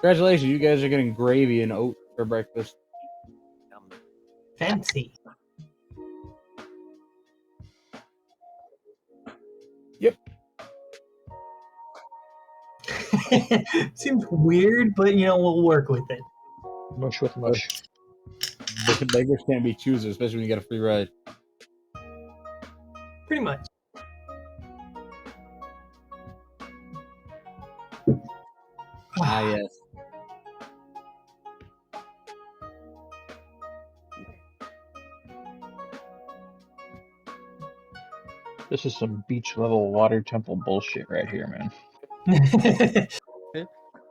Congratulations, you guys are getting gravy and oats for breakfast. Fancy. Yep. Seems weird, but we'll work with it. Mush with mush. Beggars can't be choosers, especially when you get a free ride. Pretty much. Ah, yes. This is some beach level water temple bullshit right here, man.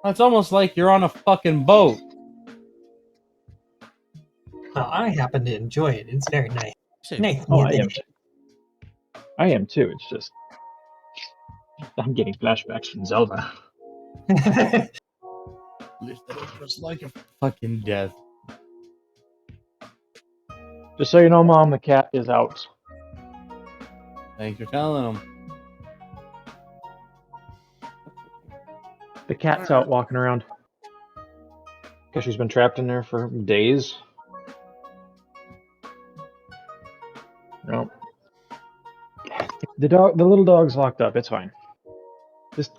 It's almost like you're on a fucking boat. Well, I happen to enjoy it. It's very nice. Nice. Oh, I am. I am too. It's just I'm getting flashbacks from Zelda. Just like a fucking death. Just so you know, Mom, the cat is out. Thanks for telling them. The cat's out walking around. Because she's been trapped in there for days. No. The little dog's locked up. It's fine. Just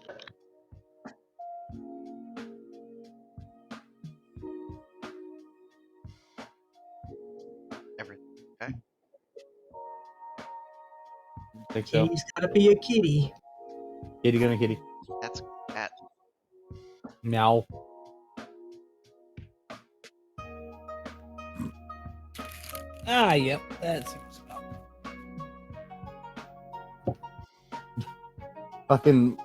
Okay. Think so. Kitty's gotta be a kitty. Kitty gonna kitty. That's cat. Meow. Ah, yep. That seems about. Fucking.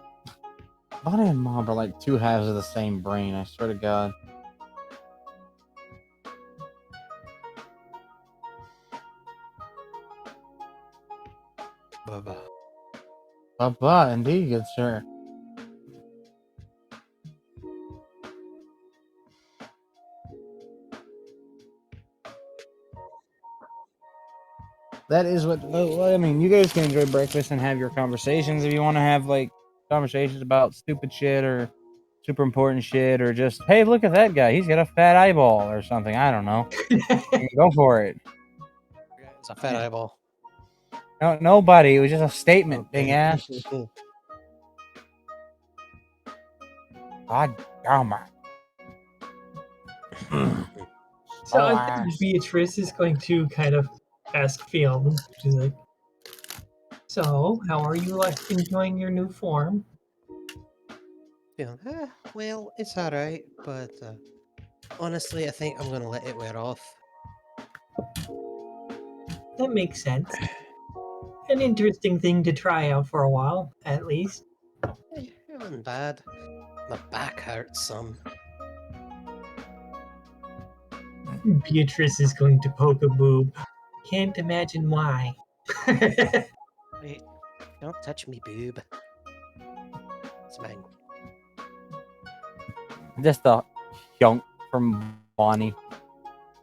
Bonnie and Mom are like two halves of the same brain, I swear to God. Baba. Baba, indeed, good sir. That is what. Well, I mean, you guys can enjoy breakfast and have your conversations if you want to have like conversations about stupid shit or super important shit or just, hey, look at that guy. He's got a fat eyeball or something. I don't know. Go for it. It's a fat eyeball. No, nobody. It was just a statement, Okay. dang ass. God damn it. So Oh, I think Beatrice is going to kind of ask Fiona. She's like, "So, how are you enjoying your new form?" Yeah. Well, it's alright, but honestly, I think I'm gonna let it wear off. That makes sense. An interesting thing to try out for a while, at least. It wasn't bad. My back hurts some. Beatrice is going to poke a boob. Can't imagine why. Wait, don't touch me, boob. It's mine. just a yunk from Bonnie.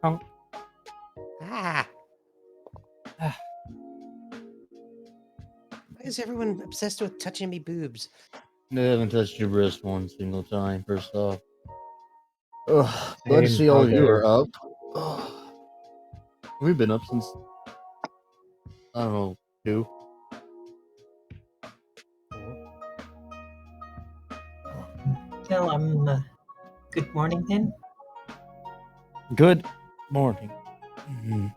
Yunk. Ah! Why is everyone obsessed with touching me boobs? I haven't touched your breast one single time, first off. Ugh, glad to Same, see all how of you dare. are up. Ugh. We've been up since, I don't know, 2. Well, good morning then. Good morning. Mm-hmm.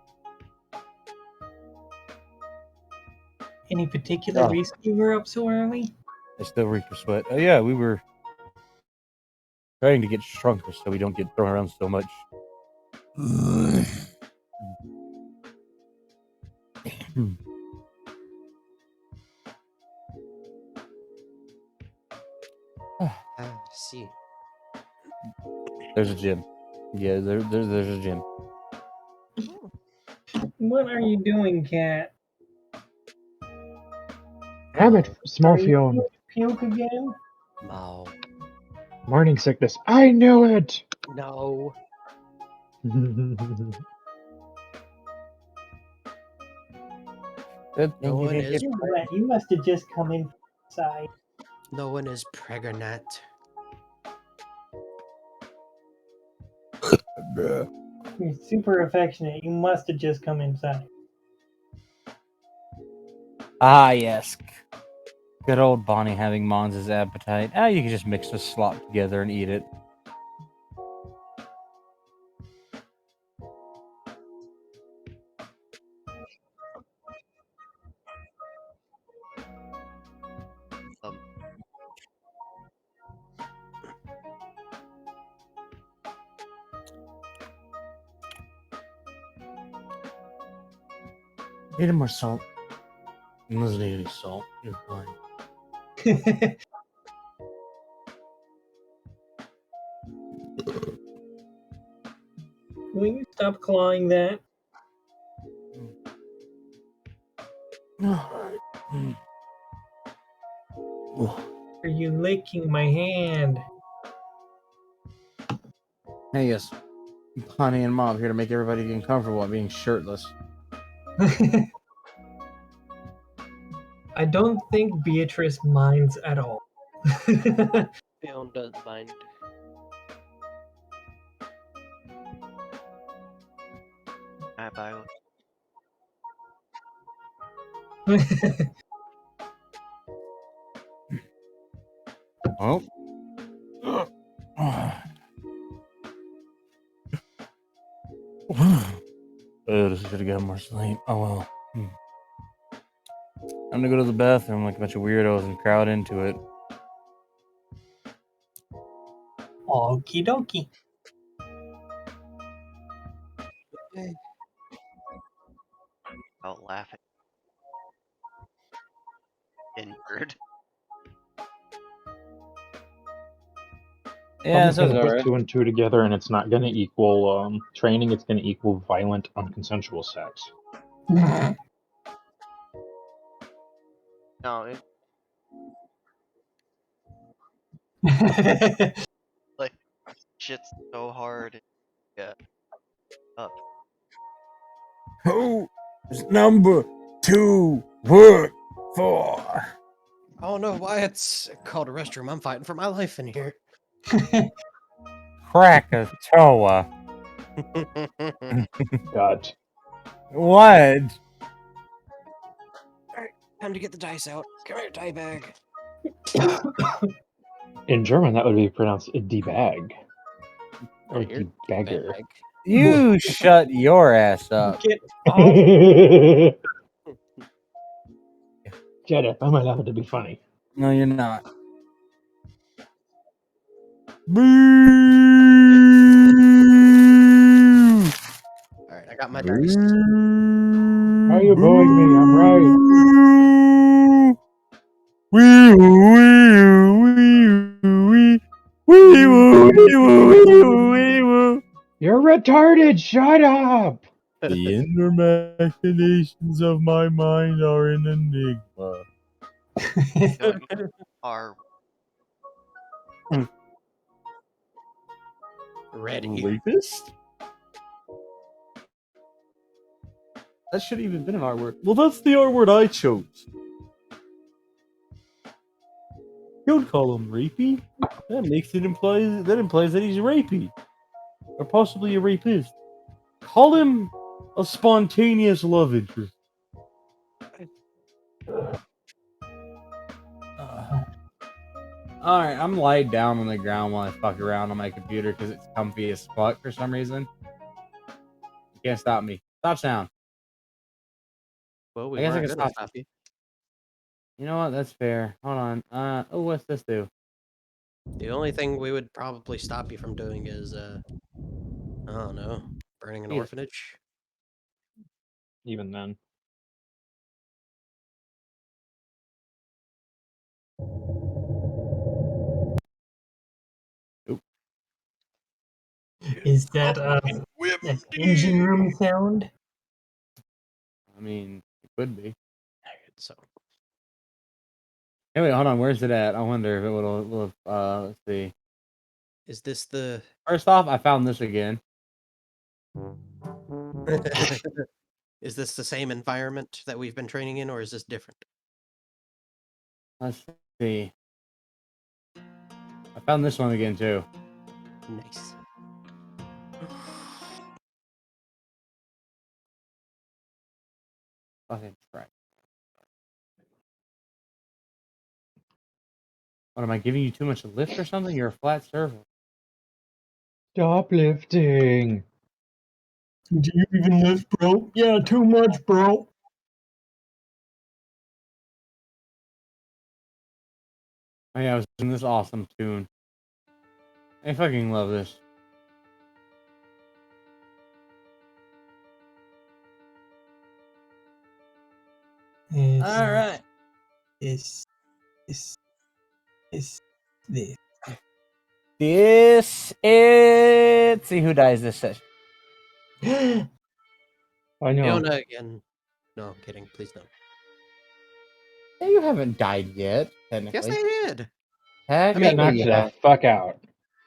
Any particular reason you were up so early? I still reek of sweat. Oh yeah, we were trying to get shrunker so we don't get thrown around so much. Ah, see. There's a gym. Yeah, there's a gym. What are you doing, Cat? Damn it, small Are you Fiona. puke again? No. Morning sickness. I knew it! No. Good thing No you one didn't is. get You must have just come inside. No one is pregnant. Bruh. You're super affectionate. You must have just come inside. Ah, yes. Good old Bonnie having Mons' appetite. Ah, you can just mix the slop together and eat it. Need more salt. It doesn't need any salt. You're fine. Will you stop clawing that? Alright. Are you licking my hand? Hey, yes. Honey and Mob here to make everybody uncomfortable while being shirtless. I don't think Beatrice minds at all. Leon doesn't mind. Bye. Oh. I should have got more sleep. Oh well. I'm gonna go to the bathroom like a bunch of weirdos and crowd into it. Okie dokie. Out laughing. Injured. Yeah, I'm so just gonna put alright. 2 and 2 together, and it's not gonna equal training. It's gonna equal violent, unconsensual sex. No, it, like shit's so hard. Yeah. Up. Who is number 2 work for? I don't know why it's called a restroom. I'm fighting for my life in here. Krakatoa. Got What? Time to get the dice out. Come here, die bag. in German that would be pronounced die bag or Right, you're die bagger. bag. You shut your ass up. Get off. Shut up! I'm allowed to be funny. No, you're not. Boo! Alright, I got my dice. How are you booing me? I'm right. You're retarded. Shut up. The inner machinations of my mind are an enigma. Are Ready. Rapist? That should have even been an R word. Well, that's the R word I chose. Don't call him rapey. That implies that he's rapey. Or possibly a rapist. Call him a spontaneous love interest. Alright, I'm laid down on the ground while I fuck around on my computer because it's comfy as fuck for some reason. You can't stop me. Stop sound. Well, we I guess I weren't can gonna stop. stop you. You know what? That's fair. Hold on. Oh, what's this do? The only thing we would probably stop you from doing is, I don't know, burning an Yeah. orphanage. Even then. Is that an engine room sound? I mean, it could be. So, Anyway, hold on. Where's it at? I wonder if it will. Let's see. is this the? First off, I found this again. Is this the same environment that we've been training in, or is this different? Let's see. I found this one again too. Nice. fucking track. What am I giving you too much lift or something? You're a flat server. Stop lifting. Do you even lift, bro? Yeah, too much, bro. Oh yeah, I was in this awesome tune. I fucking love this. It's All right. this. This. This. This is. See who dies this session. I know. Fiona again. No, I'm kidding. Please don't. Yeah, you haven't died yet, Yes, technically. I did. I got knocked the fuck out.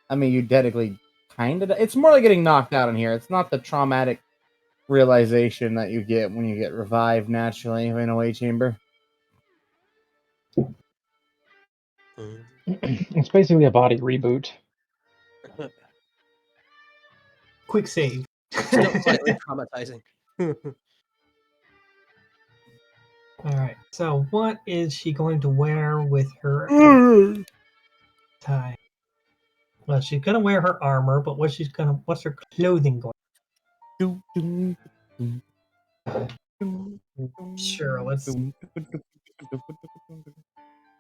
I mean, you technically kind of. It's more like getting knocked out in here. It's not the traumatic realization that you get when you get revived naturally in a way chamber. Mm. It's basically a body reboot. Quick save. Still slightly traumatizing. All right. So, what is she going to wear with her tie? Well, she's gonna wear her armor, but what's her clothing going? Sure, let's.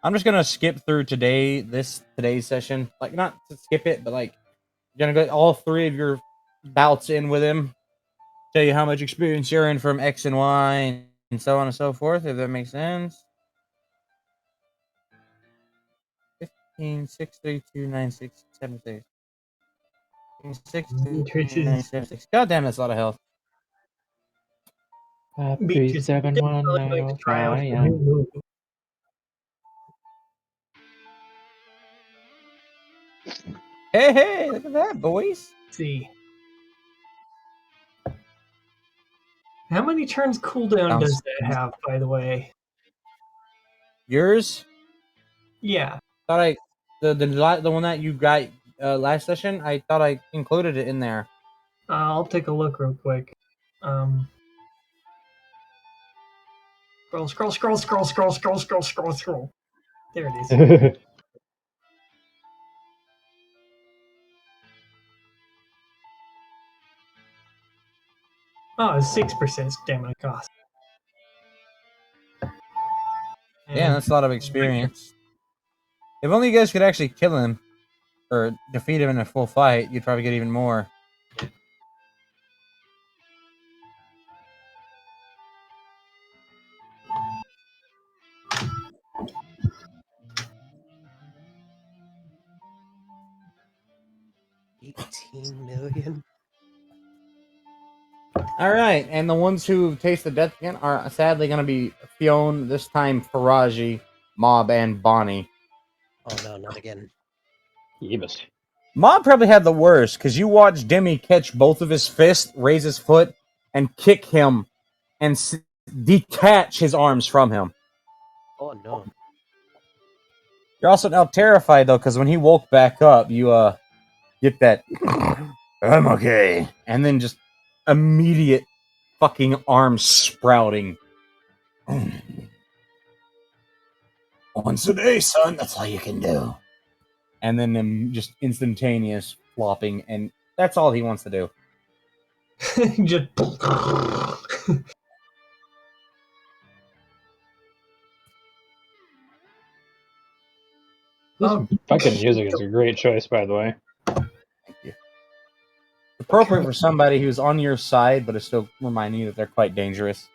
I'm just gonna skip through today's session. Like, not to skip it, but like, gonna get all three of your bouts in with him. Tell you how much experience you're in from X and Y, and so on and so forth. If that makes sense. 15, 6, 3, 2, 9, 6, 7, 6. 6, 9, 7, 6. God damn, that's a lot of health. 371 Really going to now. try out I her new am. move. Hey, look at that, boys. Let's see. How many turns cooldown does that have, by the way? Yours? Yeah. Thought the one that you got last session. I thought I included it in there. I'll take a look real quick. Scroll. There it is. Oh, it's 6% stamina cost. Yeah, that's a lot of experience. If only you guys could actually kill him or defeat him in a full fight, you'd probably get even more. $18 million. All right, and the ones who taste the death again are sadly going to be Fiona, this time Faraji, Mob, and Bonnie. Oh no, not again. Yebus. Mob probably had the worst because you watched Demi catch both of his fists, raise his foot, and kick him, and detach his arms from him. Oh no. You're also now terrified though, because when he woke back up, you get that I'm okay, and then just immediate fucking arms sprouting. Once a day, son. That's all you can do. And then just instantaneous flopping, and that's all he wants to do. Just. This fucking music is a great choice, by the way. Thank you. Appropriate for somebody who's on your side, but is still reminding you that they're quite dangerous.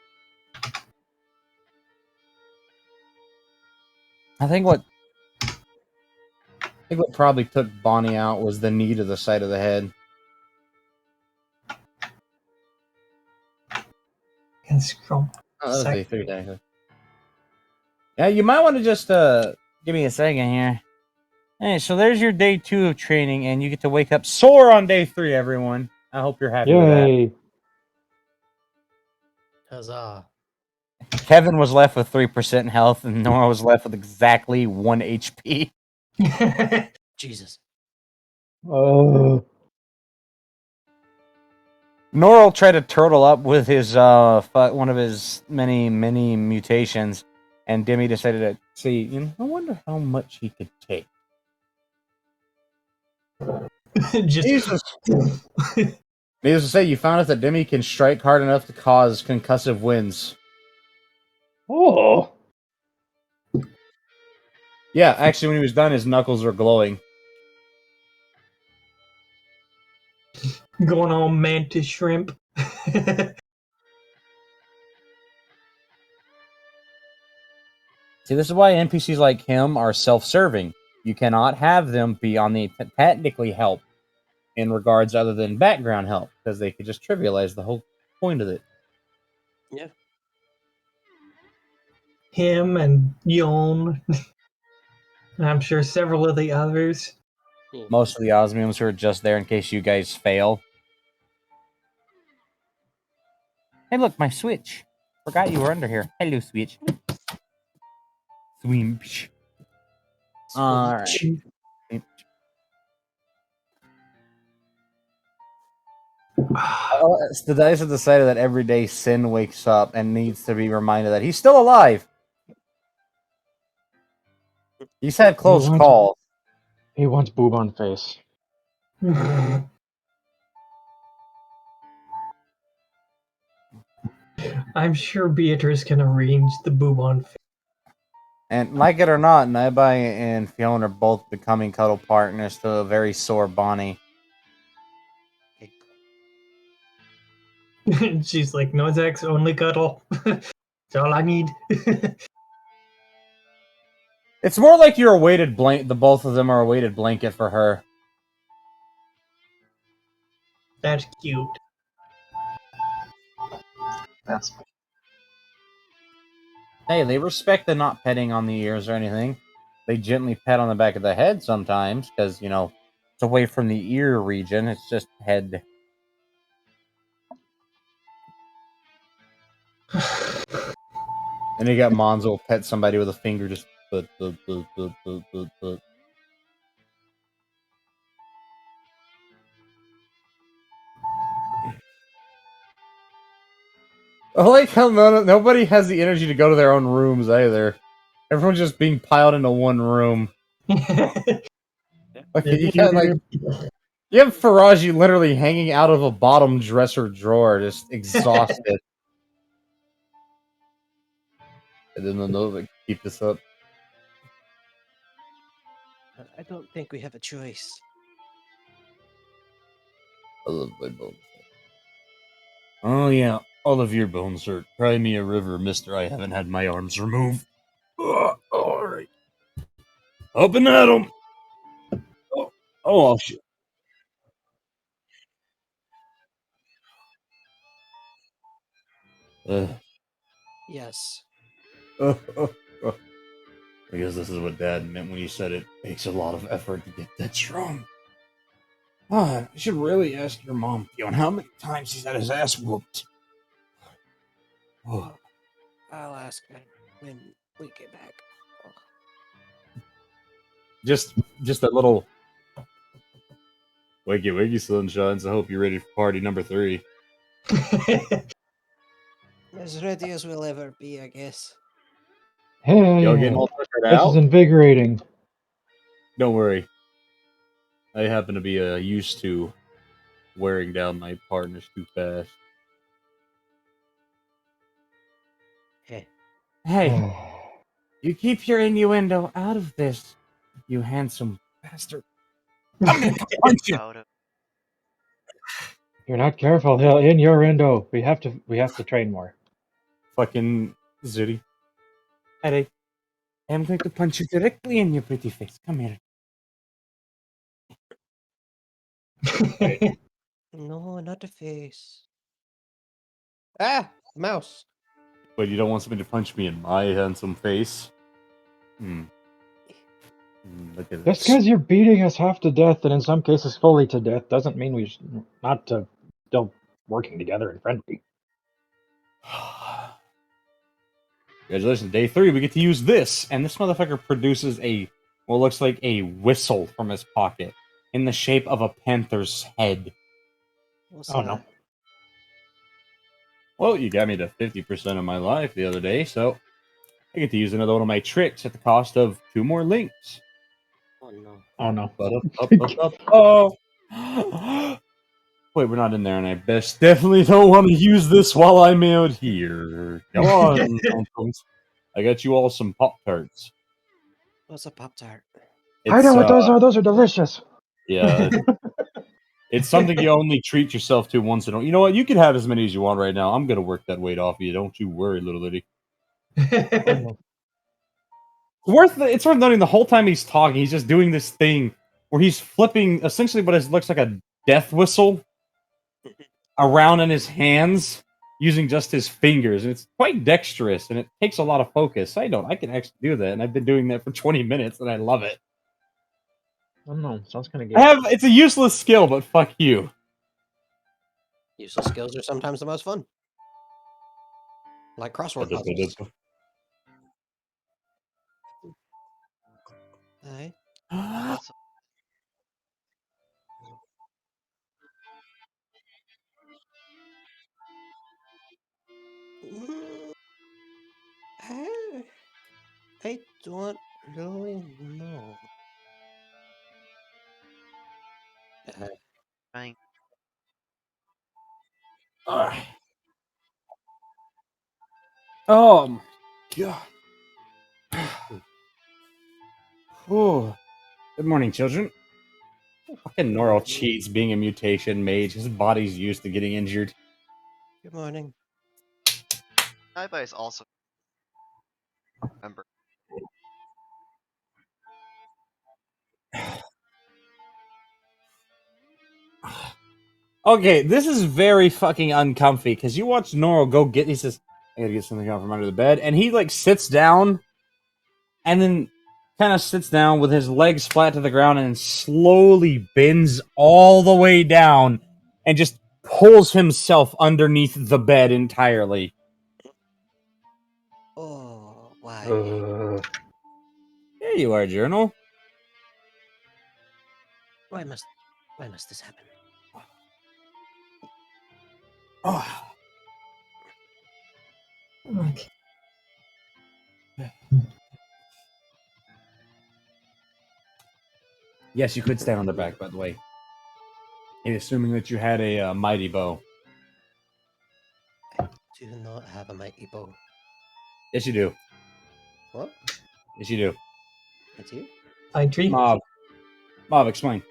I think what probably took Bonnie out was the knee to the side of the head. And scroll. Oh, that was day 3, technically. Yeah, you might want to just give me a second here. Hey, so there's your day 2 of training, and you get to wake up sore on day 3, everyone. I hope you're happy with that. Yay! Huzzah. Kevin was left with 3% health, and Nora was left with exactly 1 HP. Jesus. Oh. Norl tried to turtle up with his one of his many mutations, and Demi decided to see. I wonder how much he could take. Just Needless to say, you found out that Demi can strike hard enough to cause concussive winds. Oh. Yeah, actually, when he was done, his knuckles were glowing. going on mantis shrimp. See, this is why NPCs like him are self-serving. You cannot have them be on the technically help in regards other than background help, because they could just trivialize the whole point of it. Yeah. Him and Yon. I'm sure several of the others. Most of the osmiums who are just there in case you guys fail. Hey, look, my switch. Forgot you were under here. Hello, switch. Swim. All right. The dice have decided that every day Sin wakes up and needs to be reminded that he's still alive. He's had close calls. He wants boob on face. I'm sure Beatrice can arrange the boob on face. And like it or not, Naibai and Fiona are both becoming cuddle partners to a very sore Bonnie. She's like, no sex, only cuddle. That's all I need. It's more like you're a weighted blanket. The both of them are a weighted blanket for her. That's cute. That's Hey, they respect the not petting on the ears or anything. They gently pet on the back of the head sometimes because, it's away from the ear region. It's just head. And you got Monzo pet somebody with a finger just. I like how nobody has the energy to go to their own rooms either. Everyone's just being piled into one room. Like you got you have Faraji literally hanging out of a bottom dresser drawer, just exhausted. I didn't know if I could keep this up. I don't think we have a choice. I love my bones. Oh yeah, all of your bones hurt. Cry me a river, mister. I haven't had my arms removed. All right. Up and at 'em. Oh shit. Yes. I guess this is what Dad meant when he said it takes a lot of effort to get that strong. I should really ask your mom, Fiona, how many times he's had his ass whooped. I'll ask her when we get back. Just a little wakey wakey sunshines. I hope you're ready for party number 3. As ready as we'll ever be, I guess. hey, Y'all getting all tuckered this is out? invigorating. Don't worry. I happen to be used to wearing down my partners too fast. Hey, you keep your innuendo out of this, you handsome bastard. I'm gonna punch you. Out of You're not careful, he'll in your endo. We have to train more. Fucking Zuri. Alright. I'm going to punch you directly in your pretty face. Come here. No, not the face. Ah, mouse. But you don't want somebody to punch me in my handsome face? Look at Just this. because you're beating us half to death, and in some cases fully to death, doesn't mean we should not to still working together and friendly. Congratulations, day 3. We get to use this, and this motherfucker produces what looks like a whistle from his pocket in the shape of a panther's head. What's Oh, that? no. Well, you got me to 50% of my life the other day, so I get to use another one of my tricks at the cost of 2 more links. Oh no. Oh no. Oh. Wait, we're not in there, and I definitely don't want to use this while I'm out here. Come on, uncles. I got you all some Pop-Tarts. What's a Pop Tart? I know what those are. Those are delicious. Yeah. It's something you only treat yourself to once in a while. You know what? You can have as many as you want right now. I'm going to work that weight off you. Don't you worry, little lady. Oh, It's worth noting the whole time he's talking, he's just doing this thing where he's flipping essentially what looks like a death whistle around in his hands using just his fingers, and it's quite dexterous, and it takes a lot of focus. I can actually do that, and I've been doing that for 20 minutes, and I love it. I don't know. Sounds kind of gay. It's a useless skill, but fuck you. Useless skills are sometimes the most fun. Like crossword puzzles. Hey. What's I don't really know. trying? Oh my god. Oh. Good morning, children. Fucking Norl cheats being a mutation mage. His body's used to getting injured. Good morning. Skyby's also remember. Okay, this is very fucking uncomfy because you watch Norl go get. He says, "I gotta get something out from under the bed," and he like sits down, and then kind of sits down with his legs flat to the ground, and slowly bends all the way down, and just pulls himself underneath the bed entirely. Oh, why? There you are, Journal. Why must this happen? Oh. Okay. Yes, you could stand on their back, by the way. And assuming that you had a mighty bow. I do not have a mighty bow. Yes, you do. What? Yes, you do. I do? Pine tree. Mob, explain.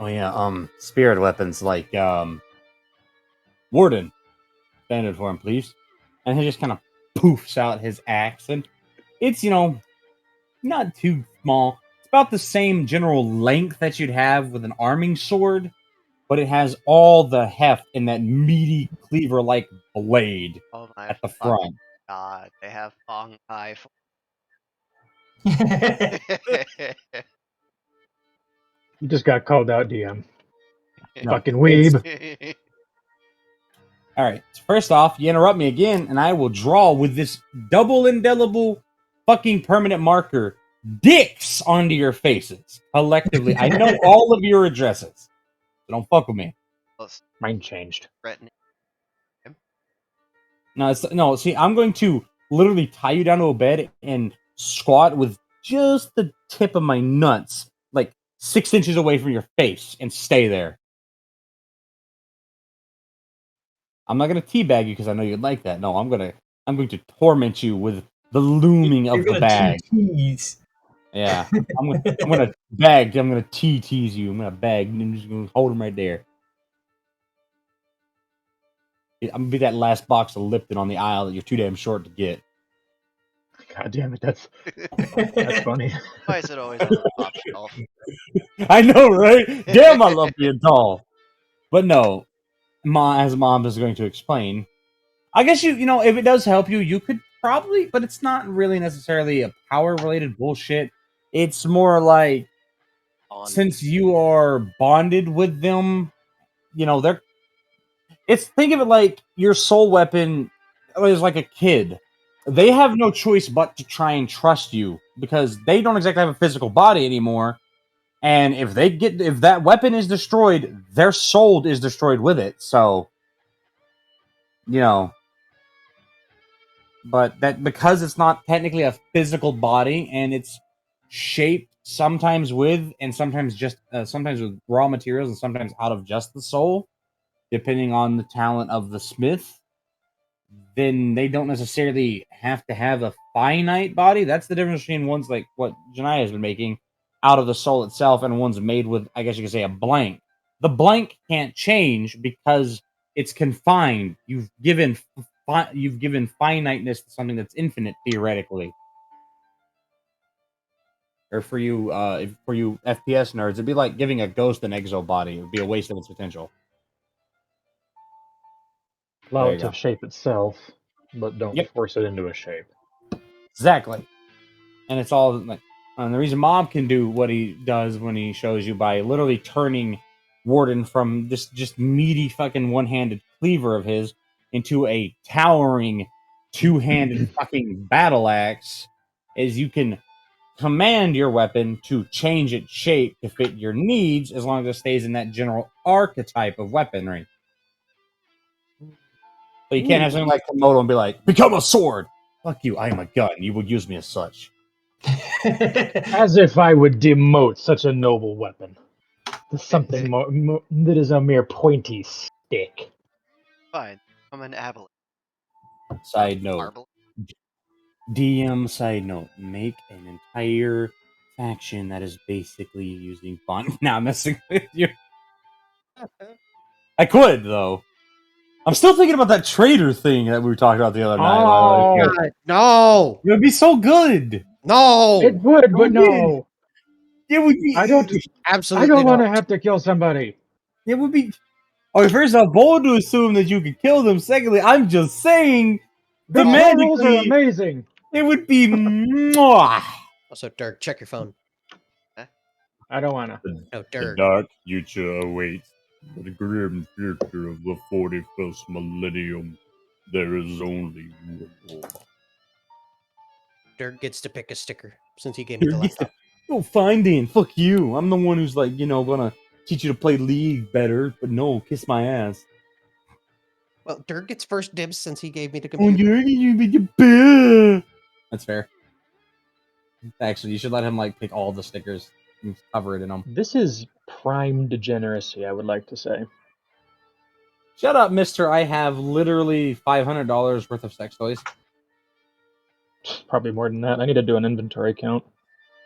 Oh yeah, spirit weapons like Warden. Stand it for him, please. And he just kind of poofs out his axe, and it's not too small. It's about the same general length that you'd have with an arming sword, but it has all the heft in that meaty cleaver-like blade Oh my at the fucking front. god, they have Fong Kai. You just got called out, DM. No, Fucking weeb. All right. So first off, you interrupt me again, and I will draw with this double indelible fucking permanent marker dicks onto your faces collectively. I know all of your addresses, so don't fuck with me. Mine changed. Threatening. No. See, I'm going to literally tie you down to a bed and squat with just the tip of my nuts, like 6 inches away from your face, and stay there. I'm not gonna teabag you because I know you'd like that. No, I'm going to torment you with the looming of the bag. Tease. Yeah, I'm gonna bag. I'm gonna tease you. I'm gonna bag. And I'm just gonna hold him right there. I'm gonna be that last box of Lipton on the aisle that you're too damn short to get. God damn it, that's funny. Why is it always on the top shelf? I know, right? Damn, I love being tall. But no, as Mom is going to explain, I guess if it does help you, you could probably, but it's not really necessarily a power-related bullshit. It's more like since you are bonded with them, they're. Think of it like your soul weapon is like a kid. They have no choice but to try and trust you because they don't exactly have a physical body anymore. And if that weapon is destroyed, their soul is destroyed with it. So, but that because it's not technically a physical body and it's shaped sometimes with and sometimes just sometimes with raw materials and sometimes out of just the soul, depending on the talent of the smith, then they don't necessarily have to have a finite body. That's the difference between ones like what Janaya has been making out of the soul itself and one's made with, I guess you could say, a blank. The blank can't change because it's confined. You've given finiteness to something that's infinite theoretically. Or for you, for you FPS nerds, it'd be like giving a ghost an exo body. It would be a waste of its potential. Allow There it you to go. shape itself, but don't Yep. force it into a shape. Exactly. And it's all like, and the reason Mob can do what he does when he shows you by literally turning Warden from this just meaty fucking one-handed cleaver of his into a towering two-handed fucking battle axe is you can command your weapon to change its shape to fit your needs as long as it stays in that general archetype of weaponry. But you can't have something like Komodo and be like, become a sword! Fuck you, I am a gun. You would use me as such. As if I would demote such a noble weapon to something more that is a mere pointy stick. Fine. I'm an avalanche. Side note. Marble. DM side note, make an entire faction that is basically using font. Now I'm messing with you. I could though. I'm still thinking about that trader thing that we were talking about the other night. Oh, God, no, It would be so good. it no, would, but would be. no. It would be. I absolutely don't want to not. have to kill somebody. It would be. Okay, first off, bold to assume that you could kill them. Secondly, I'm just saying, The spell rolls are thematically, amazing. it would be. Mwah. Also, Dirk, check your phone. I don't want to. No, Dirk. dark future awaits. The grim future of the 41st millennium. There is only one more. Dirk gets to pick a sticker since he gave me the laptop. Go find Dan. Fuck you. I'm the one who's like, gonna teach you to play League better, but no, kiss my ass. Well, Dirk gets first dibs since he gave me the Oh, computer. That's fair. Actually, you should let him like pick all the stickers and cover it in them. This is prime degeneracy, I would like to say. Shut up, mister. I have literally $500 worth of sex toys. Probably more than that. I need to do an inventory count.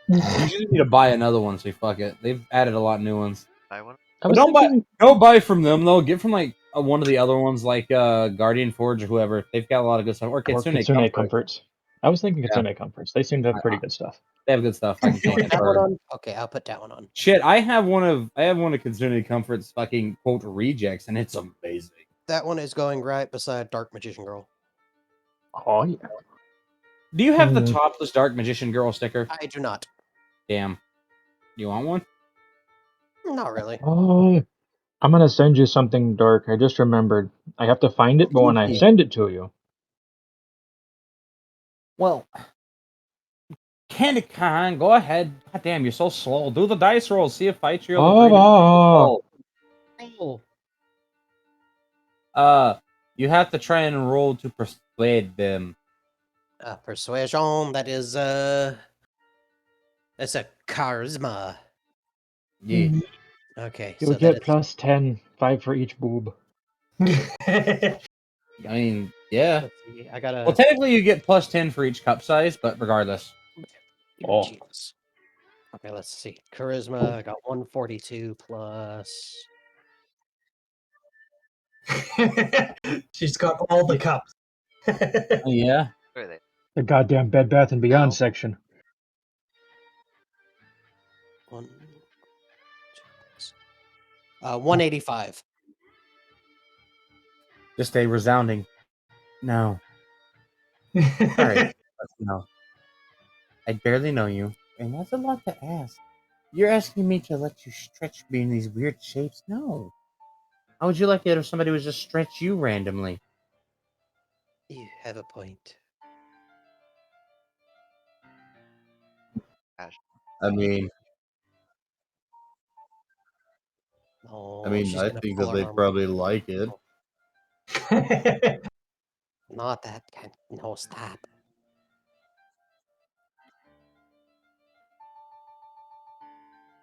You just need to buy another one, so fuck it. They've added a lot of new ones. I want. I But was thinking, don't buy from them though. Get from like one of the other ones, like Guardian Forge or whoever. They've got a lot of good stuff. Or or Kitsune, Kitsune Comfort. Comforts. I was thinking Yeah. Kitsune Comforts. They seem to have pretty good stuff. They have good stuff. I can Put that one on. Okay, I'll put that one on. Shit, I have one of Kitsune Comfort's fucking quote rejects, and it's amazing. That one is going right beside Dark Magician Girl. Oh yeah. Do you have the topless Dark Magician Girl sticker? I do not. Damn. You want one? Not really. Oh, I'm gonna send you something dark. I just remembered. I have to find it, but when I send it to you, Well, Candy Con, go ahead. God damn, you're so slow. Do the dice roll. See if fight your Oh. You have to try and roll to persuade them. Persuasion. That is that's a charisma. Yeah. Okay, you'll so get that plus 10, 5 for each boob. I mean, yeah. let's see, I gotta. Well, technically, you get plus 10 for each cup size, but regardless. Oh. Jesus. Okay, let's see. Charisma. I got 142 plus. She's got all the cups. Yeah. Where are they? The goddamn Bed Bath and Beyond Ow. section. 185. Just a resounding no. All right. No. I barely know you, and that's a lot to ask. You're asking me to let you stretch me in these weird shapes? No. How would you like it if somebody was just stretch you randomly? You have a point. Gosh. I mean, Oh, she's I gonna think pull that her they'd armor. probably like it. Not that kind. No, stop.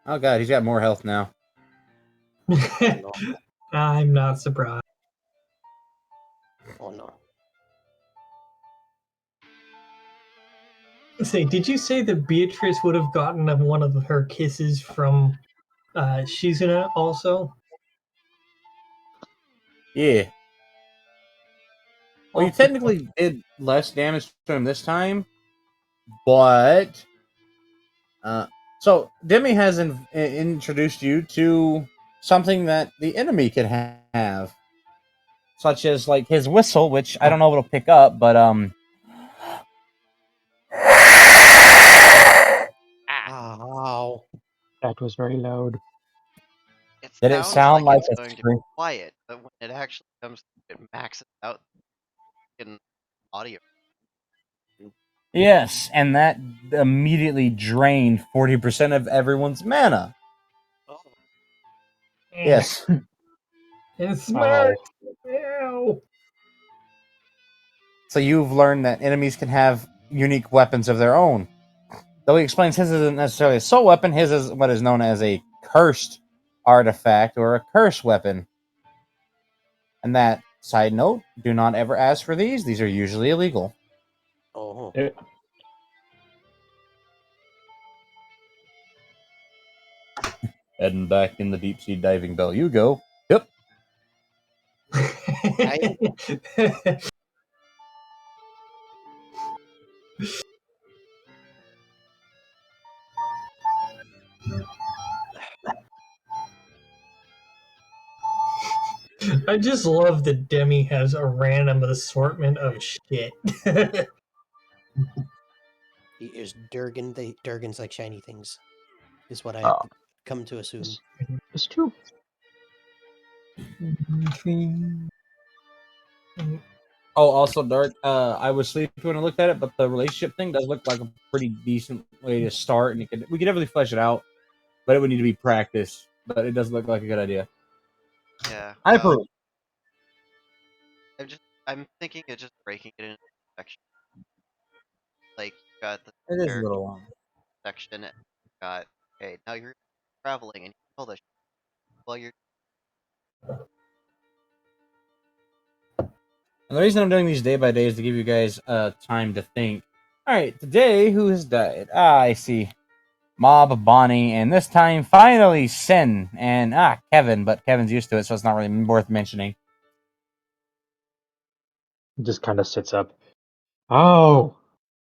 Oh god, he's got more health now. Oh no. I'm not surprised. Oh no. Say, did you say that Beatrice would have gotten one of her kisses from Shizuna also? Yeah. Well, you Off the- technically did less damage to him this time, but so Demi has introduced you to something that the enemy could have, such as like his whistle, which I don't know if it'll pick up, but Ow. That was very loud. It did it sounds sound like like it's a going to be scream? quiet, but when it actually comes, it maxes out in audio. Yes, and that immediately drained 40% of everyone's mana. Oh. Yes. It smirks. Ow. Ew. So you've learned that enemies can have unique weapons of their own. Though he explains his isn't necessarily a soul weapon, his is what is known as a cursed artifact or a curse weapon. And that, side note, do not ever ask for these. These are usually illegal. Oh. Eh, Heading back in the deep sea diving bell. You go. Yep. I just love that Demi has a random assortment of shit. He is Durgan. Durgans like shiny things, is what I Oh. come to assume. It's true. Oh, also, Dark, I was sleepy when I looked at it, but the relationship thing does look like a pretty decent way to start, and we could definitely flesh it out, but it would need to be practiced. But it does look like a good idea. Yeah. I approve. I'm thinking of just breaking it into sections. Like you got the It is a character little long. section, and you got okay, now you're traveling and you kill this while you're And the reason I'm doing these day by day is to give you guys time to think. All right, today who has died? I see. Mob, Bonnie, and this time finally Sin and Kevin, but Kevin's used to it, so it's not really worth mentioning. It just kind of sits up. Oh,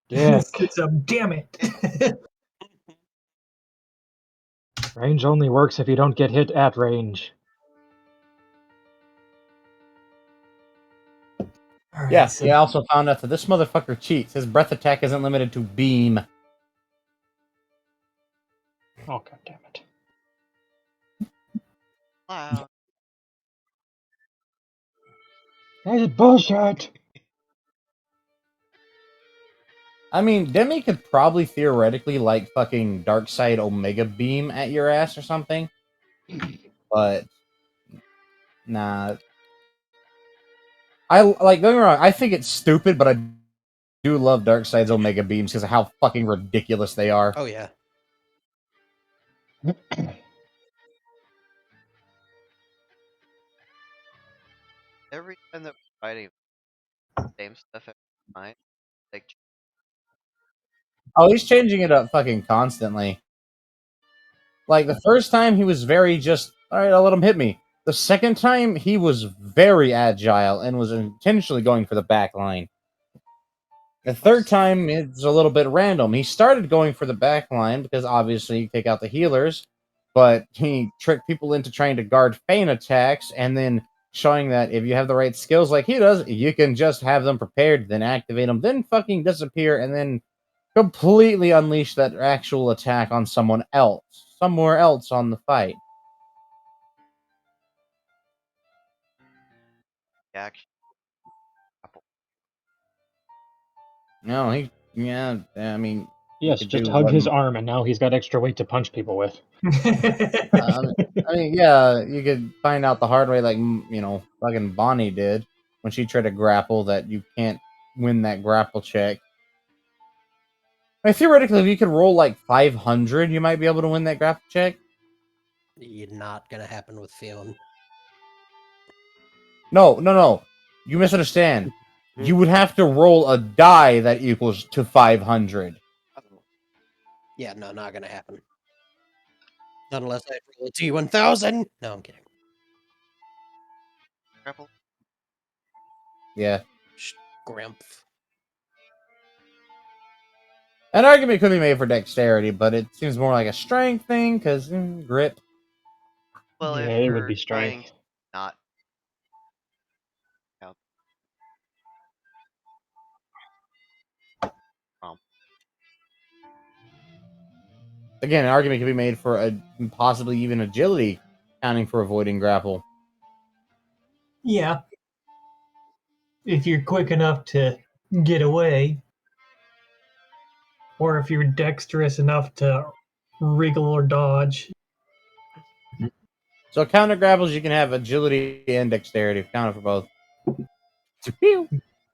dick. It's a damn it. Range only works if you don't get hit at range. All right, Yeah, so he also found out that this motherfucker cheats. His breath attack isn't limited to beam. Oh, god damn it. loud. That is bullshit. I mean, Demi could probably theoretically like fucking Dark Side Omega Beam at your ass or something, but nah. I like, don't get me wrong, I think it's stupid, but I do love Dark Side's Omega Beams because of how fucking ridiculous they are. Oh yeah. Every time that we're fighting same stuff every time, like Oh, he's changing it up fucking constantly. Like, the first time he was very just, alright, I'll let him hit me. The second time, he was very agile and was intentionally going for the back line. The third time, it's a little bit random. He started going for the back line because obviously you take out the healers, but he tricked people into trying to guard feint attacks and then showing that if you have the right skills like he does, you can just have them prepared, then activate them, then fucking disappear, and then completely unleash that actual attack on someone else, somewhere else on the fight. action. No, yeah, I mean, Yes, could just do hug what, his arm, and now he's got extra weight to punch people with. I mean, yeah, you could find out the hard way, like, fucking Bonnie did. when she tried to grapple that you can't win that grapple check. Theoretically, if you could roll like 500, you might be able to win that grapple check. You're not gonna happen with Fionn. No. You misunderstand. You would have to roll a die that equals to 500. Oh. Yeah, no, not gonna happen. Not unless I roll a T1000. No, I'm kidding. Grapple. Yeah. Grumpf. An argument could be made for dexterity, but it seems more like a strength thing, because grip. Well, Yeah, if it you're would be trying strength. to not prompt. Again, an argument could be made for possibly even agility, counting for avoiding grapple. Yeah. If you're quick enough to get away, or if you're dexterous enough to wriggle or dodge. So counter grapples, you can have agility and dexterity. Counter for both.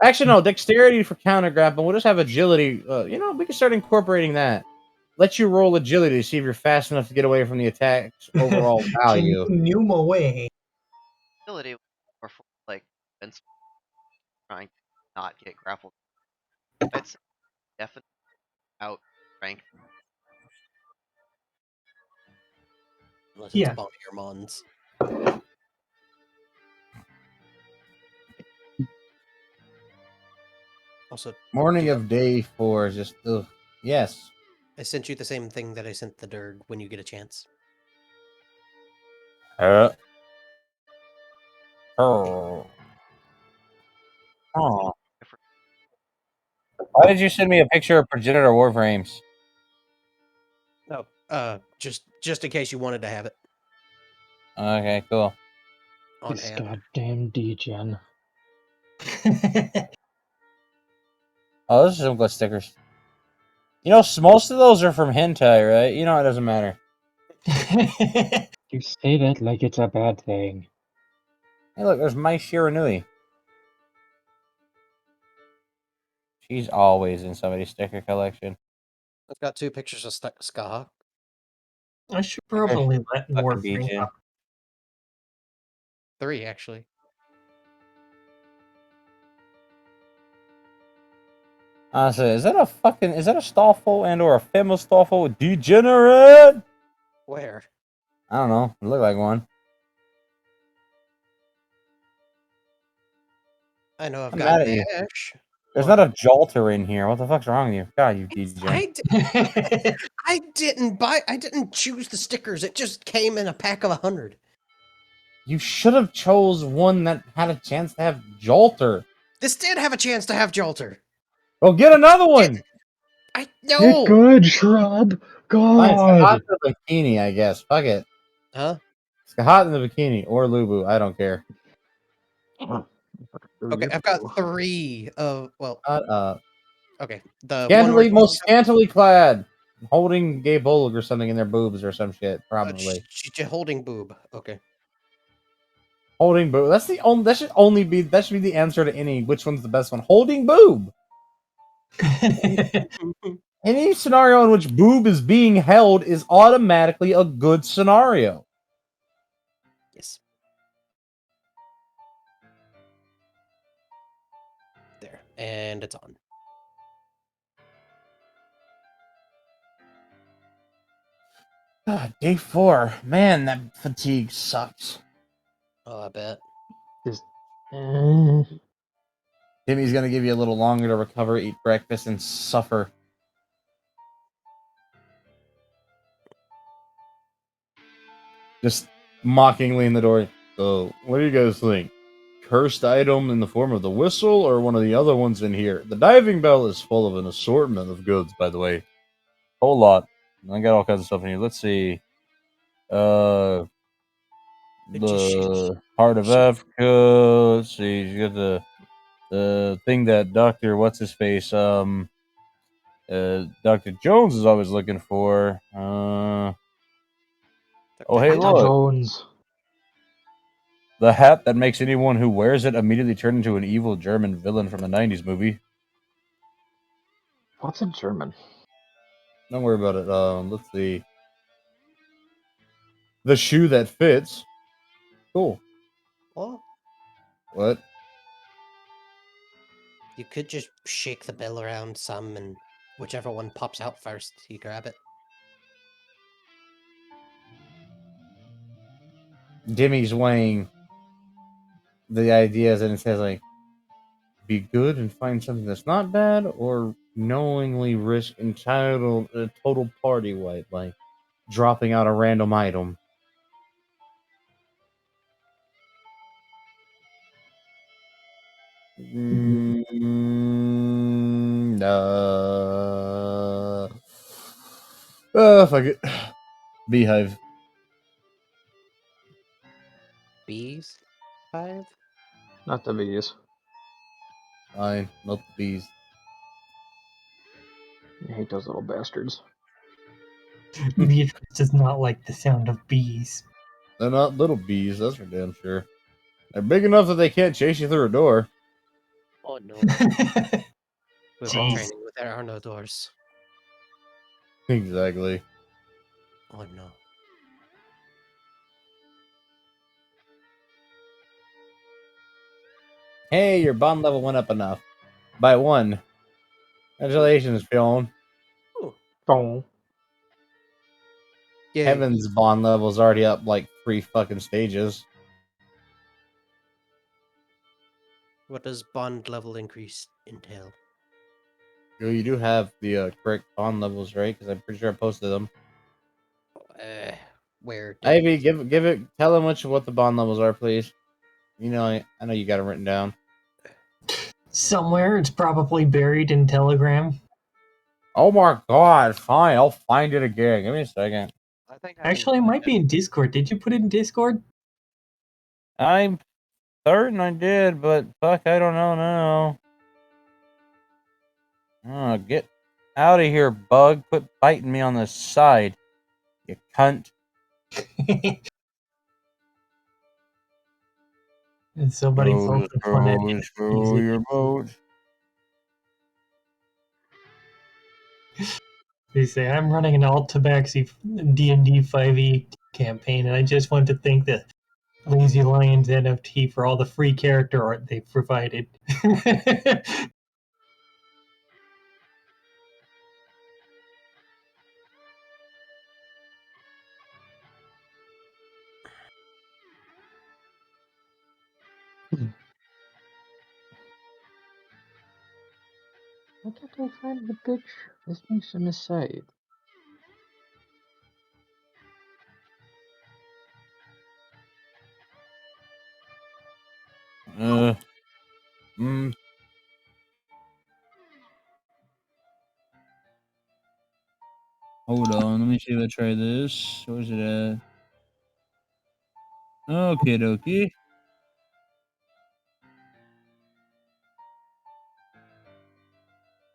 Actually, no, dexterity for counter grapple. We'll just have agility. We can start incorporating that. Let you roll agility to see if you're fast enough to get away from the attack's overall Can you value. noom away? Ability or for like defense trying to not get grappled. I'd say definitely out strength. Unless it's Yeah. Bonnie or Mons. Also, Morning do of day 4 is just ugh. Yes. I sent you the same thing that I sent the Durg when you get a chance. Oh. Oh. Why did you send me a picture of progenitor warframes? No, just in case you wanted to have it Okay, cool. on This hand. goddamn degen. Oh, those are some good stickers. Most of those are from hentai, right? It doesn't matter. You say that like it's a bad thing. Hey, look, there's Mai Shiranui. She's always in somebody's sticker collection. I've got 2 pictures of Ska. I should probably let Fucking Warframe DJ. up. 3, actually. Honestly, is that a Stoffel and or a female Stoffel? Degenerate? Where? I don't know. It looked like one. I know I've I'm got mad at you. Nash. There's What? not a Jolter in here. What the fuck's wrong with you? God, you I, DJ. d- I didn't choose the stickers. It just came in a pack of 100. You should have chose one that had a chance to have Jolter. This did have a chance to have Jolter. Well, get another one. I Get know. good, shrub. Fine, it's hot God. in the bikini, I guess. Fuck it. Huh? It's hot in the bikini or Lubu. I don't care. Okay, I've got 3 of Shut up. okay. The one Scantily, where most scantily clad, holding gay bullock or something in their boobs or some shit. Probably she's holding boob. Okay. holding boob. That's the only. That should be the answer to any. Which one's the best one? Holding boob. Any scenario in which boob is being held is automatically a good scenario. Yes. There. And it's on. Day 4. Man, that fatigue sucks. Oh, I bet. Just, Timmy's gonna give you a little longer to recover, eat breakfast, and suffer. Just mockingly in the door. So, what do you guys think? Cursed item in the form of the whistle or one of the other ones in here? The diving bell is full of an assortment of goods, by the way. Whole lot. I got all kinds of stuff in here. Let's see. The Heart of Africa. Let's see. You got the thing that Dr. What's his face? Dr. Jones is always looking for. Oh, hey, Dr. look. Jones. The hat that makes anyone who wears it immediately turn into an evil German villain from the 90s movie. What's in German? Don't worry about it. Let's see. The shoe that fits. Cool. Well, What? you could just shake the bill around some, and whichever one pops out first, you grab it. Dimmy's weighing the ideas, and it says like, be good and find something that's not bad, or knowingly risk entitled a total party wipe, like dropping out a random item. Fuck it. Beehive. Bees? 5? Not the bees. Fine, not the bees. I hate those little bastards. Beatrice does not like the sound of bees. They're not little bees, that's for damn sure. They're big enough that they can't chase you through a door. Oh no. We've been Jeez. training with there are no doors. Exactly. Oh no. Hey, your bond level went up enough. By 1. Congratulations, Fionn. Ooh. Oh. Yay. Heaven's bond level's already up like 3 fucking stages. What does bond level increase entail? You do have the correct bond levels, right? Because I'm pretty sure I posted them. Where? Ivy, give it. Tell them what the bond levels are, please. You know, I know you got them written down. Somewhere it's probably buried in Telegram. Oh my god! Fine, I'll find it again. Give me a second. I think Actually, it might be in Discord. Did you put it in Discord? I'm certain I did, but fuck, I don't know now. Oh, get out of here, bug! Quit biting me on the side, you cunt. And somebody poking fun at him. Throw your boat. They say, I'm running an alt tabaxi D&D 5e campaign, and I just want to thank the Lazy Lions NFT for all the free character art they've provided. Why can't I find the picture? This makes a mistake. Mm. Hold on, let me see if I try this. Where's it at? Okay, dokie.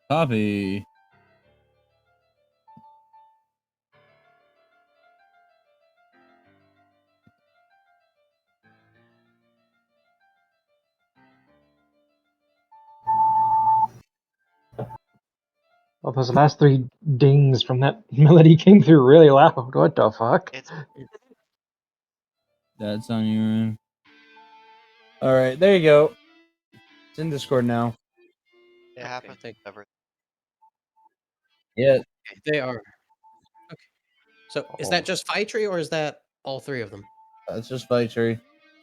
Copy. Well, those last 3 dings from that melody came through really loud. What the fuck? It's That's on your end. Alright, there you go. It's in Discord now. it happens. Thank- Whenever. Yeah, They are. Okay. So is that just Fitry or is that all 3 of them? that's just Fight Tree.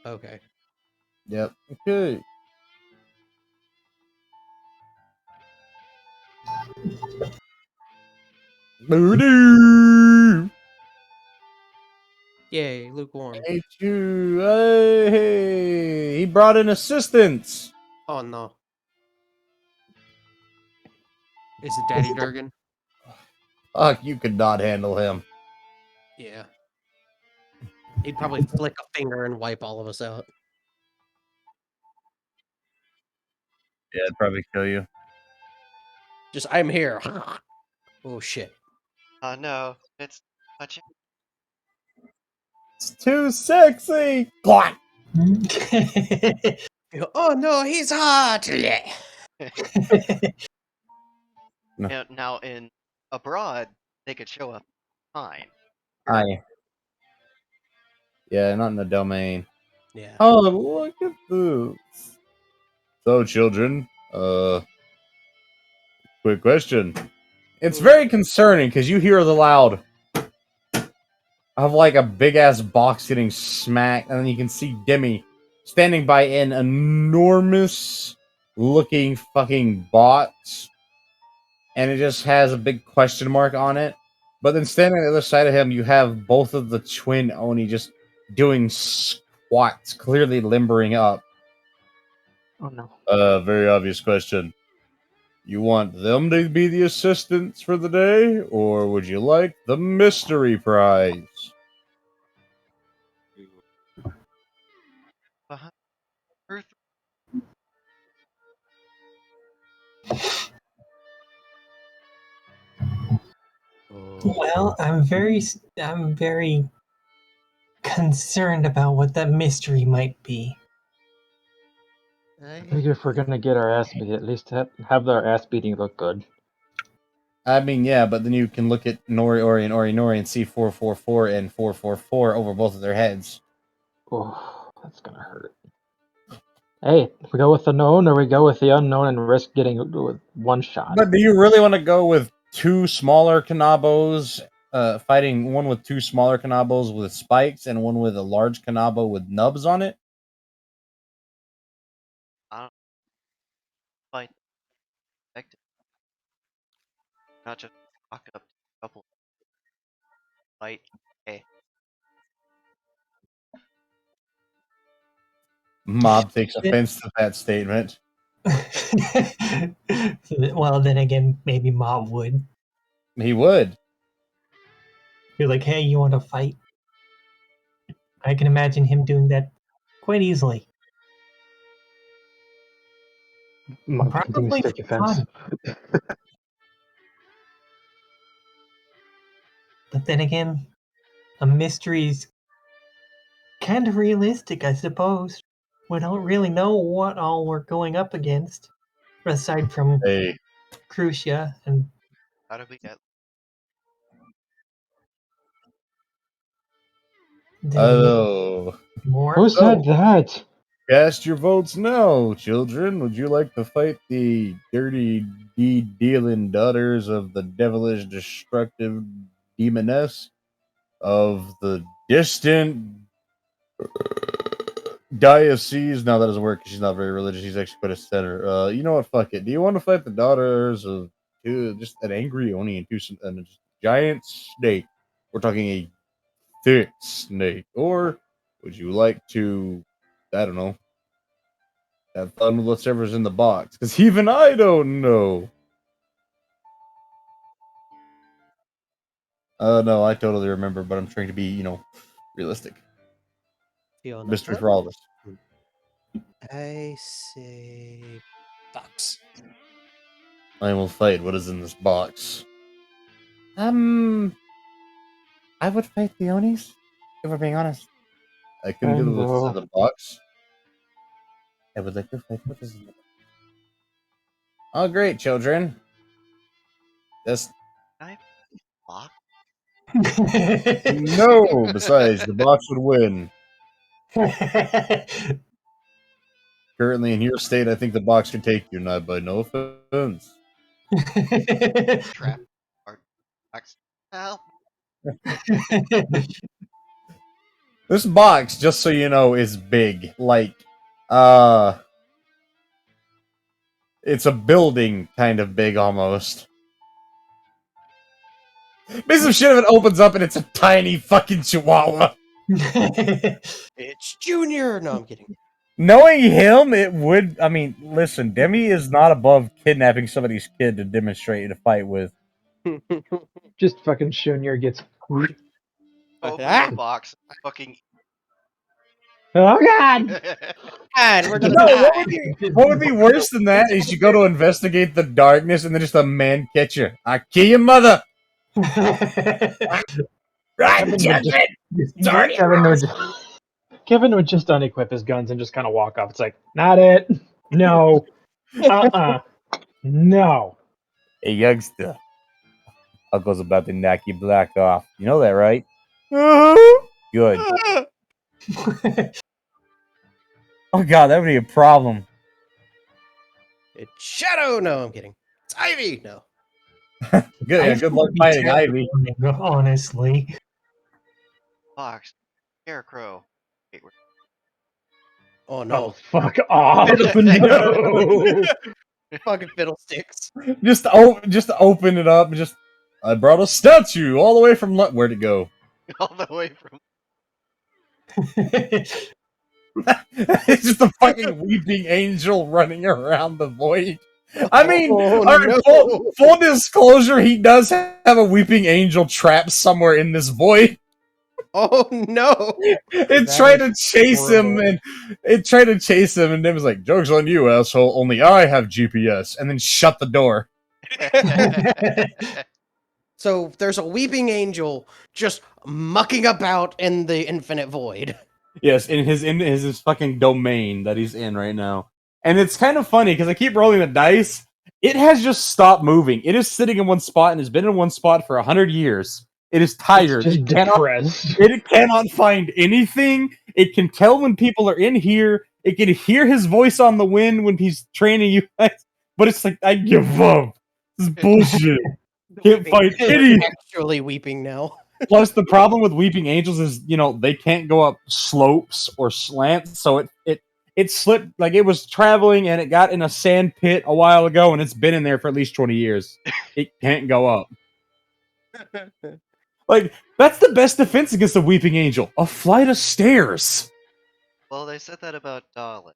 Okay. Yep. Okay. Boo-doo! Yay, lukewarm. Hey, you. Hey, he brought in assistance. Oh no. Is it Daddy Durgan? Fuck, you could not handle him. Yeah. He'd probably flick a finger and wipe all of us out. Yeah, it'd probably kill you. Just, I'm here. Oh shit. No, it's touching. It's too sexy. Plot. You go, oh no, he's hot. Now in abroad, they could show up fine. Yeah, not in the domain. Yeah. Oh, look at this. So, children, quick question. It's very concerning because you hear the loud of like a big ass box getting smacked, and then you can see Demi standing by an enormous looking fucking box, and it just has a big question mark on it. But then standing on the other side of him, you have both of the twin Oni just doing squats, clearly limbering up. Oh no. Very obvious question. You want them to be the assistants for the day, or would you like the mystery prize? Behind Earth, Oh. Well, I'm very concerned about what that mystery might be. I think if we're gonna get our ass beat, at least have our ass beating look good. I mean, yeah, but then you can look at Nori Ori and Ori Nori and see 444 and 444 over both of their heads. Oh, that's gonna hurt. Hey, we go with the known or we go with the unknown and risk getting with one shot. But do you really want to go with two smaller Kanabos, fighting one with two smaller Kanabos with spikes and one with a large Kanabo with nubs on it? I don't fight effective. Not just walk up to a couple fight. Hey, Mob takes offense to that statement. Well, then again, maybe Mob would. He would. Be like, hey, you want to fight? I can imagine him doing that quite easily. Mob continues Probably to take offense. fun. But then again, a mystery's kind of realistic, I suppose. We don't really know what all we're going up against, aside from Hey, Crucia and how did we get? the oh. more. Who said that? Cast your votes now, children. Would you like to fight the dirty deed dealing daughters of the devilish destructive demoness of the distant diocese? No, that doesn't work because she's not very religious. She's actually quite a sinner. You know what? Fuck it. Do you want to fight the daughters of just an angry Oni and a giant snake? We're talking a thick snake. Or would you like to, I don't know, have fun with whatever's in the box? Because even I don't know. No, I totally remember, but I'm trying to be, realistic. Fiona. Mystery for all of us. I say box. I will fight what is in this box. I would fight the Onis, if we're being honest. I couldn't do what's in Rainbow. the box. I would like to fight what is in the box. Oh, great, children. Just I block. no. Besides, the box would win. Currently, in your state, I think the box can take you. Not by no offense. Trap. Or box. Help. This box, just so you know, is big. Like, it's a building kind of big almost. Piece of shit if it opens up and it's a tiny fucking chihuahua. It's Junior. No, I'm kidding. Knowing him, it would. I mean, listen, Demi is not above kidnapping somebody's kid to demonstrate a fight with. Just fucking Junior gets. Open Ah! the box. Fucking. Oh god! God, we're gonna No, die. what would be worse than that is you go to investigate the darkness and then just a man catch you. I kill your mother. Right, Having to children. just- Sorry. having to Kevin would just unequip his guns and just kind of walk off. It's like, not it. No. No. Hey, youngster. Uncle's about to knock you black off. You know that, right? Good. Oh, God, that would be a problem. It's Shadow. No, I'm kidding. It's Ivy. No. Good, yeah, good luck fighting Ivy. Honestly. Fox, Scarecrow. Wait, Oh Oh, no. fuck off. No. Fucking fiddlesticks. Just open it up. I brought a statue all the way from where'd it go? all the way from. It's just a fucking weeping angel running around the void. I mean, Oh, all right, no. full disclosure, he does have a weeping angel trapped somewhere in this void. Oh no. It That tried to is chase him, horrible. and it was like, "Joke's on you, asshole! Only I have GPS," and then shut the door. So there's a weeping angel just mucking about in the infinite void. Yes, in his fucking domain that he's in right now. And it's kind of funny because I keep rolling the dice. It has just stopped moving. It is sitting in one spot and has been in one spot for 100 years. It is tired. It's just depressed. It cannot find anything. It can tell when people are in here. It can hear his voice on the wind when he's training you guys. But it's like, I give up. This is bullshit. Can't find any. Actually weeping now. Plus, the problem with weeping angels is, they can't go up slopes or slants. So it slipped, like it was traveling and it got in a sand pit a while ago, and it's been in there for at least 20 years. It can't go up. Like, that's the best defense against a weeping angel. A flight of stairs. Well, they said that about Dalek.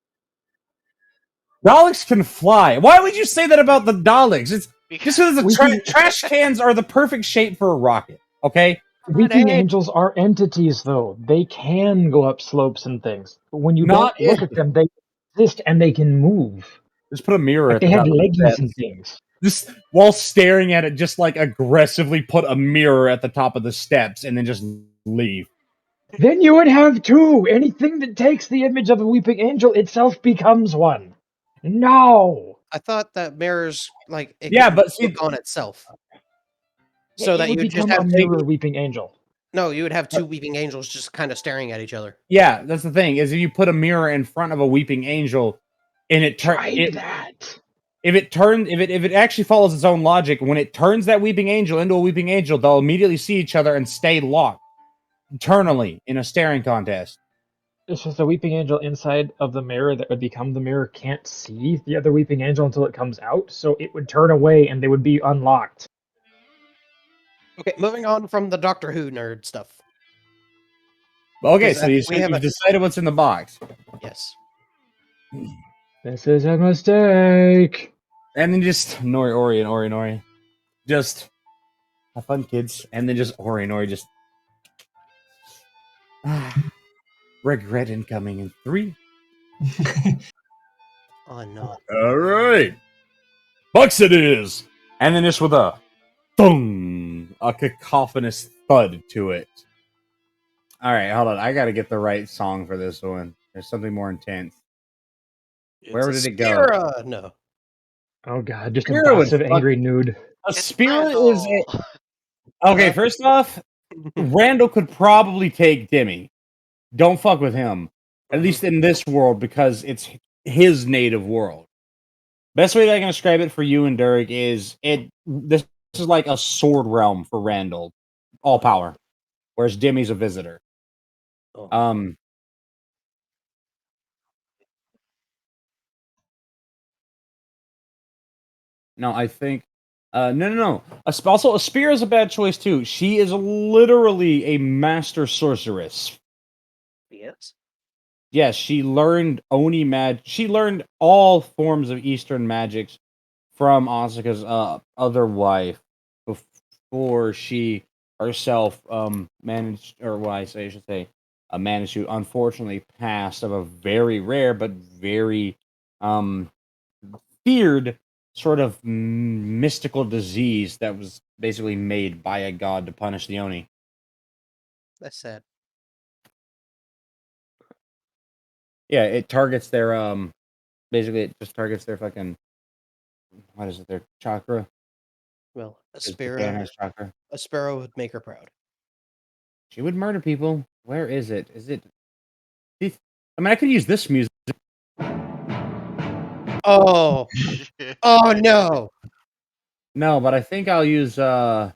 Daleks can fly. Why would you say that about the Daleks? It's just because the Weeping- trash cans are the perfect shape for a rocket. Okay. Weeping angels are entities, though. They can go up slopes and things. But when you Not don't look at them, they exist and they can move. Just put a mirror Like at they the have top of the leggings steps. and things. Just while staring at it, just like aggressively put a mirror at the top of the steps and then just leave. Then you would have two. Anything that takes the image of a weeping angel itself becomes one. No. I thought that mirrors like it Yeah, could but see, look on itself. Yeah, So it that would you would just become have a mirror weeping angel. no, you would have two weeping angels just kind of staring at each other. yeah, that's the thing. Is if you put a mirror in front of a weeping angel, and it Tried that. if it actually follows its own logic, when it turns that weeping angel into a weeping angel, they'll immediately see each other and stay locked eternally in a staring contest. It's just a weeping angel inside of the mirror that would become the mirror can't see the other weeping angel until it comes out, so it would turn away and they would be unlocked. Okay, moving on from the Doctor Who nerd stuff. Okay, Because so you've decided what's in the box, Yes. This is a mistake. and then just Ori, just have fun, kids, and then just Ori, just regret incoming in 3. Oh no. All right, box it is, and then just with a thung, a cacophonous thud to it. All right, hold on. I got to get the right song for this one. There's something more intense. Where It's did a it go? Spira! No. Oh god, just a Spira was massive angry nude. A It's spirit is Randall. okay. First off, Randall could probably take Demi. Don't fuck with him, at least in this world, because it's his native world. Best way that I can describe it for you and Derek is this is like a sword realm for Randall, all power, whereas Demi's a visitor. Oh. No, I think. No. Also, a spear is a bad choice too. She is literally a master sorceress. Yes. Yes, she learned Oni mag. She learned all forms of Eastern magics from Asuka's other wife before she herself managed, or what I should say, managed to unfortunately pass of a very rare but very feared sort of mystical disease that was basically made by a god to punish the Oni. That's sad. Yeah, it targets their basically it just targets their fucking what is it, their chakra? Well, a 'Cause Japan sparrow, has chakra. a sparrow would make her proud. She would murder people. Where is it? Is it I mean I could use this music. Oh, oh no! No, but I think I'll use Where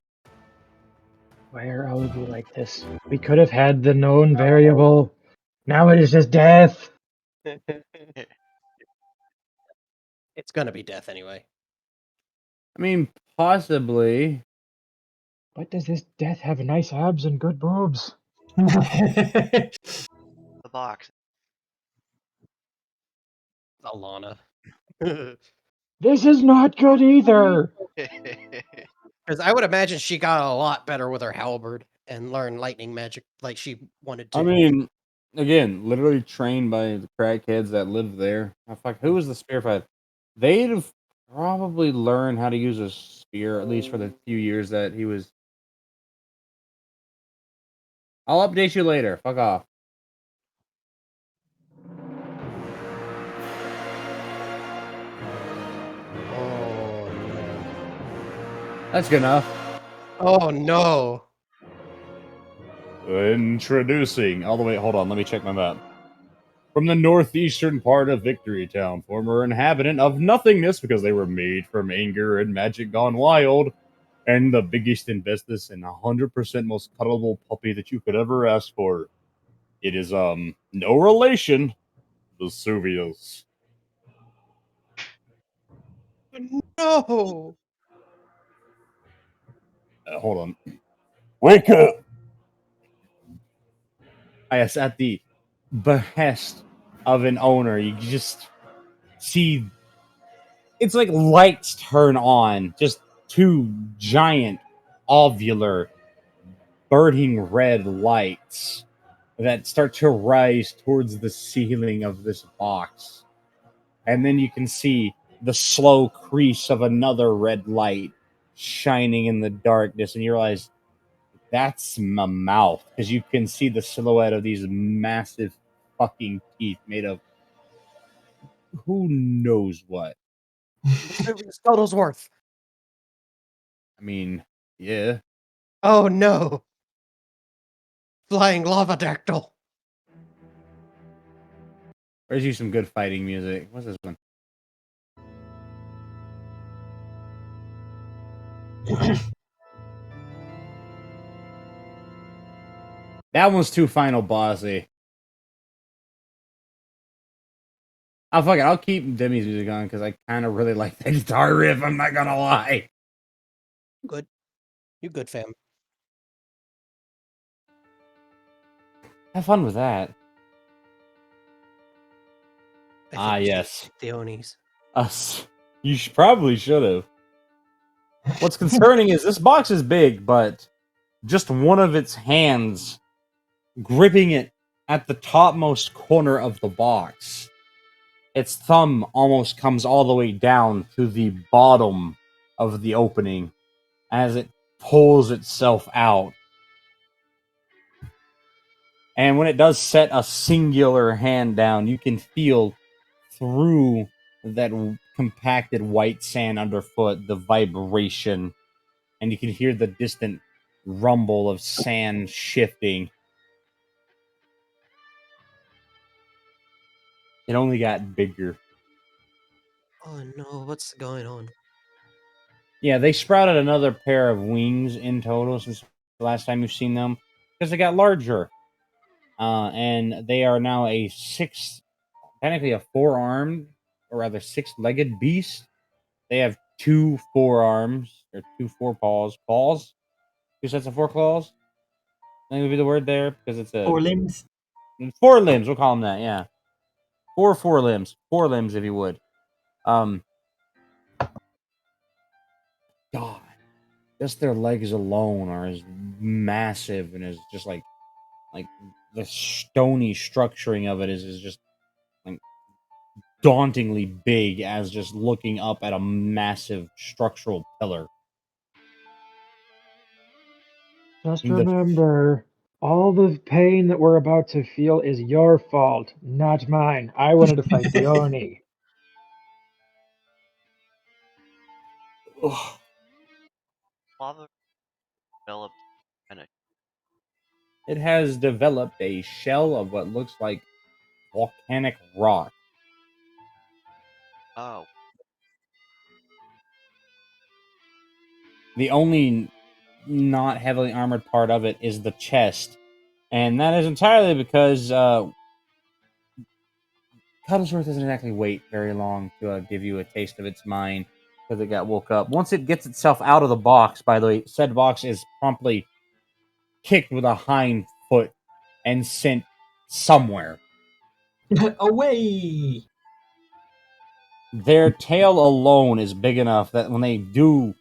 I would be like this. We could have had the known variable. Now it is just death. It's gonna be death anyway. I mean possibly. But does this death have nice abs and good boobs? The box. Alana. This is not good either. Because I would imagine she got a lot better with her halberd and learned lightning magic like she wanted to. I mean, again, literally trained by the crackheads that live there. Oh, fuck, who was the spear fight? They'd have probably learned how to use a spear, at least for the few years that he was. I'll update you later. Fuck off. Oh no. That's good enough. Oh no. Introducing. All the way. Hold on. Let me check my map. From the northeastern part of Victory Town, former inhabitant of nothingness because they were made from anger and magic gone wild, and the biggest and bestest and 100% most cuddleable puppy that you could ever ask for. It is no relation, Vesuvius. No. Hold on. Wake up! Yes, at the behest of an owner, you just see it's like lights turn on, just two giant ovular burning red lights that start to rise towards the ceiling of this box. And then you can see the slow crease of another red light shining in the darkness, and you realize that's my mouth because you can see the silhouette of these massive fucking teeth made of who knows what. Scuttlesworth. I mean, yeah. Oh no. Flying lava dactyl. There's you some good fighting music. What's this one? That one's too final bossy. I'll fuck it. I'll keep Demi's music on because I kind of really like that guitar riff. I'm not gonna lie. Good. You good, fam. Have fun with that. I think Ah, we should yes. pick the Onis. Us. You probably should have. What's concerning is this box is big, but just one of its hands gripping it at the topmost corner of the box. Its thumb almost comes all the way down to the bottom of the opening as it pulls itself out. And when it does set a singular hand down, you can feel through that compacted white sand underfoot the vibration, and you can hear the distant rumble of sand shifting. It only got bigger. Oh no, what's going on? Yeah, they sprouted another pair of wings in total since the last time you've seen them because they got larger. And they are now technically a four-armed, or rather six-legged beast. They have two forearms, or two forepaws. Paws? Two sets of four claws? I think would be the word there because it's a Four limbs. four limbs. We'll call them that. Yeah, four limbs. Four limbs, if you would. God, just their legs alone are as massive and is just like the stony structuring of it is just like dauntingly big as just looking up at a massive structural pillar. Just The remember, All the pain that we're about to feel is your fault, not mine. I wanted to fight the Oni. Lava developed kind of. It has developed a shell of what looks like volcanic rock. Oh, The only not heavily armored part of it is the chest. And that is entirely because Cuddlesworth doesn't exactly wait very long to give you a taste of its mind because it got woke up. Once it gets itself out of the box, by the way, said box is promptly kicked with a hind foot and sent somewhere. Away! Their tail alone is big enough that when they do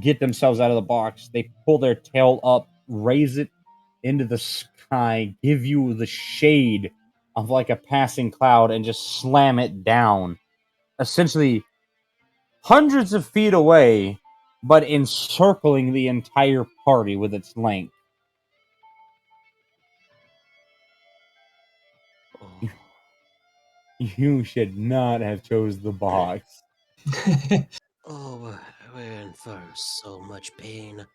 get themselves out of the box, they pull their tail up, raise it into the sky, give you the shade of like a passing cloud, and just slam it down. Essentially, hundreds of feet away, but encircling the entire party with its length. Oh, You should not have chose the box. oh, we're in for so much pain.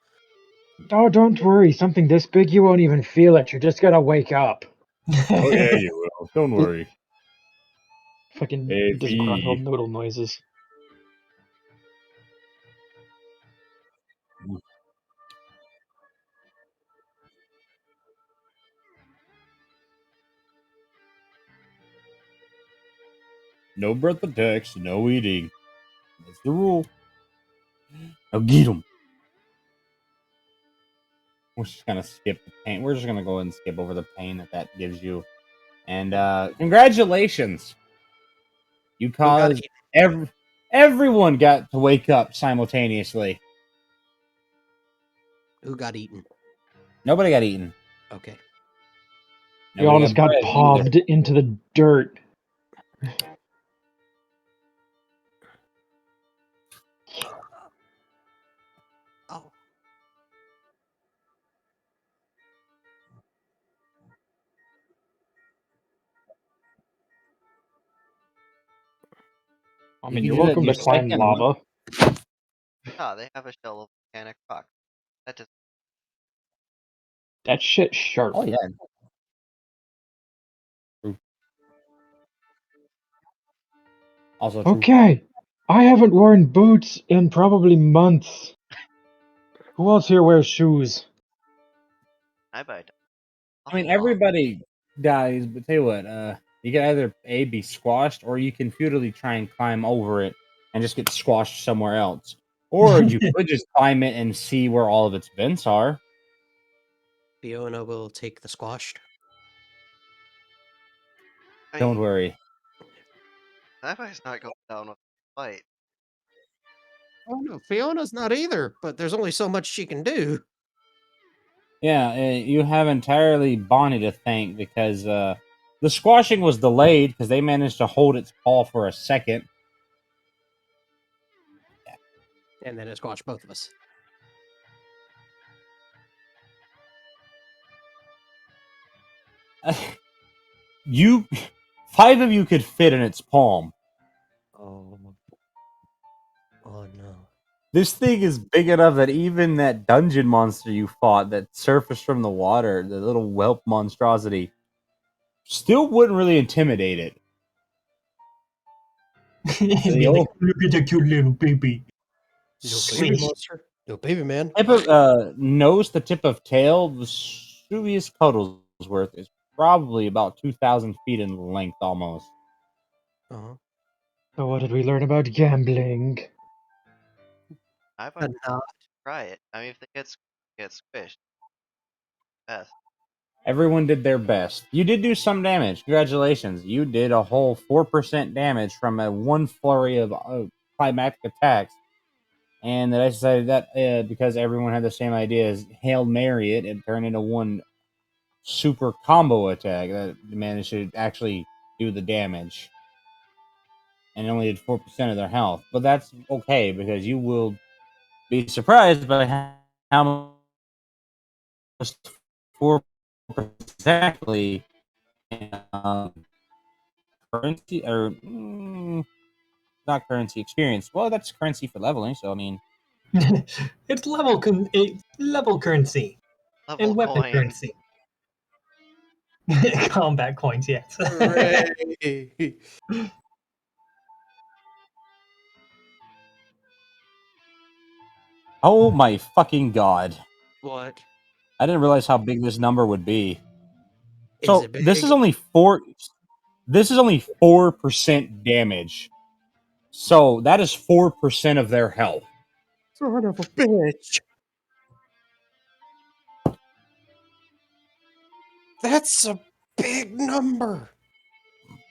Oh, don't worry. Something this big, you won't even feel it. You're just gonna wake up. Oh yeah, you will. Don't worry. Fucking disgruntled Baby. noodle noises. No breath attacks, no eating. That's the rule. Now get him. We're just gonna skip the pain. We're just gonna go ahead and skip over the pain that gives you. And congratulations, you got caused everyone got to wake up simultaneously. Who got eaten? Nobody got eaten. Okay. We all Nobody just got got bread either. pobbed into the dirt. Oh. I You mean, can you're do that welcome your to climb second one. lava. they have a shell of volcanic rock. That just That shit sharp. Oh yeah. Also true. Okay, I haven't worn boots in probably months. Who else here wears shoes? I buy. I mean, everybody dies, but tell you what, you can either A, be squashed, or you can futilely try and climb over it and just get squashed somewhere else. Or you could just climb it and see where all of its vents are. Fiona will take the squashed. Don't worry. Sci-fi's not going down with a fight. Oh no, Fiona's not either, but there's only so much she can do. Yeah, you have entirely Bonnie to thank because the squashing was delayed because they managed to hold its paw for a second. And then it squashed both of us. You, 5 of you could fit in its palm. Oh. Oh no. This thing is big enough that even that dungeon monster you fought that surfaced from the water, the little whelp monstrosity, still wouldn't really intimidate it. He'd be like, look at the cute little baby. No Sweet. baby monster. No baby man. Tip of, nose to tip of tail, the Vesuvius Cuddlesworth is probably about 2,000 feet in length almost. Uh-huh. So what did we learn about gambling? I A buy. knot. Try it. I mean, if they get squished, best. Everyone did their best. You did do some damage. Congratulations. You did a whole 4% damage from a one flurry of climactic attacks. And I decided that because everyone had the same idea as Hail Mary it and turn into one super combo attack that managed to actually do the damage. And it only did 4% of their health. But that's okay because you will be surprised by how much 4% exactly currency or not currency experience. Well, that's currency for leveling. So I mean, It's level currency Level and weapon coin. currency. Combat coins, yes. Hooray! oh my fucking god! What? I didn't realize how big this number would be. Is So it this is big? only 4. This is only 4% damage. So that is 4% of their health. Son of a bitch! That's a big number.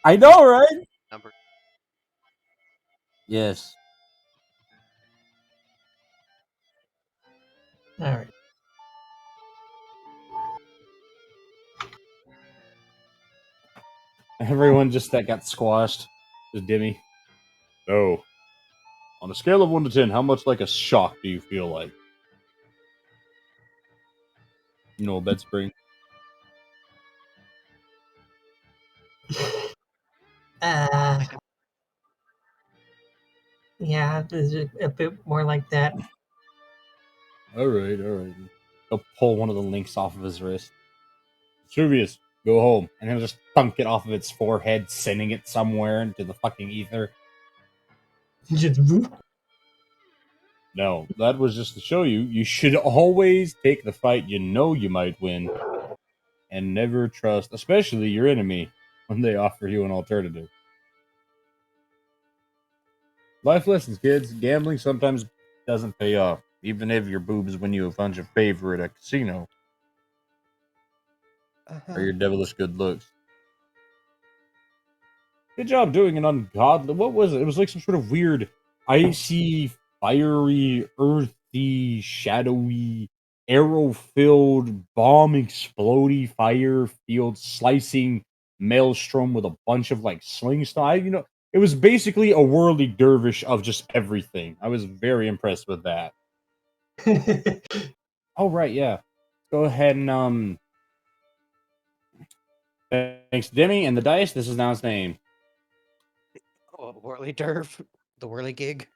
I know, right? Number. Yes. All right. Everyone just that got squashed. Just Dimmy. So, on a scale of 1 to 10, how much like a shock do you feel like? You know, a bed spring. Yeah, is it a bit more like that? All right, all right. He'll pull one of the links off of his wrist. Servius, go home. And he'll just thunk it off of its forehead, sending it somewhere into the fucking ether. Just whoop. No, that was just to show you should always take the fight you know you might win. And never trust, especially your enemy, when they offer you an alternative. Life lessons, kids. Gambling sometimes doesn't pay off, even if your boobs win you a bunch of favor at a casino or your devilish good looks. Good job doing an ungodly. What was it? It was like some sort of weird, icy, fiery, earthy, shadowy, arrow-filled, bomb-exploding fire field slicing maelstrom with a bunch of like sling style. It was basically a whirly dervish of just everything. I was very impressed with that. Oh right, yeah. Go ahead and thanks Demi and the dice. This is now its name. Oh, Whirly Derv, the Whirly Gig.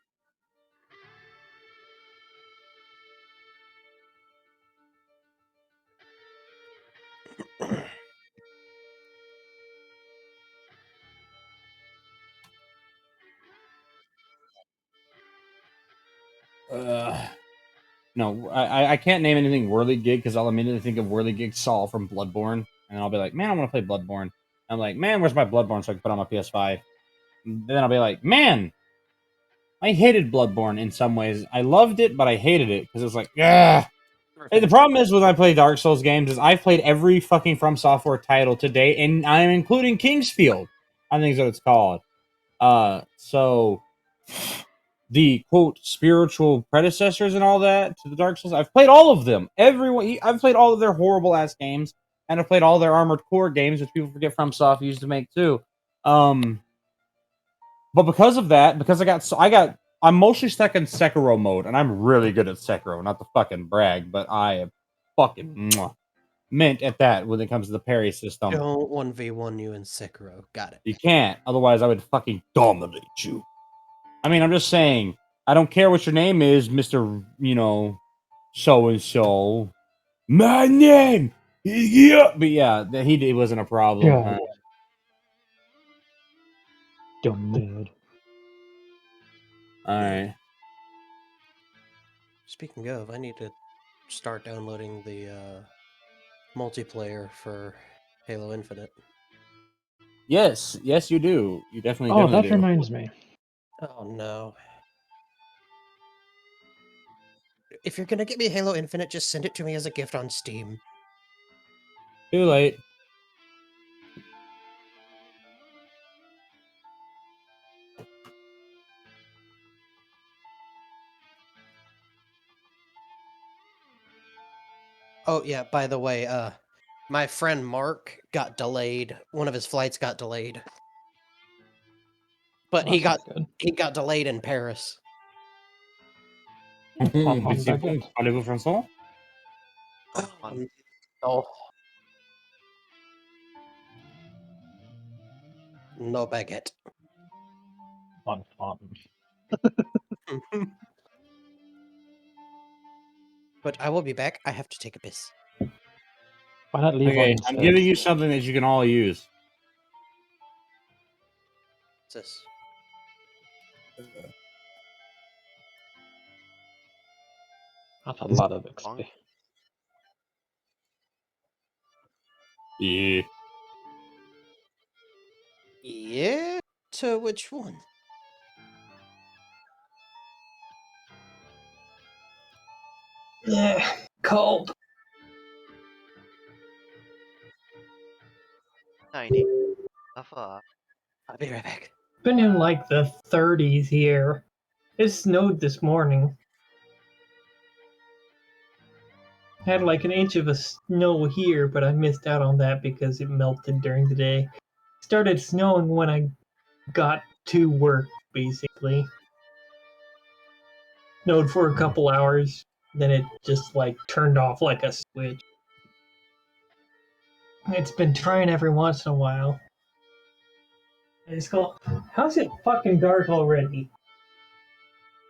No, I can't name anything Whirligig because I'll immediately think of Whirligig Saul from Bloodborne, and I'll be like, man, I want to play Bloodborne. I'm like, man, where's my Bloodborne so I can put on my PS5? And then I'll be like, man, I hated Bloodborne in some ways. I loved it, but I hated it because it was like, yeah. Hey, the problem is when I play Dark Souls games is I've played every fucking From Software title to date, and I'm including Kingsfield. I think is what it's called. So the quote spiritual predecessors and all that to the Dark Souls. I've played all of them. I've played all of their horrible ass games, and I've played all their Armored Core games, which people forget FromSoft used to make too. But because of that, because I'm mostly stuck in Sekiro mode, and I'm really good at Sekiro. Not to fucking brag, but I am fucking mint at that when it comes to the parry system. Don't 1v1 you in Sekiro. Got it. You can't, otherwise I would fucking dominate you. I mean, I'm just saying, I don't care what your name is, Mr. So and so. My name! Yeah! But yeah, it wasn't a problem. God. Dumb nerd. Alright. Speaking of, I need to start downloading the multiplayer for Halo Infinite. Yes, you do. You definitely, Oh, that definitely do. reminds me. Oh no. If you're gonna get me Halo Infinite, just send it to me as a gift on Steam. Too late. Oh yeah, by the way, my friend Mark got delayed. One of his flights got delayed. But Well, he that's got not he got delayed in Paris. good. Hop on back in. Parlez-vous français? Fun. Oh, No baguette. Fun. But I will be back. I have to take a piss. Why not leave one Okay, instead? I'm giving you something that you can all use. What's this? That's a lot of Long. XP. Yeah. Yeah? To which one? Yeah, cold. 90. I'll be right back. Been in like the 30s here. It snowed this morning. Had like an inch of a snow here, but I missed out on that because it melted during the day. Started snowing when I got to work, basically. Snowed for a couple hours, then it just like turned off like a switch. It's been trying every once in a while. I just go, how's it fucking dark already?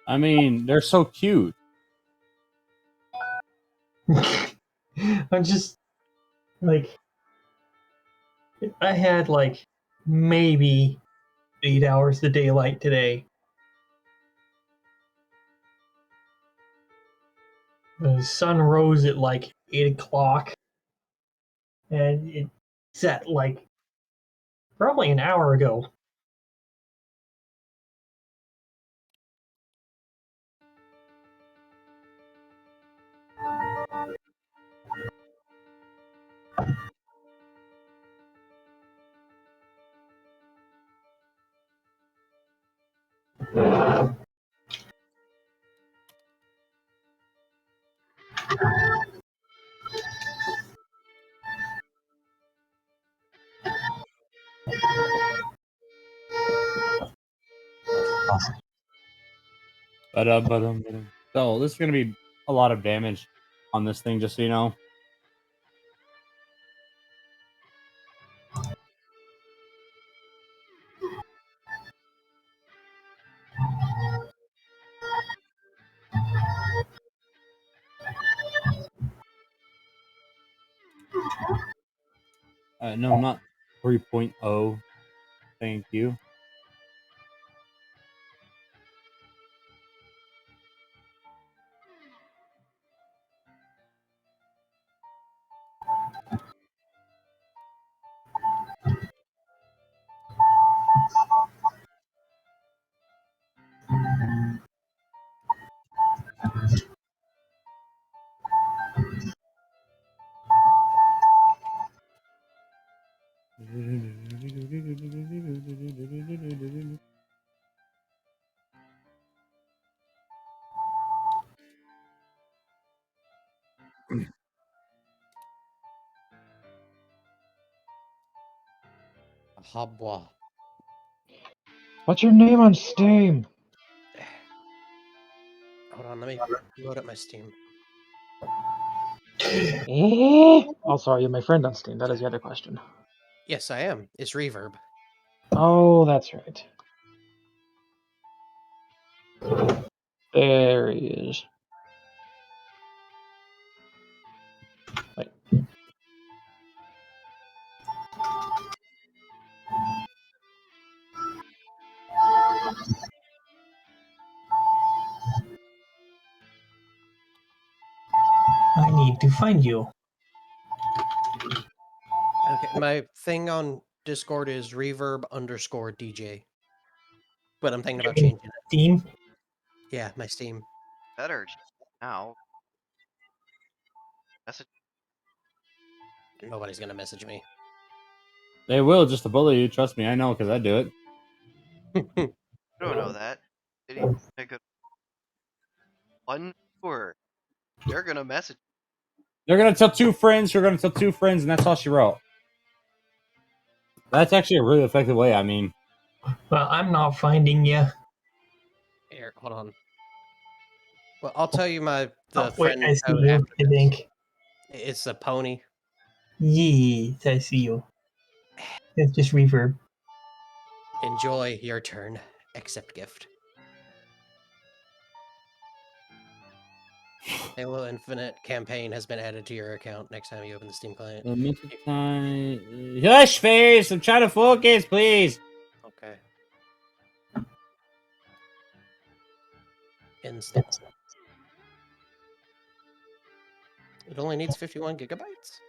I mean, they're so cute. I'm just like, I had like maybe 8 hours of daylight today. The sun rose at like 8 o'clock, and it set like probably an hour ago. Ba-dum. So this is gonna be a lot of damage on this thing, just so you know. No, not 3.0. Thank you. Habwa. What's your name on Steam? Hold on, let me load up my Steam. Also, are you my friend on Steam? That is the other question. Yes, I am. It's Reverb. Oh, that's right. There he is. Wait. I need to find you. Okay, my thing on Discord is reverb_DJ. But I'm thinking about changing it. Steam? Yeah, my Steam. Better now. Message. Nobody's gonna message me. They will just to bully you. Trust me, I know because I do it. I don't know that. Did he make a one tour? They're gonna message. They're gonna tell two friends. You're gonna tell two friends, and that's all she wrote. That's actually a really effective way. I mean, Well, I'm not finding you. Here, hold on. Well, I'll tell you the Oh, wait, friend I see code you, after I this. think. It's a pony. Yes, I see you. It's just reverb. Enjoy your turn. Accept gift. Halo Infinite campaign has been added to your account next time you open the Steam client. Hush, face! I'm trying to focus, please. Okay. Install. It only needs 51 gigabytes.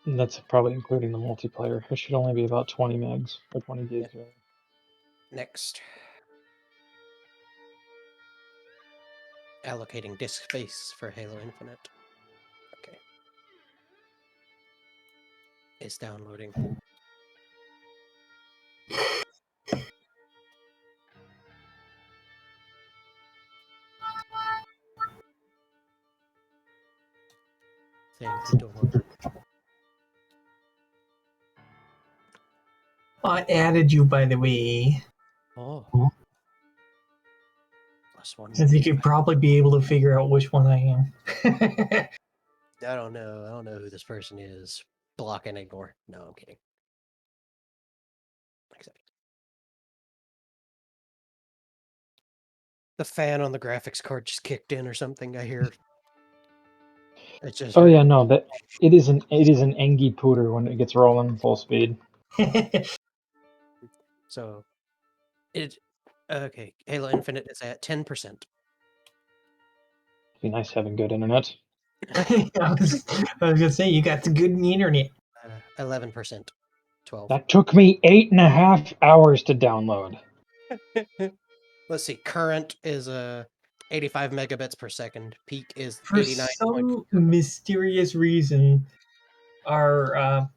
And that's probably including the multiplayer. It should only be about 20 megs or 20 gigs. Yeah. Next. Allocating disk space for Halo Infinite. Okay. It's downloading. Thank you, Dork. I added you, by the way. Oh. Plus one. I think you'd probably be able to figure out which one I am. I don't know. I don't know who this person is. Block and ignore. No, I'm kidding. Accept. The fan on the graphics card just kicked in or something. I hear. It's just. Oh yeah, no, that it is an Engie pooter when it gets rolling full speed. So, it. Okay, Halo Infinite is at 10%. Be nice having good internet. I was gonna say you got the good internet. 11%. 12. That took me 8.5 hours to download. Let's see. Current is 85 megabits per second. Peak is For 89. some mysterious reason, our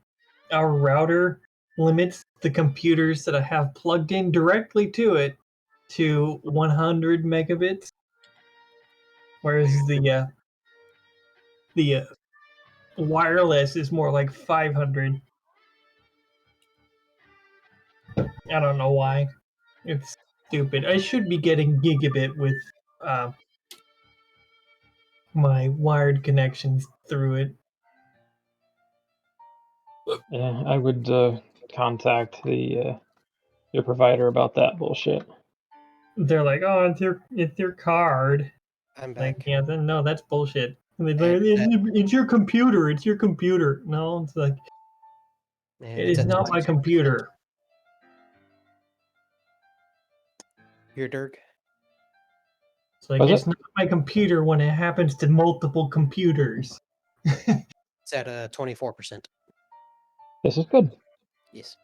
router limits the computers that I have plugged in directly to it to 100 megabits, whereas the wireless is more like 500. I don't know why. It's stupid. I should be getting gigabit with my wired connections through it. Yeah, I would contact the your provider about that bullshit. They're like, "Oh, it's your card." I'm Like, back. yeah, then no, that's bullshit. And they're And like, it's your computer. It's your computer. No, it's like And it it's is at not my 22%. computer. Here, Dirk. It's like Was it's it? not my computer when it happens to multiple computers. It's at 24%. This is good. Yes.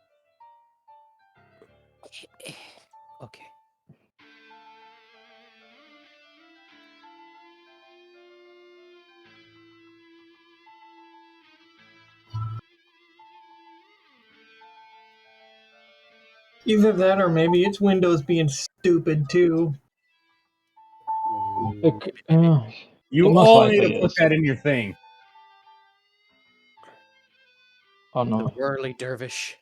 Okay. Either that, or maybe it's Windows being stupid too. It, You it most all need likely to put is. that in your thing. Oh The no. whirly dervish.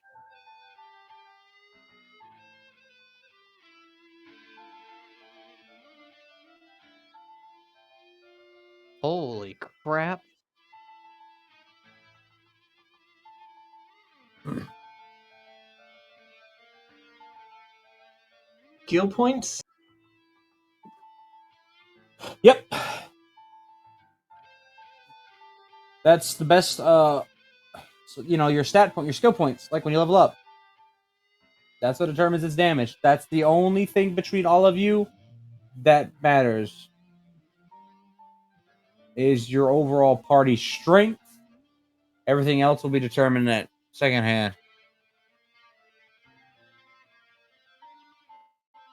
Holy crap. Skill points? Yep. That's the best. So, your stat point, your skill points, like when you level up. That's what determines its damage. That's the only thing between all of you that matters. Is your overall party strength. Everything else will be determined at second hand.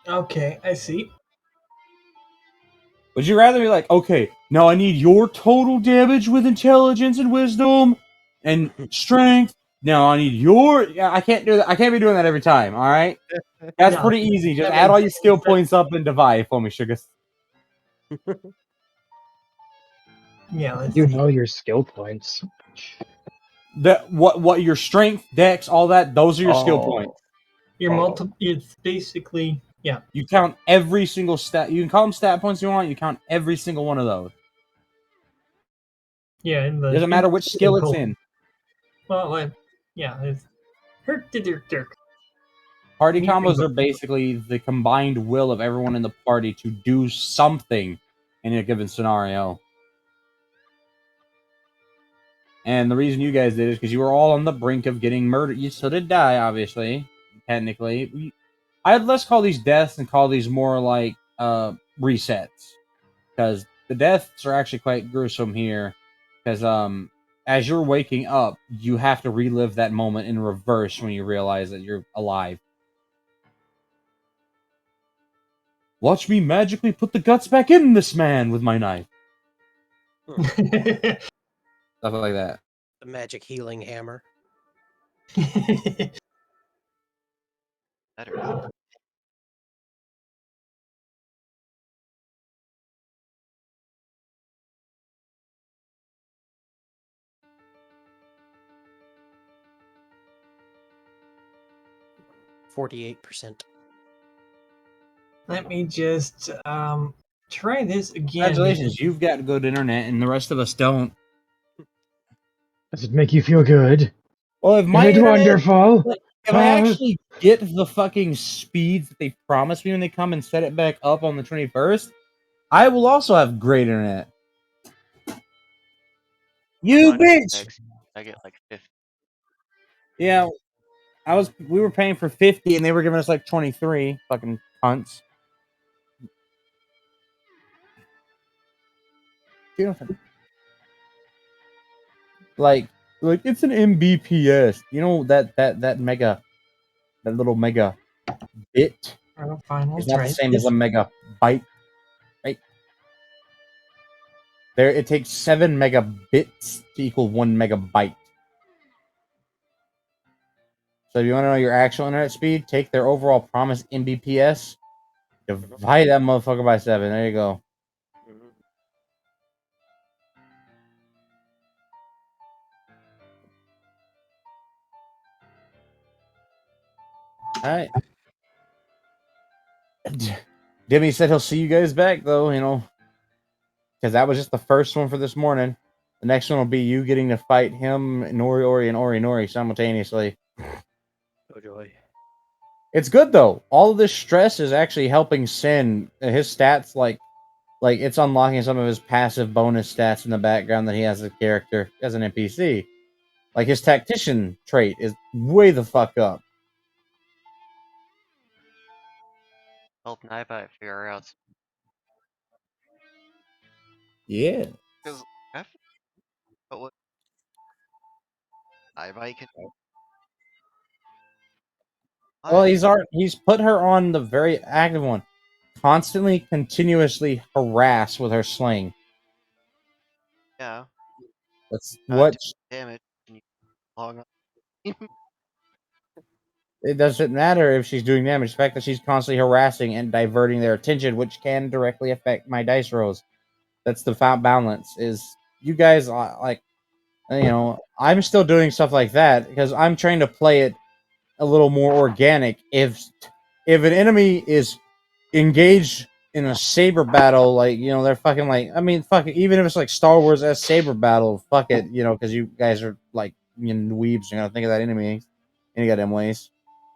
Okay, I see. Would you rather be like, okay, now I need your total damage with intelligence and wisdom and strength. Now I need your. Yeah, I can't do that. I can't be doing that every time. All right, that's No, pretty easy. Just that add all makes your skill sense. points up and divide for me, Sugar. Yeah, let's You see. know your skill points. That what your strength, dex, all that. Those are your skill points. Your Oh. It's basically You count every single stat. You can call them stat points you want. You count every single one of those. yeah. In Doesn't matter which skill it's in. Well, it's Herk to Dirk Dirk. Party Meeting. combos are basically the combined will of everyone in the party to do something in a given scenario. And the reason you guys did it is because you were all on the brink of getting murdered. You still did die, obviously, technically. Let's call these deaths and call these more like resets, because the deaths are actually quite gruesome here. Because as you're waking up, you have to relive that moment in reverse when you realize that you're alive. Watch me magically put the guts back in this man with my knife. Stuff like that. The magic healing hammer. Better not. %48. Let me just try this again. Congratulations, you've got good internet, and the rest of us don't. Does it make you feel good? Well, if my Is it internet, wonderful? if I actually get the fucking speeds that they promised me when they come and set it back up on the 21st, I will also have great internet. You 100 bitch! megs, I get like 50. Yeah, we were paying for 50 and they were giving us like 23. Fucking cunts. Like it's an Mbps. You know that little mega bit Oh, fine, we'll is not try the it. same as a megabyte, right? There, it takes 7 megabits to equal 1 megabyte. So if you want to know your actual internet speed, take their overall promised Mbps, divide that motherfucker by 7. There you go. All right. Demi said he'll see you guys back, though, because that was just the first one for this morning. The next one will be you getting to fight him, Nori, and Nori simultaneously. Oh joy. It's good, though. All of this stress is actually helping Sin. His stats, like it's unlocking some of his passive bonus stats in the background that he has as a character, as an NPC. Like, his tactician trait is way the fuck up. Help Naibai figure out. Yeah. Because but what Naibai can. Well, Why? he's put her on the very active one. Constantly, continuously harass with her sling. Yeah. That's Uh, what... damage. Can you log on? It doesn't matter if she's doing damage. The fact that she's constantly harassing and diverting their attention, which can directly affect my dice rolls. That's the balance. Is you guys like, I'm still doing stuff like that because I'm trying to play it a little more organic. If an enemy is engaged in a saber battle, like, they're fucking like, I mean, fuck it, even if it's like Star Wars as saber battle, fuck it, because you guys are like, weebs, think of that enemy any goddamn ways.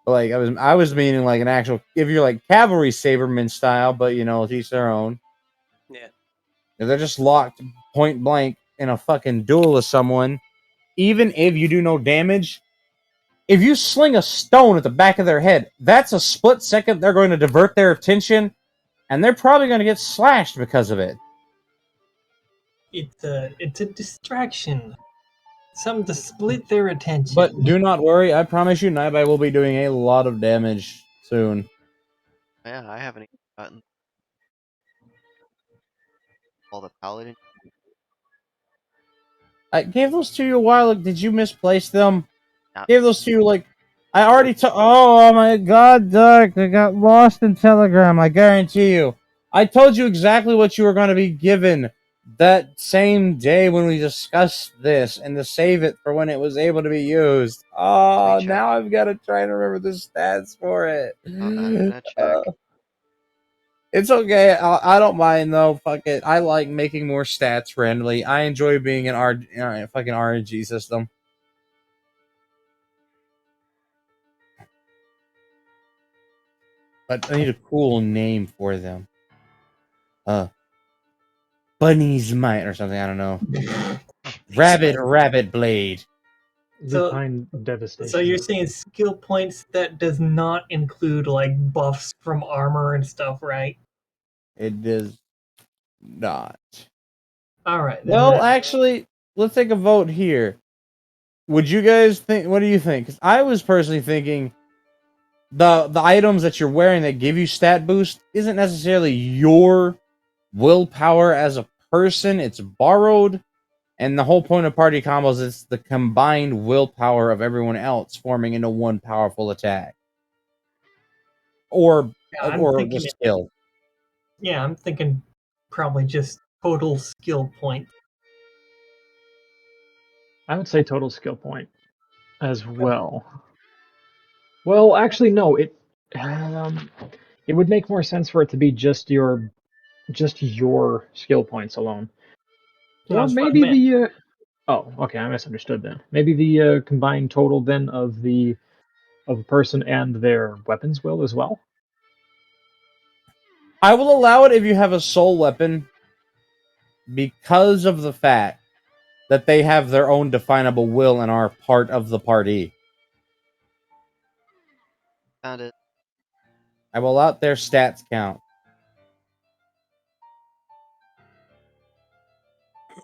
But like, I was meaning like an actual, if you're like cavalry saberman style, but each their own. Yeah. If they're just locked point blank in a fucking duel with someone, even if you do no damage, if you sling a stone at the back of their head, that's a split second they're going to divert their attention, and they're probably going to get slashed because of it. It's a distraction. Something to split their attention. But do not worry, I promise you, Naibai will be doing a lot of damage soon. Yeah, I haven't even gotten all the paladin. I gave those to you a while ago. Did you misplace them? Not Gave those to you like I already took. Oh my god, Doc! I got lost in Telegram. I guarantee you. I told you exactly what you were going to be given that same day when we discussed this, and to save it for when it was able to be used. Oh, check. now I've got to try to remember the stats for it. I'm gonna check. It's okay. I don't mind though. Fuck it. I like making more stats randomly. I enjoy being an fucking RNG system. But I need a cool name for them. Bunny's Might or something. I don't know. Rabbit Blade. Lupine So devastation. you're saying skill points that does not include like buffs from armor and stuff, right? It does not. All right. Then Well, actually, let's take a vote here. Would you guys think? What do you think? Because I was personally thinking the items that you're wearing that give you stat boost isn't necessarily your willpower as a person. It's borrowed, and the whole point of party combos is the combined willpower of everyone else forming into one powerful attack, or I'm thinking, just skill. yeah, I'm thinking probably just total skill point. I would say total skill point as well. Well, actually, no. It would make more sense for it to be just your skill points alone, or That's what I maybe meant. the. Oh, okay, I misunderstood then. Maybe the combined total then of a person and their weapons will as well. I will allow it if you have a soul weapon because of the fact that they have their own definable will and are part of the party. Found it. I will allow their stats count.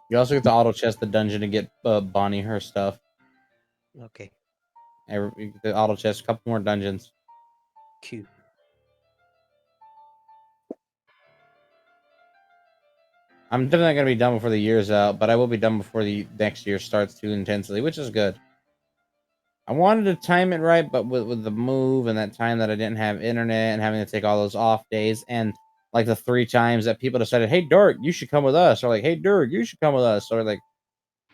You also get to auto chest the dungeon to get Bonnie her stuff. Okay. You get to auto chest a couple more dungeons. Cute. I'm definitely not going to be done before the year's out, but I will be done before the next year starts too intensely, which is good. I wanted to time it right, but with the move and that time that I didn't have internet and having to take all those off days and like the 3 times that people decided, hey, Dirk, you should come with us. Or like, hey, Dirk, you should come with us. Or like,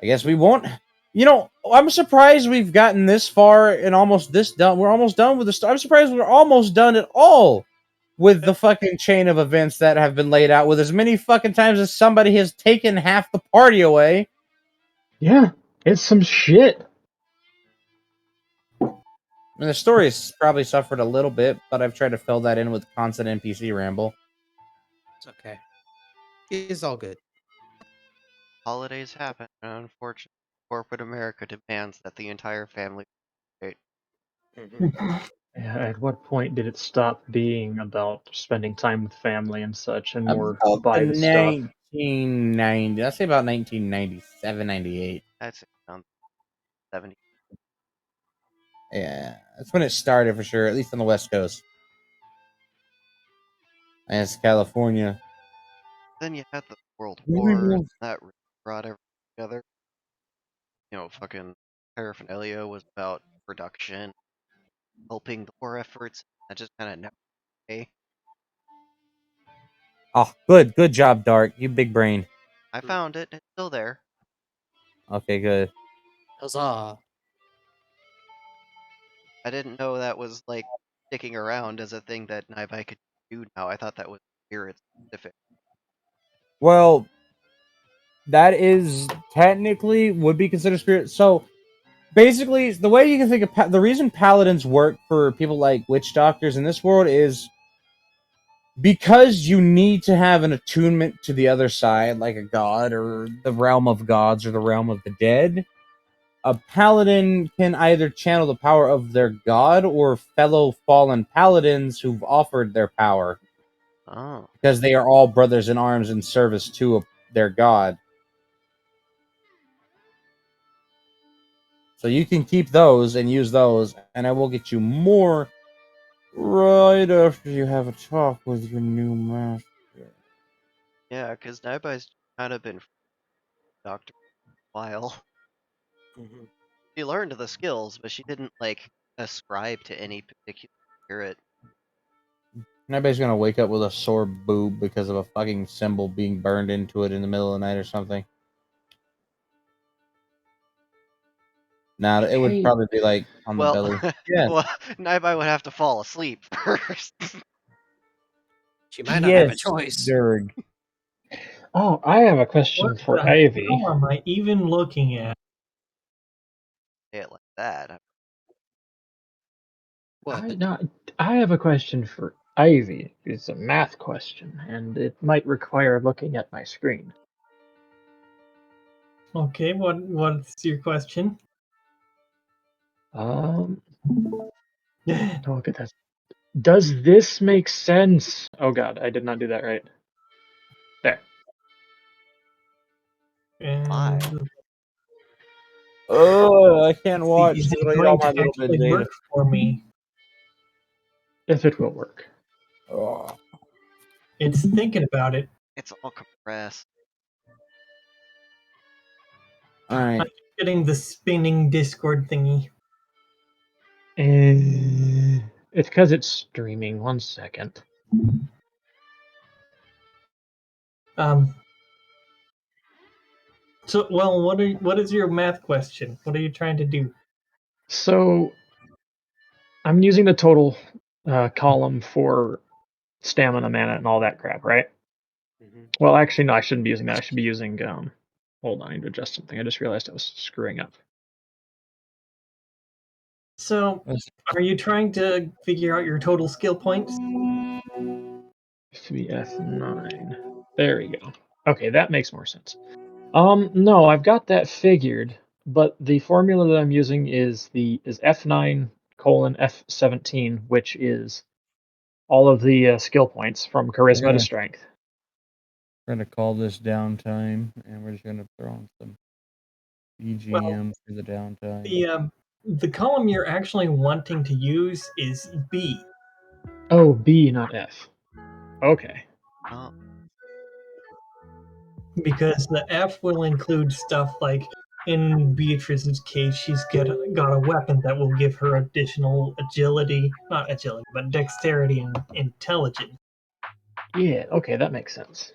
I guess we won't. You know, I'm surprised we've gotten this far and almost this done. We're almost done with the. I'm surprised we're almost done at all with the fucking chain of events that have been laid out with as many fucking times as somebody has taken half the party away. Yeah, it's some shit. I mean, the story has probably suffered a little bit, but I've tried to fill that in with constant NPC ramble. It's okay. It's all good. Holidays happen, and unfortunately, corporate America demands that the entire family. At what point did it stop being about spending time with family and such, and more About buy the the stuff? 1990, I'd say about 1997, 98. I'd say around 70. Yeah, that's when it started for sure, at least on the West Coast. And it's California. Then you had the World War, and that really brought everything together. You know, fucking paraphernalia was about production, helping the war efforts. That just kind of never. Hey, Oh, good job, Dark. You big brain. I found it. It's still there. Okay, good. Huzzah. I didn't know that was like sticking around as a thing that Naibai could do now. I thought that was spirit specific. Well, that is technically would be considered spirit. So basically, the way you can think of the reason paladins work for people like witch doctors in this world is because you need to have an attunement to the other side, like a god or the realm of gods or the realm of the dead. A paladin can either channel the power of their god or fellow fallen paladins who've offered their power Oh, because they are all brothers in arms in service to their god. So you can keep those and use those, and I will get you more right after you have a talk with your new master. yeah, because Naibai's kind of been doctor for a while. Mhm. She learned the skills, but she didn't like ascribe to any particular spirit. Everybody's gonna wake up with a sore boob because of a fucking symbol being burned into it in the middle of the night or something. Now it would Hey, probably be like on the Well, belly. Yeah. well, Naibai would have to fall asleep first. She might not have a Yes, choice. Durg. oh, I have a What question for the Ivy. hell am I even looking at? Say it like that. What? I have a question for Ivy is a math question, and it might require looking at my screen. Okay, what's your question? Oh, look at that. Does this make sense? Oh god, I did not do that right. There. Why? And Oh, I can't let's see, watch. is it Read all going my to little bit actually data. work for me? If it will work. Oh. It's thinking about it. It's all compressed. All right. I'm getting the spinning Discord thingy. It's because it's streaming. 1 second. So, well, what is your math question? What are you trying to do? So I'm using the total column for stamina, mana, and all that crap, right? Mhm. Well, actually, no, I shouldn't be using that. I should be using. Hold on, I need to adjust something. I just realized I was screwing up. So, are you trying to figure out your total skill points? Used to be F9. There we go. Okay, that makes more sense. No, I've got that figured, but the formula that I'm using is F9 colon F17, which is all of the skill points from charisma to strength. We're gonna call this downtime, and we're just gonna throw in some EGM for the downtime. The column you're actually wanting to use is B. Oh, B, not F. Okay. Oh, Because the F will include stuff like, in Beatrice's case, she's got a weapon that will give her additional agility, not agility, but dexterity and intelligence. Yeah, okay, that makes sense.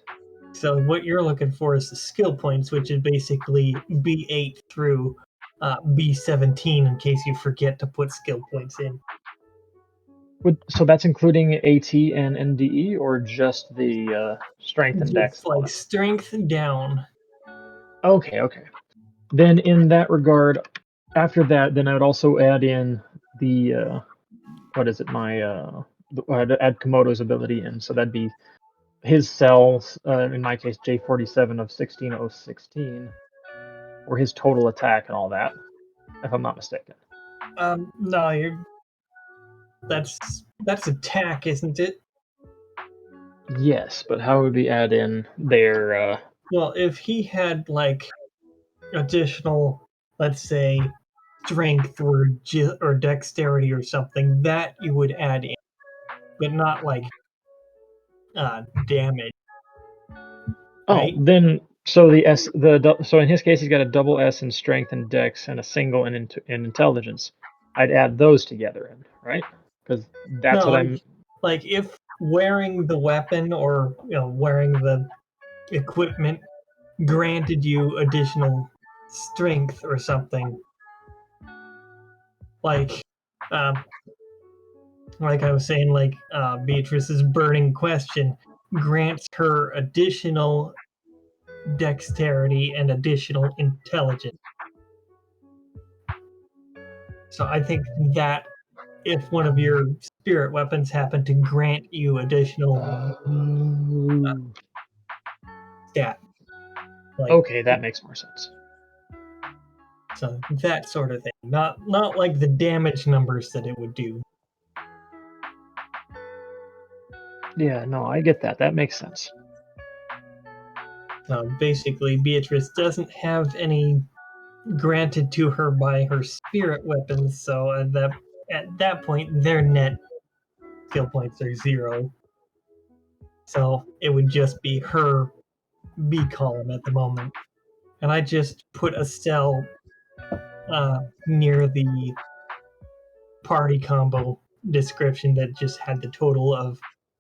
So what you're looking for is the skill points, which is basically B8 through B17 in case you forget to put skill points in. So that's including AT and NDE, or just the strength and dex Just and all like that? strength down. Okay, okay. Then in that regard, after that, then I would also add in the what is it? I'd add Komodo's ability in, so that'd be his cells. In my case, J47 of 16016, or his total attack and all that, if I'm not mistaken. No, that's attack, isn't it? Yes, but how would we add in their? Well, if he had like additional, let's say, strength or dexterity or something, that you would add in, but not like damage, Oh, right? then so so in his case he's got a double S in strength and dex and a single in intelligence. I'd add those together in, right? Because that's No, what I'm. like if wearing the weapon or wearing the equipment granted you additional strength or something, like um, like I was saying, like Beatrice's burning question grants her additional dexterity and additional intelligence. So I think that if one of your spirit weapons happened to grant you additional Oh, stat, like okay, that makes more sense. so that sort of thing, not like the damage numbers that it would do. Yeah, no, I get that. That makes sense. So basically, Beatrice doesn't have any granted to her by her spirit weapons, so at that point, their net skill points are 0. So it would just be her B column at the moment. And I just put a cell near the party combo description that just had the total of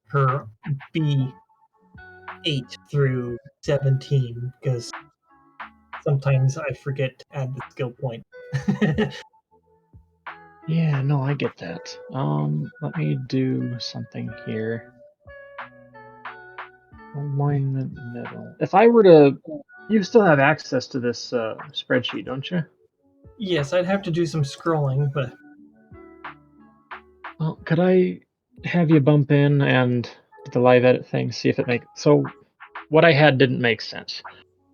her B8 through 17 because sometimes I forget to add the skill point. Yeah, no, I get that. Let me do something here. Mine the middle. If I were to, you still have access to this spreadsheet, don't you? Yes, I'd have to do some scrolling, but Well, could I have you bump in and do the live edit thing, see if it makes. So what I had didn't make sense.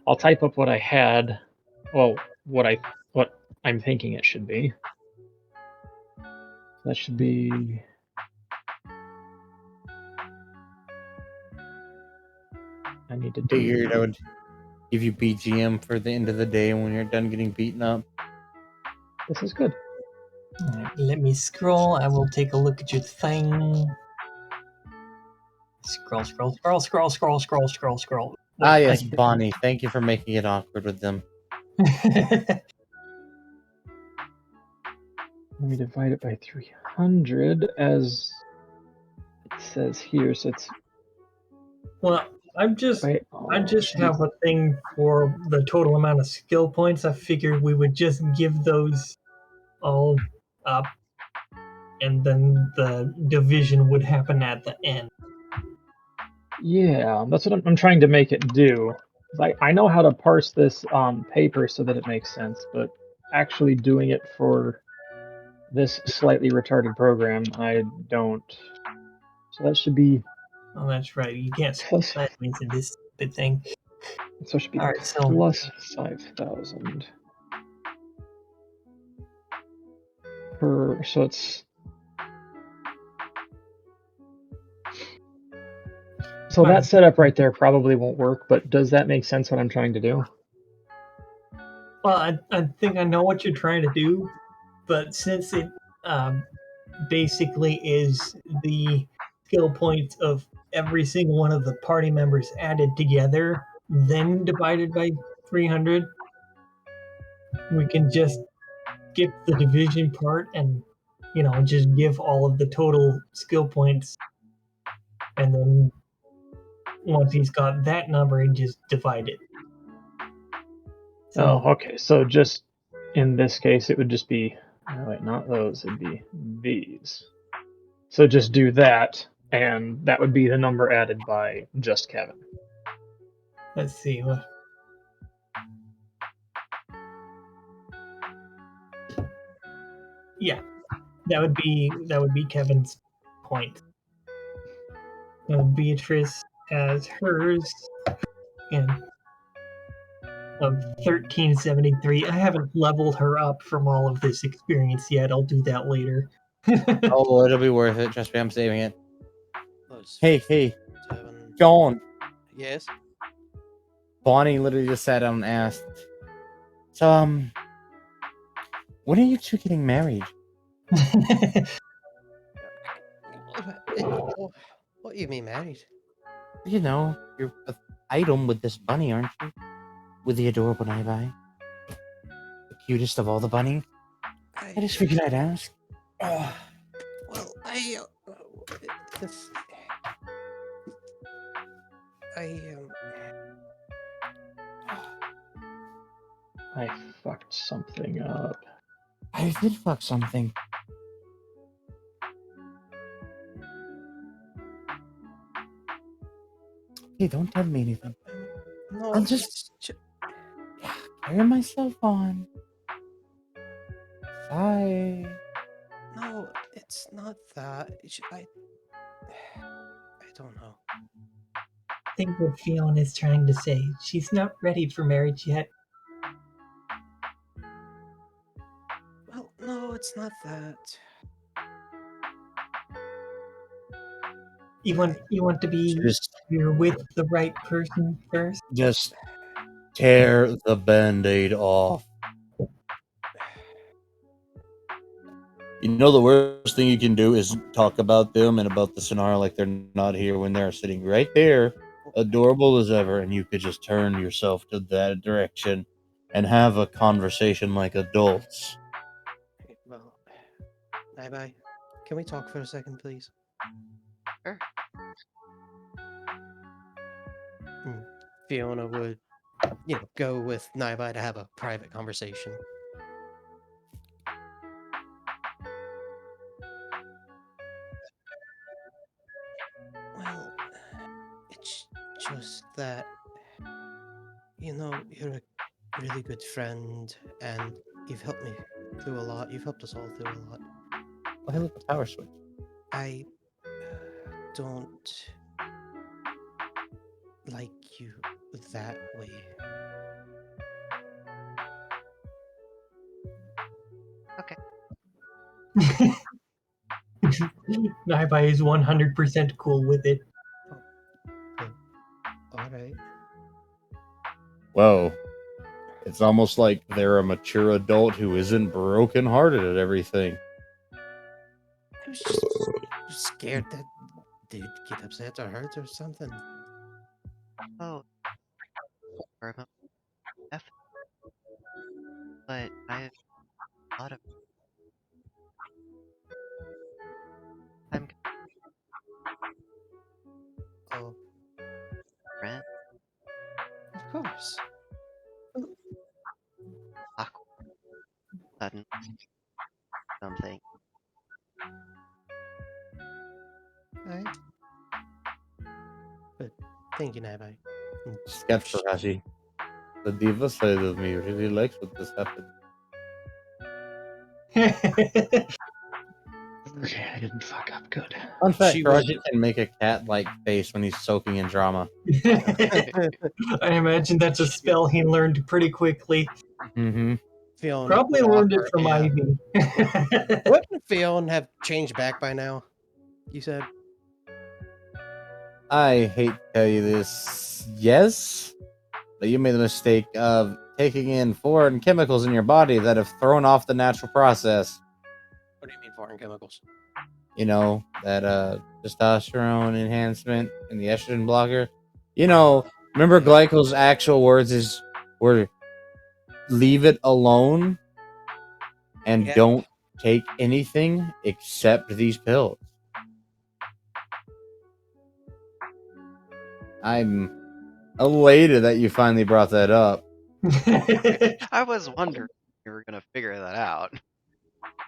I'll type up what I had. Well, what I'm thinking it should be. That should be. I need to Figured I do. would give you BGM for the end of the day when you're done getting beaten up. This is good. All right, let me scroll. I will take a look at your thing. Scroll, scroll, scroll, scroll, scroll, scroll, scroll, scroll. Wait, Yes, Bonnie. Thank you for making it awkward with them. Let me divide it by 300 as it says here. So it's. Well, I just should be- have a thing for the total amount of skill points. I figured we would just give those all up, and then the division would happen at the end. Yeah, that's what I'm trying to make it do. I know how to parse this on paper so that it makes sense, but actually doing it for this slightly retarded program, I don't. So that should be. Oh, that's right. You can't scroll Plus, sideways in this stupid thing. so it should be All right, so plus 5,000 per. So it's. So All right. that setup right there probably won't work, but does that make sense what I'm trying to do? Well, I think I know what you're trying to do, but since it basically is the skill points of every single one of the party members added together, then divided by 300, we can just skip the division part and, just give all of the total skill points. And then once he's got that number, he just divide it. So, Oh, okay. So just in this case, it would just be. Oh, wait, not those. It'd be these. So just do that, and that would be the number added by just Kevin. let's see. Yeah, that would be Kevin's point. Beatrice has hers and of 1373. I haven't leveled her up from all of this experience yet. I'll do that later. Oh, it'll be worth it. Trust me, I'm saving it. Those Hey, 7. John. Yes. Bonnie literally just sat down and asked, so, when are you two getting married? What do you mean married? You know, you're an item with this bunny, aren't you? With the adorable Naibai. The cutest of all the bunnies. I just figured I'd ask. Well, this, I fucked something up. I did fuck something. Hey, don't tell me anything. no, I'll just carry myself on. Bye. No, it's not that. I don't know. I think what Fiona is trying to say, she's not ready for marriage yet. Well, no, it's not that. You want to be you're with the right person first. Just tear the band-aid off. You know, the worst thing you can do is talk about them and about the scenario like they're not here when they're sitting right there, adorable as ever, and you could just turn yourself to that direction and have a conversation like adults. Well, bye. Can we talk for a second, please? Sure. Fiona would, go with Naibai to have a private conversation. Well, it's just that, you're a really good friend, and you've helped me through a lot. You've helped us all through a lot. Oh, hey, look, a power switch. I don't like you that way. Naibai is 100% cool with it. All right. Whoa. It's almost like they're a mature adult who isn't brokenhearted at everything. I was just scared that they'd get upset or hurt or something. Oh, or about F, but I have a lot of time Oh, friends. of course. Awkward, sudden, something. All right. But thank you, Naibai. Sketch for Hashi. The diva side of me really likes what just happened. Okay, I didn't fuck up. Good. Fun fact, She would- Karaji can make a cat-like face when he's soaking in drama. I imagine that's a spell he learned pretty quickly. Mm-hmm. Fionn Probably would learned it offer from a, Ivy. Wouldn't Fionn have changed back by now? You said? I hate to tell you this, yes, but you made the mistake of taking in foreign chemicals in your body that have thrown off the natural process. What do you mean foreign chemicals? You know, that testosterone enhancement and the estrogen blocker. You know, remember Glycol's actual words were leave it alone and Yeah. don't take anything except these pills. I'm elated that you finally brought that up. I was wondering if you were gonna figure that out.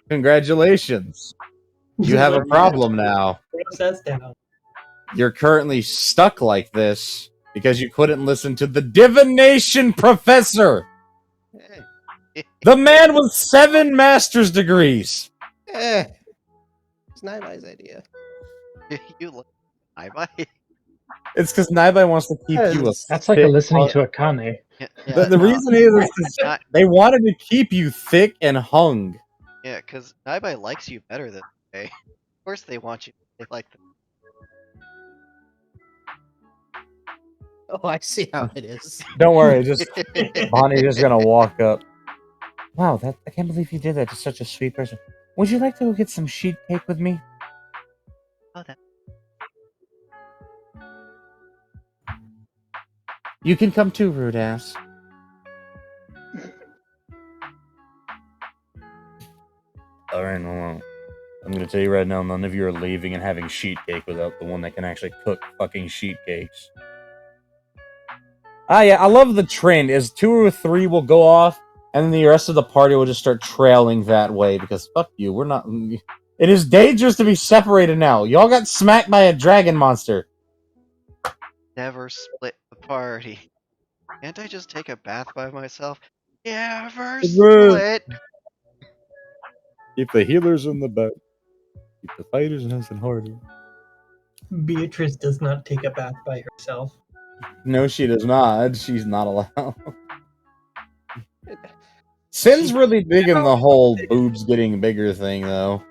Congratulations. You have a problem now. Process down. You're currently stuck like this because you couldn't listen to the divination professor. The man with 7 master's degrees. It's Naibai's idea. You look Naibai. It's because Naibai wants to keep you a That's like a thick listening hung- to a Kane. The reason is 'cause Not, they wanted to keep you thick and hung. yeah, because Naibai likes you better than they. Of course they want you. They like them. Oh, I see how it is. Don't worry, just Bonnie's just gonna walk up. Wow, I can't believe you did that to such a sweet person. Would you like to go get some sheet cake with me? Oh, that. You can come too, rude ass. Alright, well, I'm gonna tell you right now, none of you are leaving and having sheet cake without the one that can actually cook fucking sheet cakes. Ah, yeah, I love the trend, is 2 or 3 will go off, and then the rest of the party will just start trailing that way, because fuck you, we're not... It is dangerous to be separated now. Y'all got smacked by a dragon monster. Never split the party. Can't I just take a bath by myself? Never split. Keep the healers in the back. Keep the fighters nice and hardy. Beatrice does not take a bath by herself. No, she does not. She's not allowed. Sin's really big in the whole boobs getting bigger thing, though.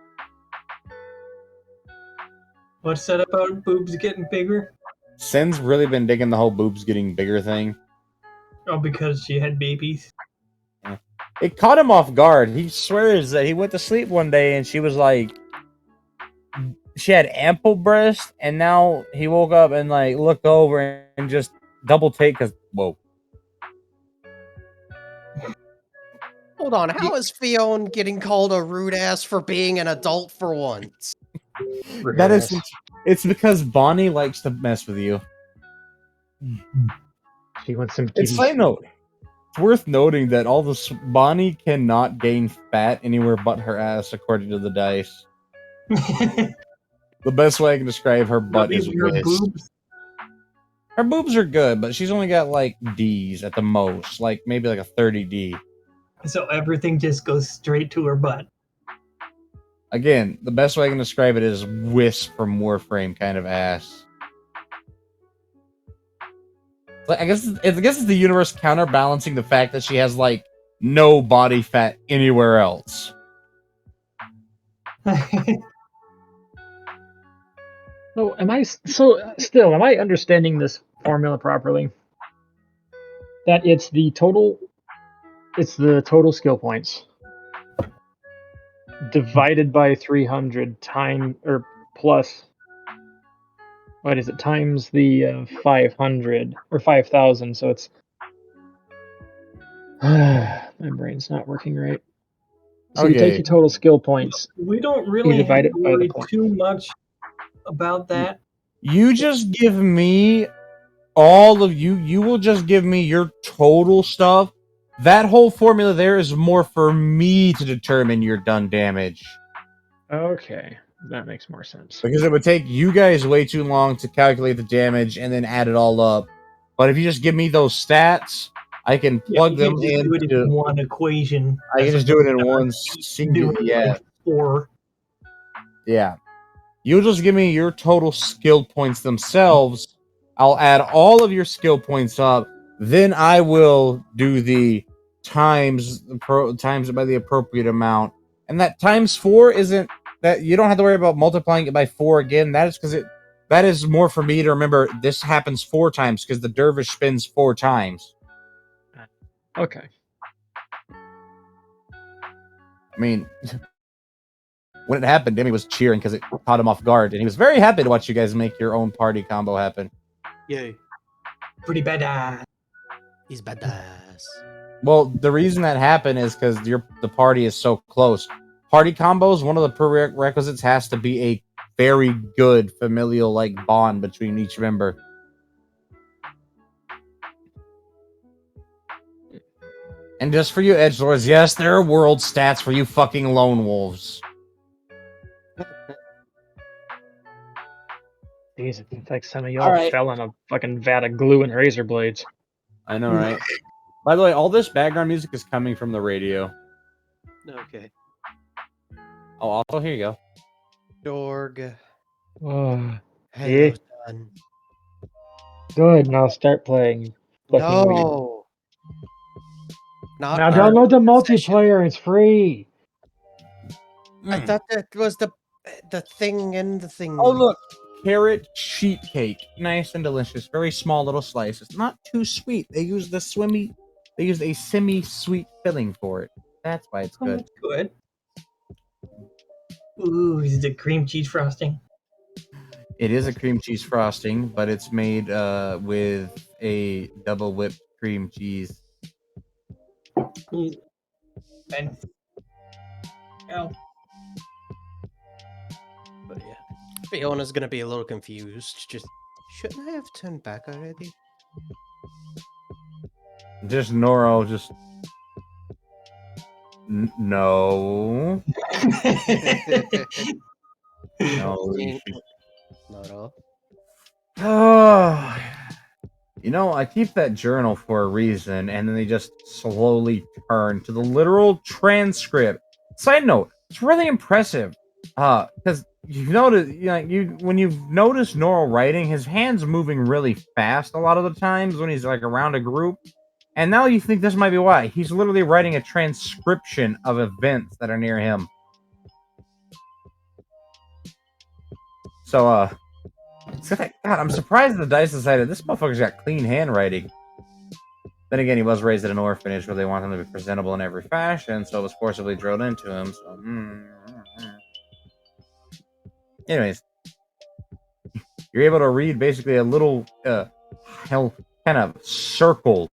What's that about boobs getting bigger? Sin's really been digging the whole boobs getting bigger thing. Oh, because she had babies. It caught him off guard. He swears that he went to sleep one day and she was like, she had ample breast, and now he woke up and like looked over and just double take because whoa. Hold on, how is Fionn getting called a rude ass for being an adult for once? That is, it's because Bonnie likes to mess with you. She wants some It's kitty. side note. It's worth noting that all this Bonnie cannot gain fat anywhere but her ass, according to the dice. The best way I can describe her butt is Her wrist. boobs. Her boobs are good, but she's only got like D's at the most, like maybe like a 30D. So everything just goes straight to her butt. Again, the best way I can describe it is Wisp from Warframe kind of ass. Like, I guess it's the universe counterbalancing the fact that she has like no body fat anywhere else. So am I understanding this formula properly? That it's the total skill points divided by 300 or plus, what is it, times the 500 or 5,000, so it's my brain's not working right. So you take Okay. your total skill points, We don't you really have divide to it by the worry point. too much about that. You just give me all of you will just give me your total stuff. That whole formula there is more for me to determine your done damage. Okay, that makes more sense. Because it would take you guys way too long to calculate the damage and then add it all up. But if you just give me those stats, I can Yeah, plug you them can't just do it in into. one equation. I can as just do it in opposed one to single. doing Yeah, like 4. yeah. You just give me your total skill points themselves. I'll add all of your skill points up. Then I will do the times it by the appropriate amount. And that times 4 isn't that you don't have to worry about multiplying it by 4 again. That is because that is more for me to remember. This happens 4 times because the dervish spins 4 times. Okay. I mean, when it happened, Demi was cheering because it caught him off guard, and he was very happy to watch you guys make your own party combo happen. Yay. Pretty bad. He's badass. Well, the reason that happened is because the party is so close. Party combos, one of the prerequisites has to be a very good familial like bond between each member. And just for you edgelords, yes, there are world stats for you fucking lone wolves. Jeez, it's like some of y'all fell in a fucking vat of glue and razor blades. I know, right? By the way, all this background music is coming from the radio. Okay. Oh, also, here you go. Dorg. Oh, Hello, yeah. son. Good, now start playing. Fucking weird. No. Not Now our download the session. multiplayer, it's free. I thought that was the thing in the thing. Oh, look. Carrot sheet cake. Nice and delicious. Very small little slices. Not too sweet. They used a semi-sweet filling for it. That's why it's Oh, good. that's good. Ooh, is it cream cheese frosting? It is a cream cheese frosting, but it's made with a double whipped cream cheese. And oh, But yeah. Fiona's gonna be a little confused. Just shouldn't I have turned back already? Just Noro, just no. No. Not all. Oh, you know, I keep that journal for a reason, and then they just slowly turn to the literal transcript. Side note, it's really impressive. Because you've noticed, when you've noticed Noro writing, his hands moving really fast a lot of the times when he's like around a group. And now you think this might be why. He's literally writing a transcription of events that are near him. So, God, I'm surprised the dice decided this motherfucker's got clean handwriting. Then again, he was raised at an orphanage where they want him to be presentable in every fashion, so it was forcibly drilled into him. So, anyways, you're able to read basically a little kind of circle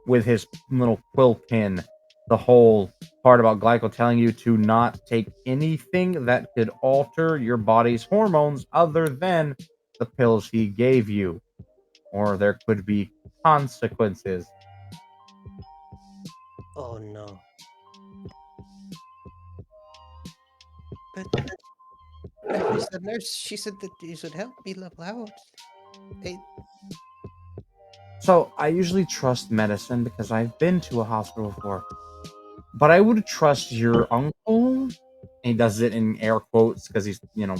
with his little quill pin. The whole part about Glycol telling you to not take anything that could alter your body's hormones other than the pills he gave you, or there could be consequences. Oh no. But the nurse, she said that you should help me level out. So I usually trust medicine because I've been to a hospital before. But I would trust your uncle He does it in air quotes because he's, no,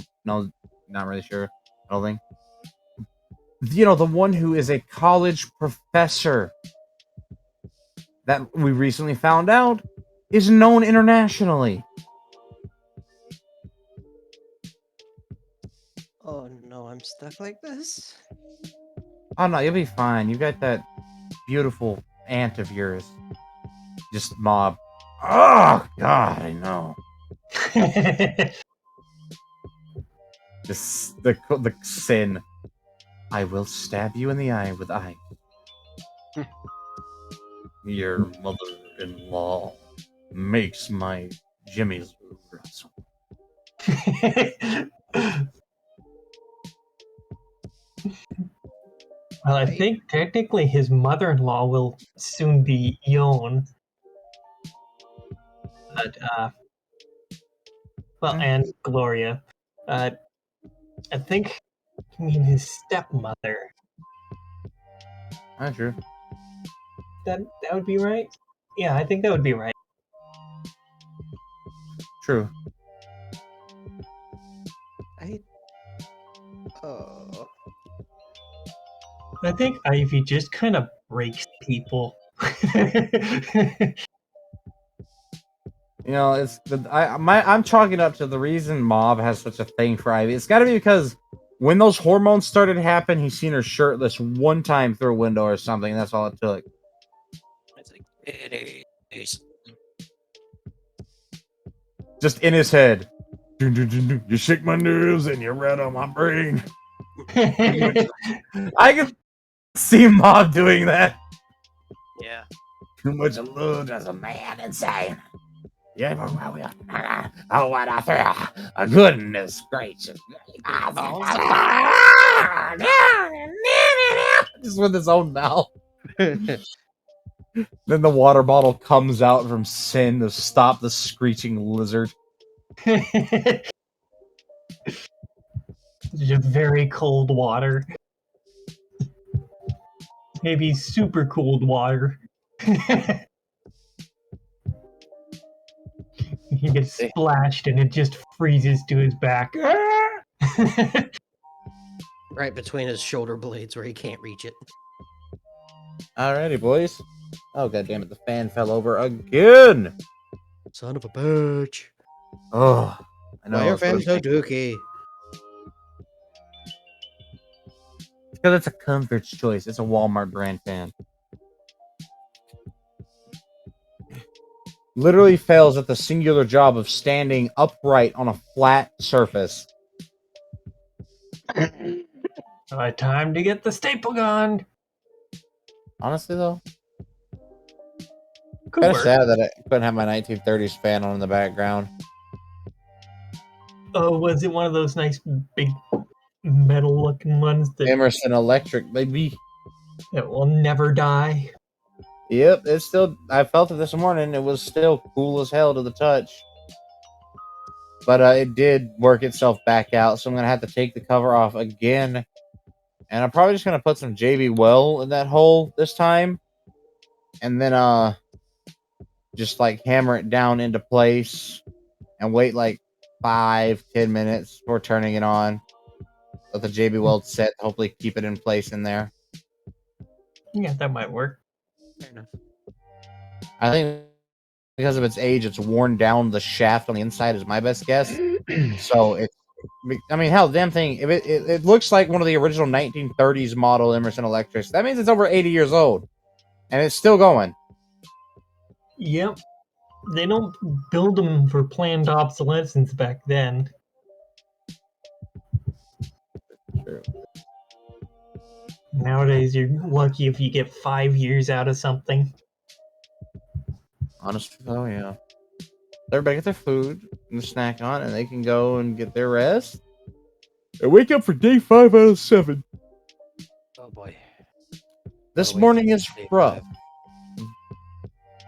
not really sure. I don't think. The one who is a college professor that we recently found out is known internationally. Oh no, I'm stuck like this. Oh no, you'll be fine. You got that beautiful aunt of yours. Just mob. Oh God, I know. The sin. I will stab you in the eye with ice. Your mother-in-law makes my jimmies rustle. Well, I think technically his mother-in-law will soon be Yon. But, and Gloria. I think you mean his stepmother. Not true. That would be right? Yeah, I think that would be right. True. Oh. I think Ivy just kind of breaks people. I'm chalking up to the reason Mob has such a thing for Ivy. It's got to be because when those hormones started to happen, he's seen her shirtless one time through a window or something. That's all it took. It's like it is. Just in his head. You shake my nerves and you rat on my brain. I can see Mob doing that. Yeah. Too much love as a man insane. Yeah, oh, what a thrill. Goodness gracious. Just with his own mouth. Then the water bottle comes out from Sin to stop the screeching lizard. Just very cold water. Maybe super cold water. He gets splashed and it just freezes to his back. Right between his shoulder blades where he can't reach it. Alrighty, boys. Oh, goddammit, the fan fell over again! Son of a bitch. Oh, I know. Why are fans so dookie? Because it's a comfort choice. It's a Walmart brand fan. Literally fails at the singular job of standing upright on a flat surface. Time to get the staple gun. Honestly, though, Could kind of work. sad that I couldn't have my 1930s fan on in the background. Oh, was it one of those nice big metal-looking ones that Emerson Electric, baby. will never die? Yep, it's still. I felt it this morning. It was still cool as hell to the touch. But it did work itself back out, so I'm gonna have to take the cover off again. And I'm probably just gonna put some JB Well in that hole this time. And then just like hammer it down into place and wait like 5-10 minutes before turning it on. Let the JB Weld set, hopefully keep it in place in there. Yeah, that might work. Fair enough. I think because of its age, it's worn down the shaft on the inside is my best guess. So it's, I mean, hell, damn thing. If it looks like one of the original 1930s model Emerson Electrics, that means it's over 80 years old, and it's still going. Yep. They don't build them for planned obsolescence back then. True. Nowadays, you're lucky if you get 5 years out of something. Honestly, though, yeah. Everybody get their food and snack on, and they can go and get their rest. And wake up for day 5 out of 7. Oh boy. This Gotta wait morning for is day rough. 5.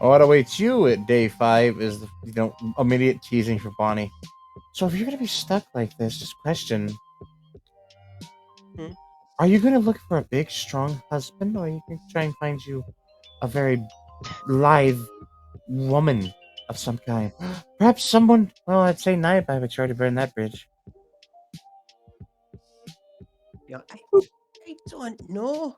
What awaits you at day 5 is the immediate teasing for Bonnie. So if you're gonna be stuck like this, just question: are you gonna look for a big, strong husband, or are you gonna try and find you a very lithe woman, of some kind. Perhaps someone. Well, I'd say Nightbite, but you already burned that bridge. You know, I don't know.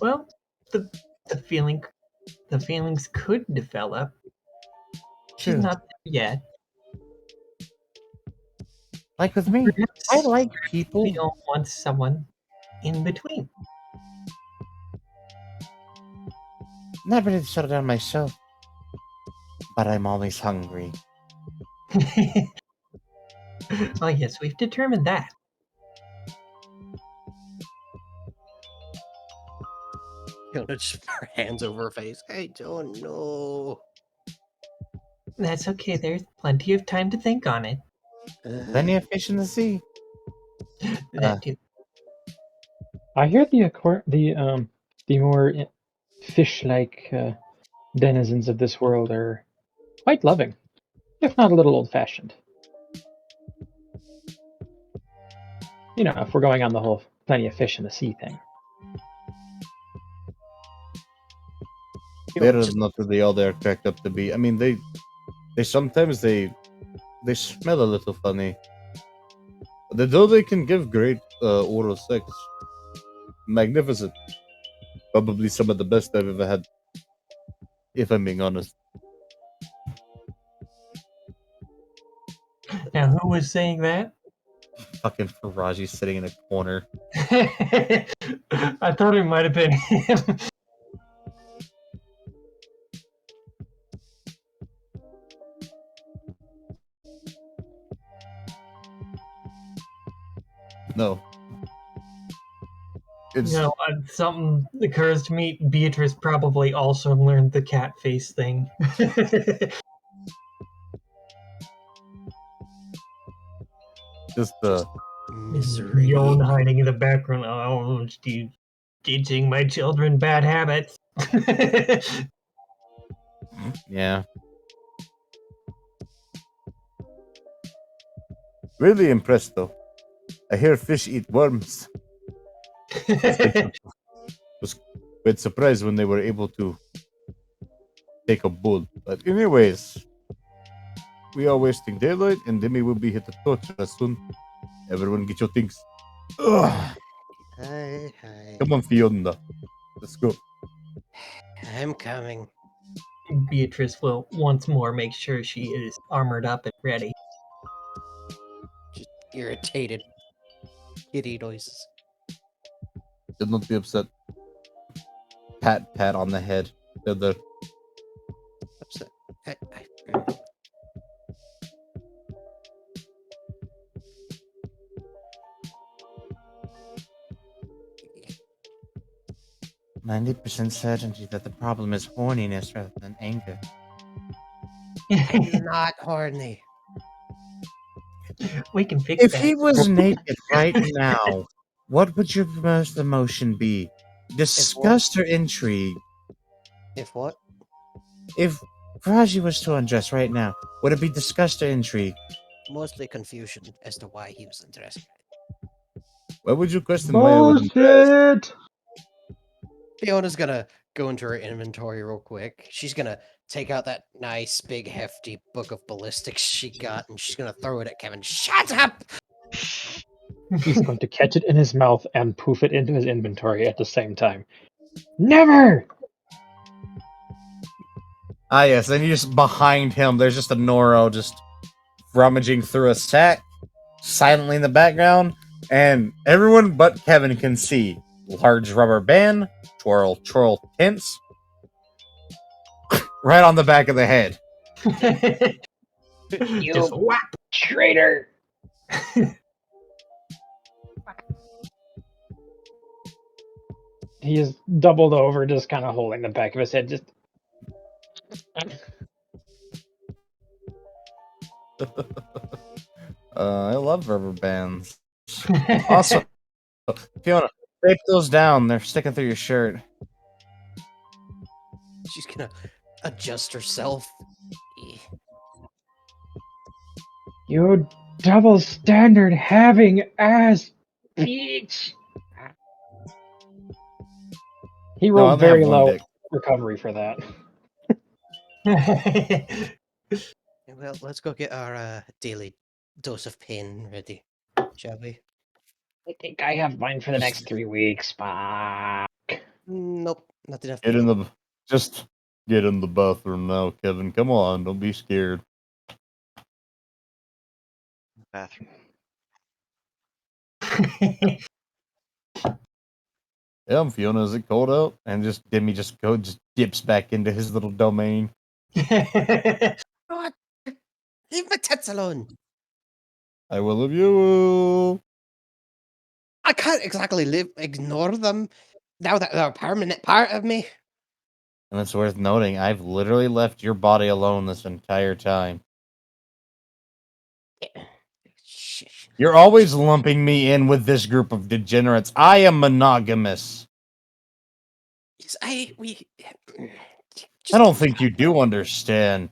Well, the the feelings could develop. She's True. not there yet. Like with me, Perhaps I like people. we don't want someone in between. Not ready to settle down myself, but I'm always hungry. Oh yes, we've determined that. Fiona just put her hands over her face. I don't know. That's okay. There's plenty of time to think on it. Plenty of fish in the sea. That too. I hear the more fish-like denizens of this world are quite loving, if not a little old-fashioned. You know, if we're going on the whole plenty of fish in the sea thing. They're not really all they're cracked up to be. I mean, they sometimes they smell a little funny. Though they can give great oral sex, magnificent. Probably some of the best I've ever had, if I'm being honest. Now, who was saying that? Fucking Faraji sitting in a corner. I thought it might have been him. No. It's You know, something occurs to me. Beatrice probably also learned the cat face thing. just Misery. Yon hiding in the background. Oh, teaching my children bad habits. yeah. Really impressed though. I hear fish eat worms. Was quite surprised when they were able to take a bull. But anyways, we are wasting daylight, and Demi will be hit the torch as soon. Everyone, get your things. Ugh. Hi. Come on, Fiona. Let's go. I'm coming. Beatrice will once more make sure she is armored up and ready. Just irritated kitty noises. Do not be upset. Pat on the head. They're Upset. I 90% certainty that the problem is horniness rather than anger. I'm not horny. We can fix If that. he was naked right now, what would your most emotion be? Disgust or intrigue? If what? If Raji was to undress right now, would it be disgust or intrigue? Mostly confusion as to why he was interested. Why would you question why I wouldn't dress? Bullshit! Fiona's gonna go into her inventory real quick. She's gonna take out that nice, big, hefty book of ballistics she got, and she's gonna throw it at Kevin. Shut up! He's going to catch it in his mouth and poof it into his inventory at the same time. Never! Ah, yes, and you just behind him, there's just a Noro just rummaging through a sack, silently in the background, and everyone but Kevin can see large rubber band, twirl tints, right on the back of the head. Just whap. Traitor! He is doubled over, just kind of holding the back of his head. Just I love rubber bands. Also, Fiona, tape those down. They're sticking through your shirt. She's gonna adjust herself. you double standard having ass bitch. He No, I rolled only have very one low dick. recovery for that. Well, let's go get our daily dose of pain ready, shall we? I think I have mine for the next 3 weeks. Bye. Nope, not enough Get in pain. the just get in the bathroom now, Kevin. Come on, don't be scared. Bathroom. Yeah, Fiona, is it cold out? And just Demi just dips back into his little domain. What? Leave my tits alone. I will of you. I can't exactly ignore them now that they're a permanent part of me. And it's worth noting, I've literally left your body alone this entire time. Shh. You're always lumping me in with this group of degenerates. I am monogamous. Yes, I don't think you do understand.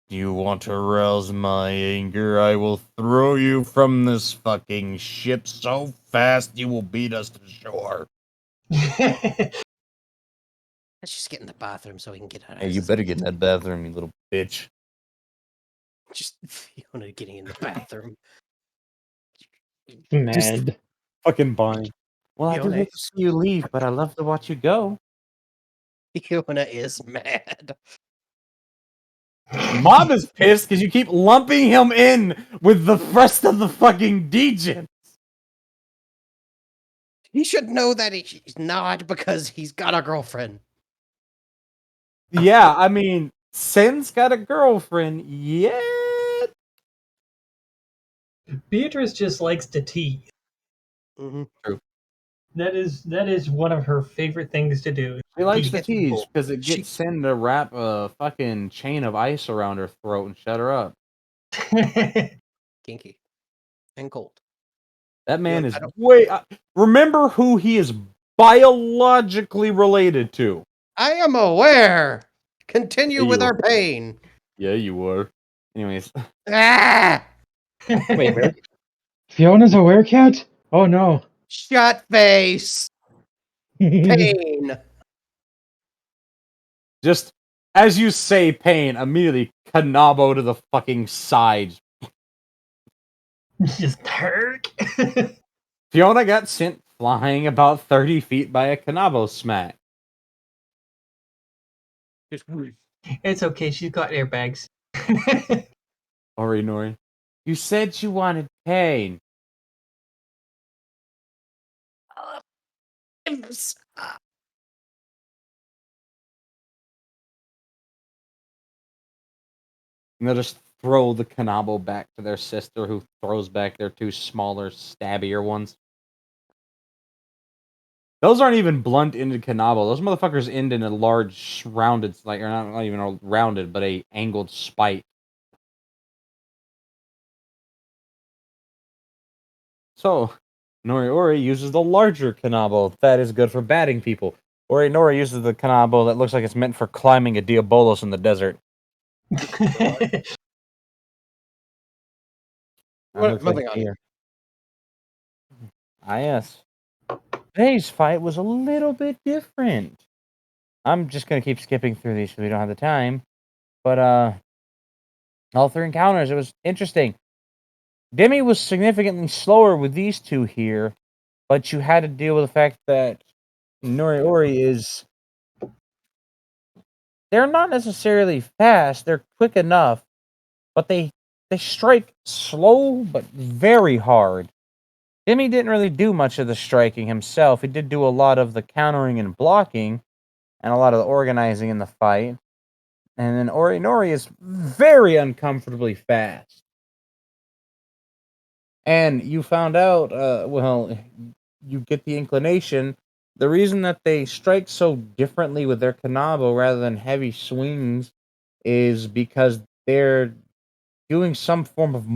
Do you want to arouse my anger? I will throw you from this fucking ship so fast you will beat us to shore. Let's just get in the bathroom so we can get our Hey, you asses. better get in that bathroom, you little bitch. Just Fiona getting in the bathroom. Mad. Fucking Bonnie. Well, I do Fiona, hate to see you leave, but I love to watch you go. Fiona is mad. Mom is pissed because you keep lumping him in with the rest of the fucking degen. He should know that he's not because he's got a girlfriend. Yeah, I mean, Sen's got a girlfriend. Yeah. Beatrice just likes to tease. Mm-hmm. That is one of her favorite things to do. She likes to Tease tease people. because it gets Sen to wrap a fucking chain of ice around her throat and shut her up. Kinky and cold. That man is I don't. way. Remember who he is biologically related to. I am aware. Continue with You. our pain. Yeah, you were. Anyways, Ah! Wait, where? Fiona's a werecat? Oh no. Shut face. Pain. just as you say pain, immediately Kanabo to the fucking side. Just Turk. Fiona got sent flying about 30 feet by a Kanabo smack. It's okay. She's got airbags. Ori Nori. You said you wanted pain. And they'll just throw the Kanabo back to their sister, who throws back their two smaller, stabbier ones. Those aren't even blunt-ended Kanabo. Those motherfuckers end in a large, rounded, like, or not even a rounded, but a angled spike. So, Nori uses the larger Kanabo. That is good for batting people. Nori uses the Kanabo that looks like it's meant for climbing a Diabolos in the desert. Moving on. Here. Yes. Today's fight was a little bit different. I'm just gonna keep skipping through these so we don't have the time. But all three encounters, it was interesting. Demi was significantly slower with these two here, but you had to deal with the fact that Nori is. They're not necessarily fast. They're quick enough, but they strike slow but very hard. Demi didn't really do much of the striking himself. He did do a lot of the countering and blocking, and a lot of the organizing in the fight. And then Nori is very uncomfortably fast. And you found out, you get the inclination. The reason that they strike so differently with their Kanabo rather than heavy swings is because they're doing some form of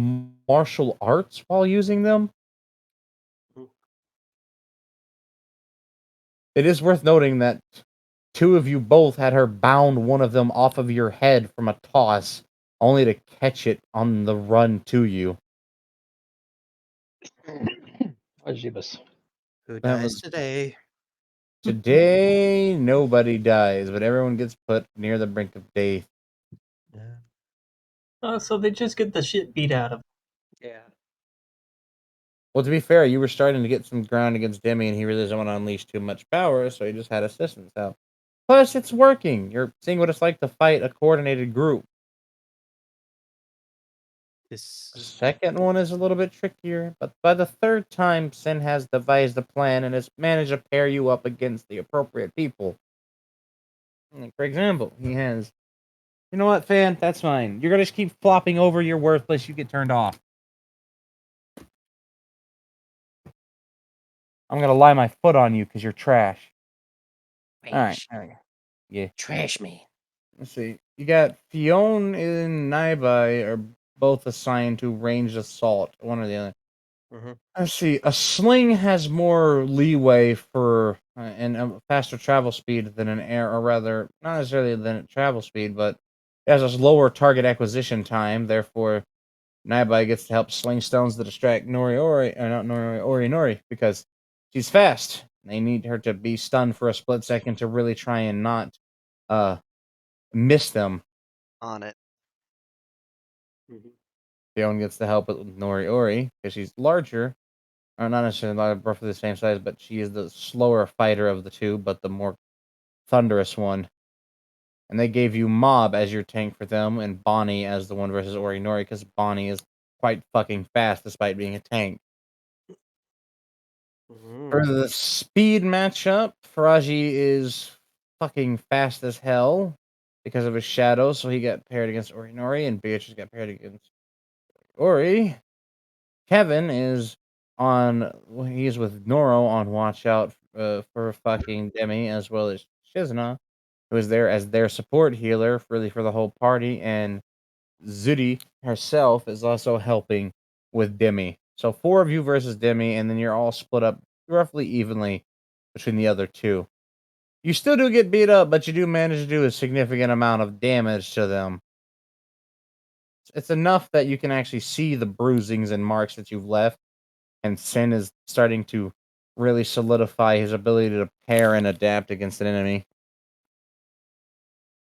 martial arts while using them. It is worth noting that two of you both had her bound one of them off of your head from a toss, only to catch it on the run to you. Ajibus. Who That dies was today? today. Nobody dies, but everyone gets put near the brink of death. So they just get the shit beat out of them. Yeah. Well, to be fair, you were starting to get some ground against Demi, and he really doesn't want to unleash too much power, so he just had assistance out. Plus, it's working. You're seeing what it's like to fight a coordinated group. This The is second one is a little bit trickier, but by the third time, Sin has devised a plan and has managed to pair you up against the appropriate people. Like, for example, he has. You know what, fan? That's fine. You're gonna just keep flopping over. You're worthless. You get turned off. I'm gonna lie my foot on you because you're trash. All right. trash. All right. Yeah. Trash man. Let's see. You got Fionn and Naibai are both assigned to ranged assault. One or the other. Mm-hmm. Let's see. A sling has more leeway for and a faster travel speed than an air, or rather, not necessarily than travel speed, but it has a lower target acquisition time. Therefore, Naibai gets to help sling stones to distract Noriori, or not Noriori, Nori, because she's fast. They need her to be stunned for a split second to really try and not uh miss them. On it. Mm-hmm. Fiona gets to help with Noriori because she's larger, or not necessarily roughly the same size, but she is the slower fighter of the two, but the more thunderous one. And they gave you Mob as your tank for them, and Bonnie as the one versus Orinori, because Bonnie is quite fucking fast despite being a tank. For the speed matchup, Faraji is fucking fast as hell because of his shadow, so he got paired against Orinori, and Beatrice got paired against Ori. Kevin is he's with Noro on watch out for fucking Demi, as well as Shizna, who is there as their support healer, really for the whole party, and Zudi herself is also helping with Demi. So 4 of you versus Demi, and then you're all split up roughly evenly between the other two. You still do get beat up, but you do manage to do a significant amount of damage to them. It's enough that you can actually see the bruisings and marks that you've left, and Sin is starting to really solidify his ability to pair and adapt against an enemy.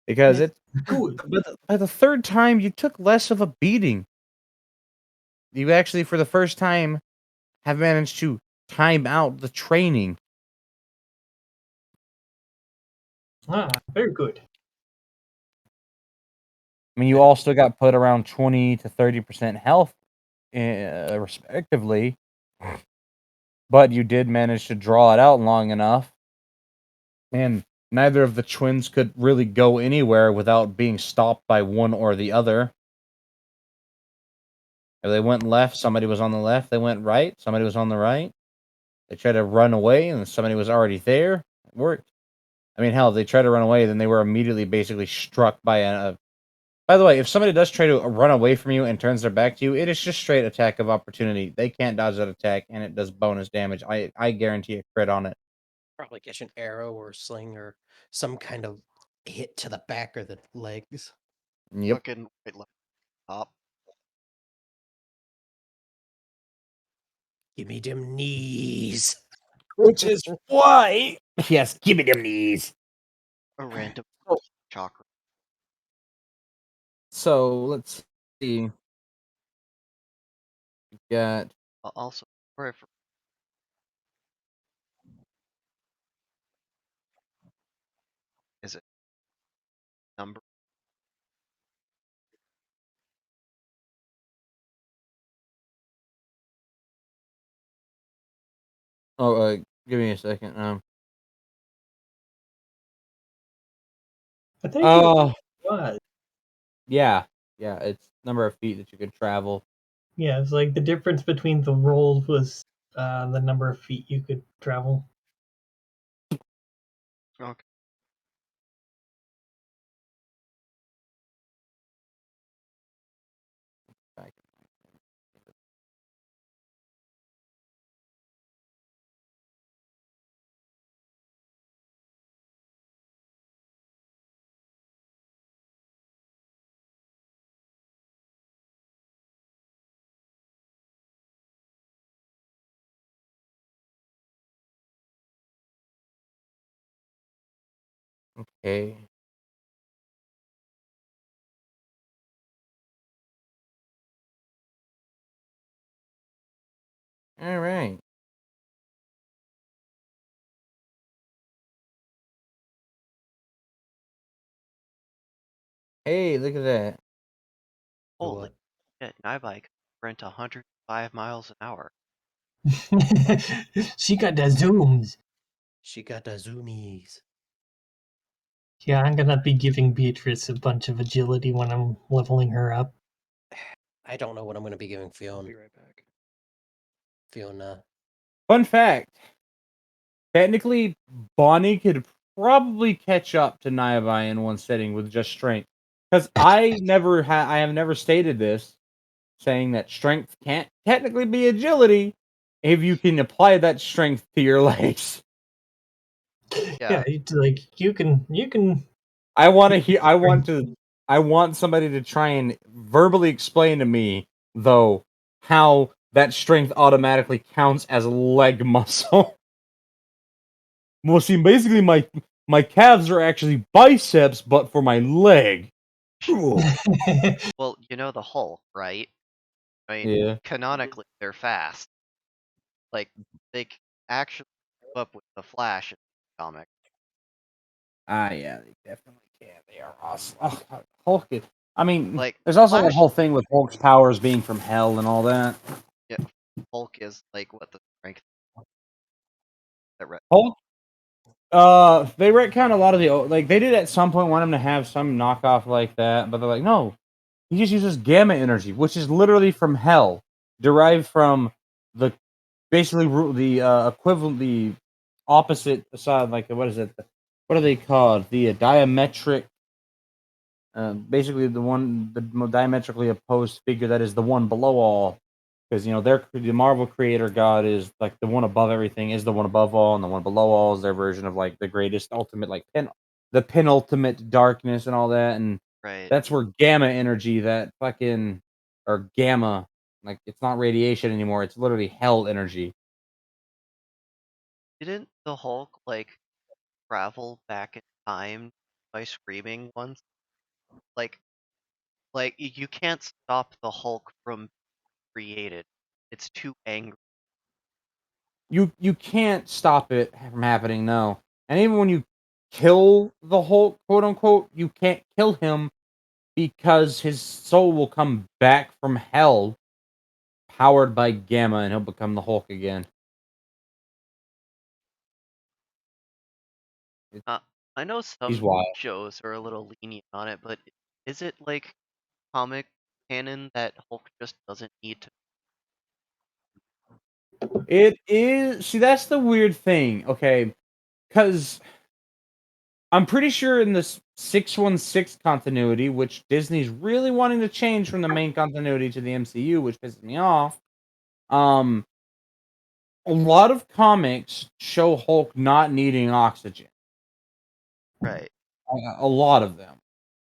Because That's it's good. by the third time, you took less of a beating. You actually, for the first time, have managed to time out the training. Very good. I mean, you all still got put around 20 to 30% health, respectively, but you did manage to draw it out long enough, and neither of the twins could really go anywhere without being stopped by one or the other. If they went left, somebody was on the left. They went right, somebody was on the right. They tried to run away, and somebody was already there. It worked. I mean, hell, they tried to run away, then they were immediately basically struck by a. By the way, if somebody does try to run away from you and turns their back to you, it is just straight attack of opportunity. They can't dodge that attack, and it does bonus damage. I guarantee a crit on it. Probably catch an arrow or sling or some kind of hit to the back or the legs. Yep. Fucking right left top. Give me them knees. Which is why. Yes, give me them knees. A random Oh. chakra. So let's see. We got. Also, sorry for is it number? Oh, give me a second. I think it Oh, was. yeah, yeah. It's number of feet that you can travel. Yeah, it's like the difference between the rolls was the number of feet you could travel. Okay. Okay. All right. Hey, look at that. Holy shit, my bike went 105 miles an hour. She got the zooms. She got the zoomies. Yeah, I'm gonna be giving Beatrice a bunch of agility when I'm leveling her up. I don't know what I'm going to be giving I'll Fiona. be right back. Fiona. Fun fact. Technically, Bonnie could probably catch up to Naibai in one setting with just strength. Because I have never stated this, saying that strength can't technically be agility if you can apply that strength to your legs. Yeah. it's like you can I want somebody to try and verbally explain to me, though, how that strength automatically counts as leg muscle. Well, see, basically my calves are actually biceps, but for my leg. Ooh. Well, you know the Hulk, right? I mean, Yeah. canonically, they're fast. Like, they actually keep up with the Flash in the comic. Yeah, they definitely can. They are awesome. Oh, God, Hulk is. I mean, Like, there's also that Flash, whole thing with Hulk's powers being from hell and all that. yeah, Hulk is like what the strength that Hulk. They retcon a lot of like they did at some point want him to have some knockoff like that, but they're like, no, he just uses gamma energy, which is literally from hell, derived from the basically the equivalent, the opposite side, like what is it? What are they called? The diametric. Basically, the diametrically opposed figure that is the one below all, because the Marvel creator god is like the one above everything is the one above all, and the one below all is their version of like the greatest ultimate, like the penultimate darkness and all that, and right. that's where gamma energy, that fucking or gamma, like it's not radiation anymore, it's literally hell energy. Didn't the Hulk like travel back in time by screaming once? Like, you can't stop the Hulk from created. It's too angry. You can't stop it from happening, no. And even when you kill the Hulk, quote unquote, you can't kill him because his soul will come back from hell, powered by gamma, and he'll become the Hulk again. Uh, I know He's some wild. shows are a little lenient on it, but is it like comic canon that Hulk just doesn't need to? It is. See, that's the weird thing. Okay, because I'm pretty sure in this 616 continuity, which Disney's really wanting to change from the main continuity to the MCU, which pisses me off. Um, a lot of comics show Hulk not needing oxygen. Right. A lot of them.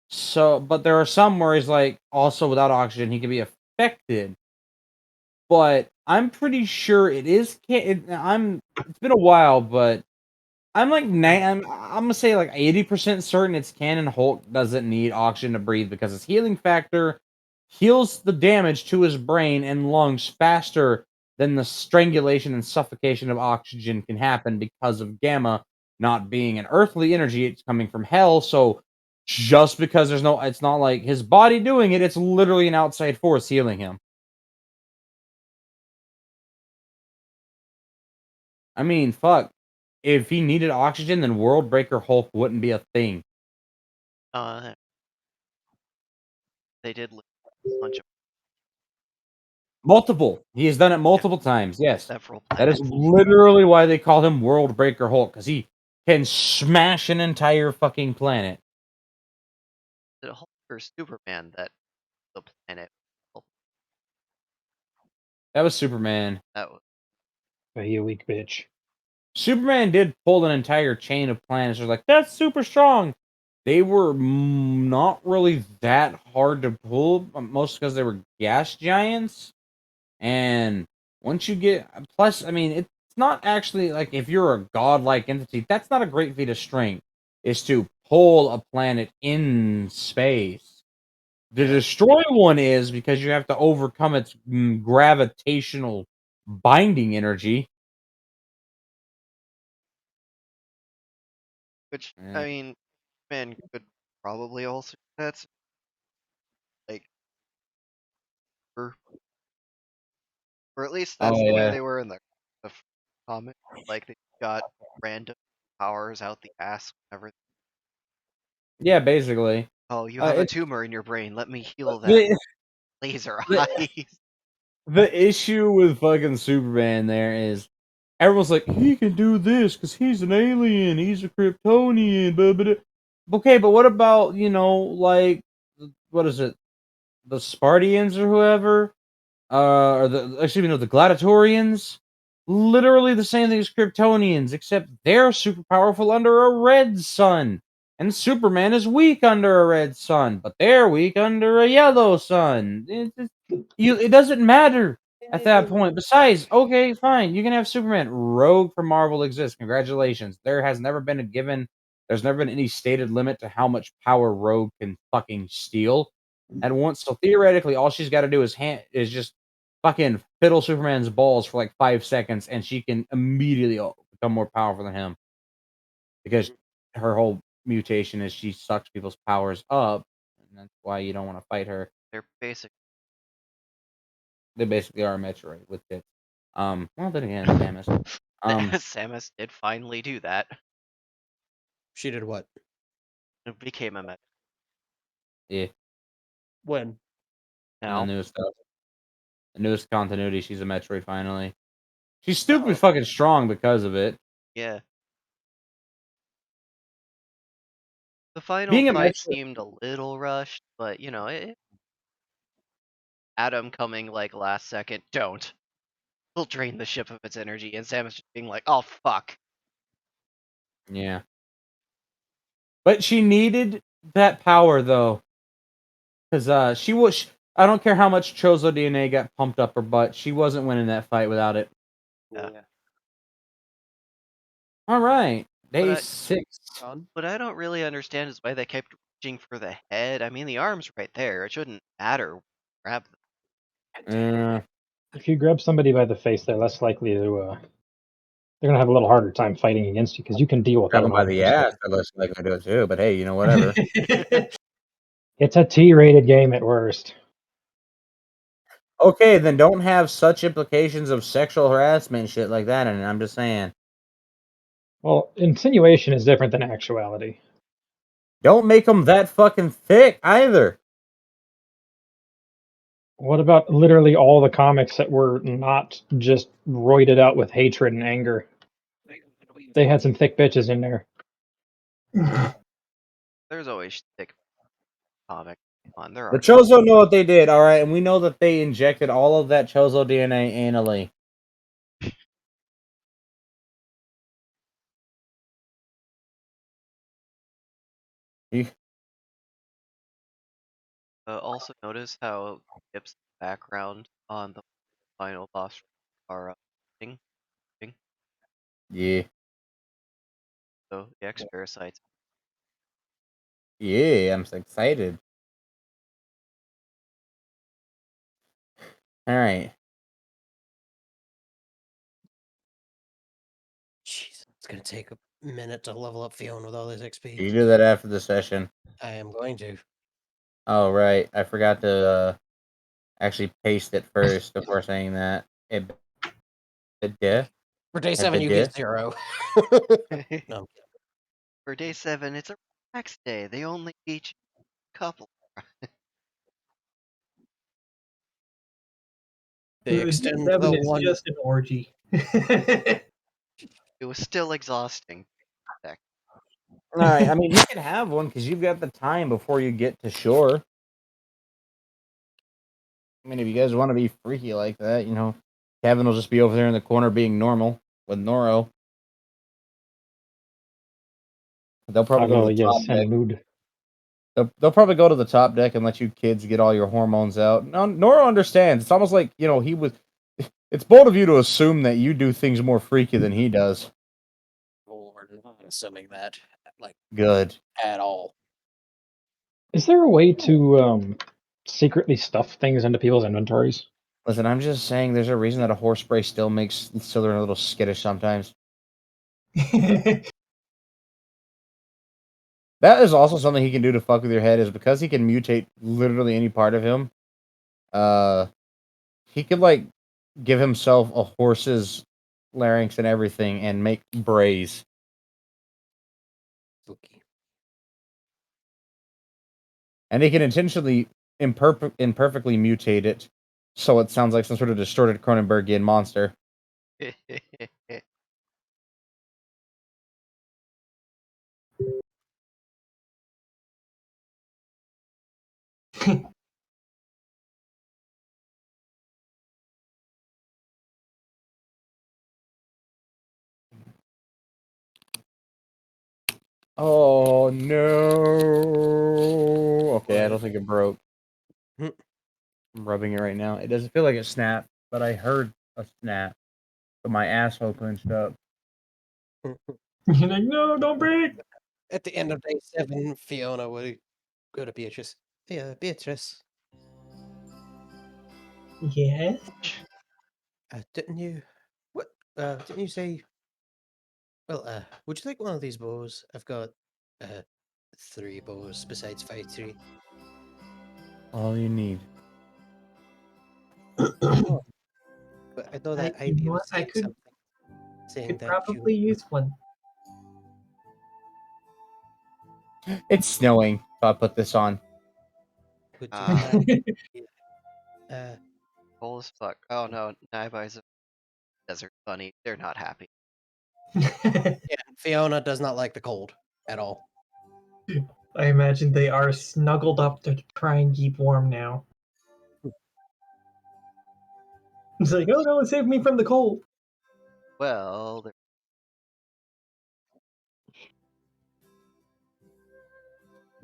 So, but there are some where he's like, also without oxygen, he can be affected. But I'm pretty sure it is. It's been a while, but I'm like, I'm gonna say like 80% certain it's canon. Hulk doesn't need oxygen to breathe because his healing factor heals the damage to his brain and lungs faster than the strangulation and suffocation of oxygen can happen because of gamma not being an earthly energy. It's coming from hell. So just because it's not like his body doing it. It's literally an outside force healing him. I mean, fuck. If he needed oxygen, then World Breaker Hulk wouldn't be a thing. Uh, they did a bunch of Multiple. He has done it multiple times. Yes. several That is planets. literally why they call him World Breaker Hulk, because he can smash an entire fucking planet. The Hulk or Superman that the planet. That was Superman. That was But you weak bitch. Superman did pull an entire chain of planets. They're like, that's super strong. They were not really that hard to pull, mostly because they were gas giants. And once you get, plus, I mean, it's not actually like if you're a godlike entity, that's not a great feat of strength, is to pull a planet in space. To yeah. destroy one is because you have to overcome its gravitational binding energy. Which, Yeah. I mean, man could probably also that's like or at least Oh that's the way yeah. they were in the comic. Like they got random powers out the ass whenever. Yeah, basically. Oh, you have a It's tumor in your brain. Let me heal that the, laser the eyes. the issue with fucking Superman there is everyone's like, he can do this because he's an alien, he's a Kryptonian, blah, blah, blah. Okay, but what about, like, what is it? The Spartians or whoever? Or the Gladiatorians? Literally the same thing as Kryptonians, except they're super powerful under a red sun. And Superman is weak under a red sun, but they're weak under a yellow sun. It doesn't matter at that point. Besides, okay, fine, you can have Superman. Rogue from Marvel exists. Congratulations. There's never been any stated limit to how much power Rogue can fucking steal at once. So theoretically, all she's got to do is just fucking fiddle Superman's balls for like 5 seconds, and she can immediately become more powerful than him because her whole mutation is she sucks people's powers up, and that's why you don't want to fight her. They're basic. They basically are a Metroid with tits. Well, then again, Samus. Samus did finally do that. She did what? It became a Met. Yeah, When? and Now, the newest continuity, she's a Metroid finally. She's stupid Oh. fucking strong because of it. yeah. The final Being a fight Metroid, seemed a little rushed, but Adam coming like last second, don't. He'll drain the ship of its energy, and Samus just being like, oh fuck. yeah, but she needed that power though. Because she was. I don't care how much Chozo DNA got pumped up her butt. She wasn't winning that fight without it. Yeah. All right, But day I, 6. what I don't really understand is why they kept reaching for the head. I mean, the arm's right there. It shouldn't matter. Grab them. If you grab somebody by the face, they're less likely to. They're gonna have a little harder time fighting against you because you can deal with Grab that them an by arm the thrust. ass. They're less likely to do it too. But hey, whatever. It's a T-rated game at worst. Okay, then don't have such implications of sexual harassment and shit like that. And I'm just saying, Well, insinuation is different than actuality. don't make them that fucking thick either. What about literally all the comics that were not just roided out with hatred and anger? They had some thick bitches in there. There's always thick comic. Come on, there The are. Chozo know what they did, all right, and we know that they injected all of that Chozo DNA anally. You- Also notice how Chip's background on the final boss are thing. Yeah, So the X parasites. yeah, I'm so excited. All right. Jeez, it's gonna take a minute to level up Fiona with all this XP. You do that after the session. I am going to. Oh, right. I forgot to actually paste it first before saying that. Yeah. For day 7, you get 0. No. For day 7, it's a relaxed day. They only each couple. They Day extend 7 the is one. just an orgy. It was still exhausting. All right. I mean, you can have one because you've got the time before you get to shore. I mean, if you guys want to be freaky like that, Kevin will just be over there in the corner being normal with Noro. They'll probably go to the top yes, deck. and mood. They'll probably go to the top deck and let you kids get all your hormones out. No, Noro understands. It's almost like he was. It's bold of you to assume that you do things more freaky than he does. Oh, we're not assuming that, like, Good. at all. Is there a way to secretly stuff things into people's inventories? Listen, I'm just saying there's a reason that a horse spray still makes Slytherin a little skittish sometimes. That is also something he can do to fuck with your head, is because he can mutate literally any part of him. He could like give himself a horse's larynx and everything and make brays. Spooky. And he can intentionally imperfectly mutate it so it sounds like some sort of distorted Cronenbergian monster. Oh no! Okay, I don't think it broke. Hmm. I'm rubbing it right now. It doesn't feel like it snapped, but I heard a snap. But my asshole clenched up. You're like, no, don't break. At the end of day 7, Fiona would go to Beatrice. Yeah, Beatrice, Yes. didn't you? What? Didn't you say? Well, would you like one of these bows? I've got 3 bows besides 5-3. All you need. Oh, but I know that You know Ivy was what? I saying could something, saying could that you. probably use one. It's snowing, so I put this on. Would you Ah. like? Uh, Cold as fuck. Oh no, Naibai a desert bunny. They're not happy. yeah, Fiona does not like the cold at all. I imagine they are snuggled up to try and keep warm now. It's like, oh no, save me from the cold. Well, they're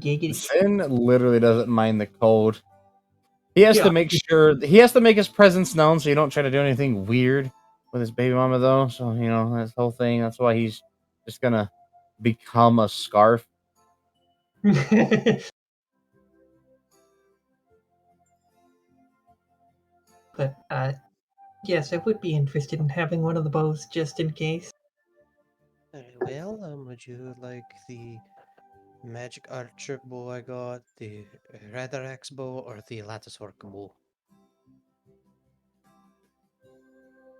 Giggity. Sin literally doesn't mind the cold. He has Yeah. to make sure he has to make his presence known, so you don't try to do anything weird with his baby mama, though. So you know this whole thing. That's why he's just gonna become a scarf. But yes, I would be interested in having one of the bows just in case. Well, would you like the magic archer bow I got, the Radarax bow, or the lattice work bow?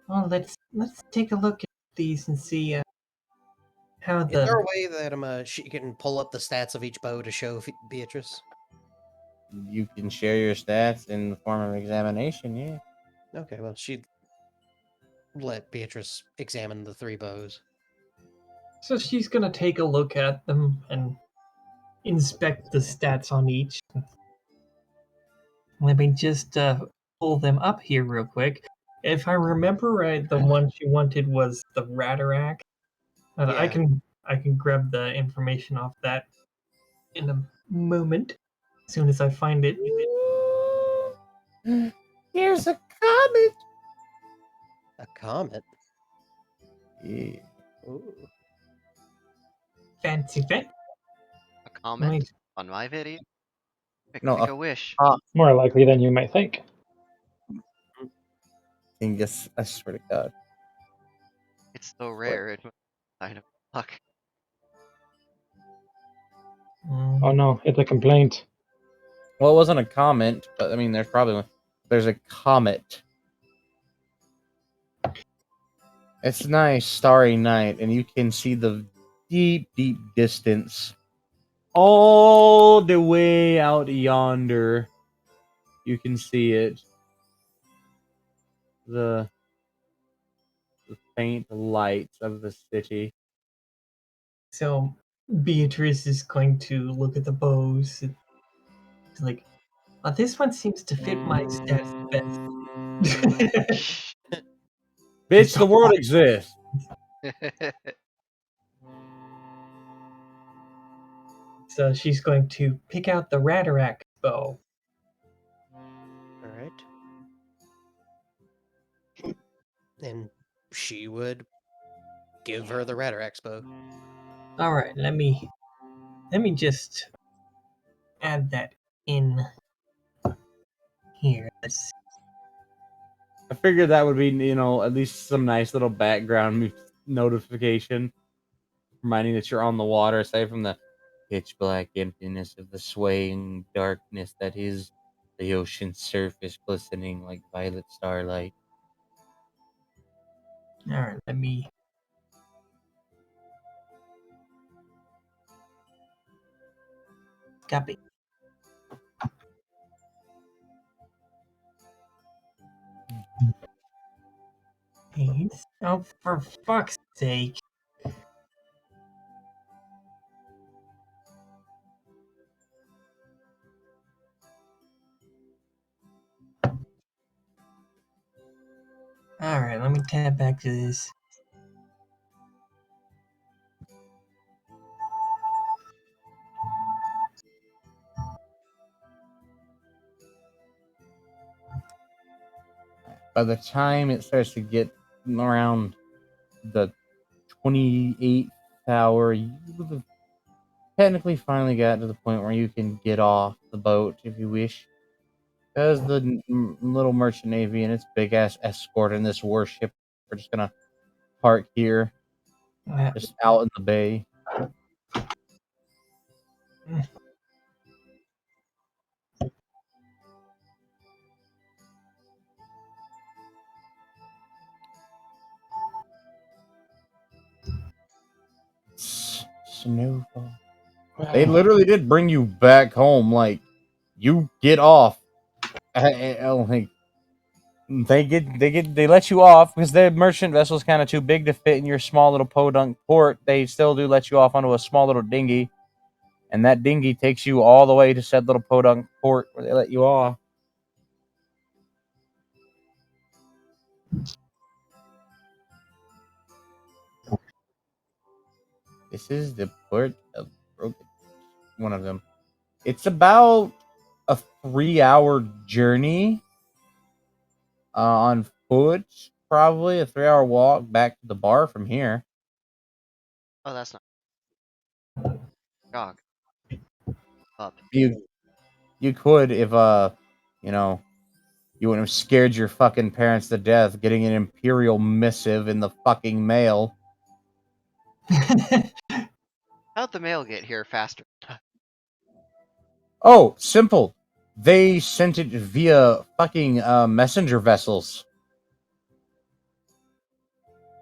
Well, let's take a look at these and see how Is there the a way that she can pull up the stats of each bow to show Beatrice? You can share your stats in the form of examination. Yeah. Okay, well, she'd let Beatrice examine the 3 bows. so she's gonna take a look at them and inspect the stats on each. Let me just pull them up here real quick. If I remember right, the one she wanted was the Ratarak. I Yeah. can grab the information off that in a moment, as soon as I find it. Here's a comet. A comet? Yeah. Ooh. Fancy fan. a comment on my video. Make a wish. More likely than you might think. Yes, I swear to God. It's so rare. It kind of luck. Oh no, it's a complaint. Well, it wasn't a comment, but I mean, there's probably one. There's a comet. It's nice, starry night, and you can see the deep, deep distance. All the way out yonder. You can see it. The faint lights of the city. So Beatrice is going to look at the bows. It's like, this one seems to fit my stats best. Bitch, the world exists. So she's going to pick out the Ratarak bow. Alright. And she would give her the Radarax bow. All right, let me just add that in here. Let's see. I figured that would be, at least some nice little background notification reminding that you're on the water, aside from the pitch black emptiness of the swaying darkness that is the ocean surface glistening like violet starlight. All right, let me. Copy. Please. Oh, for fuck's sake. Alright, let me tab back to this. By the time it starts to get around the 28th hour, you have technically finally gotten to the point where you can get off the boat if you wish. Because the little merchant navy and its big ass escort and this warship are just gonna park here, just out in the bay. Snowfall. They literally did bring you back home. Like, you get off. I don't think they let you off because the merchant vessel is kind of too big to fit in your small little podunk port. They still do let you off onto a small little dinghy, and that dinghy takes you all the way to said little podunk port where they let you off. This is the port of Broken. One of them. It's about a 3-hour journey on foot, probably a 3-hour walk back to the bar from here. Oh, that's not. Jog. Up. You could if you know, you wouldn't have scared your fucking parents to death getting an imperial missive in the fucking mail. How'd the mail get here faster? Oh, simple. They sent it via fucking messenger vessels.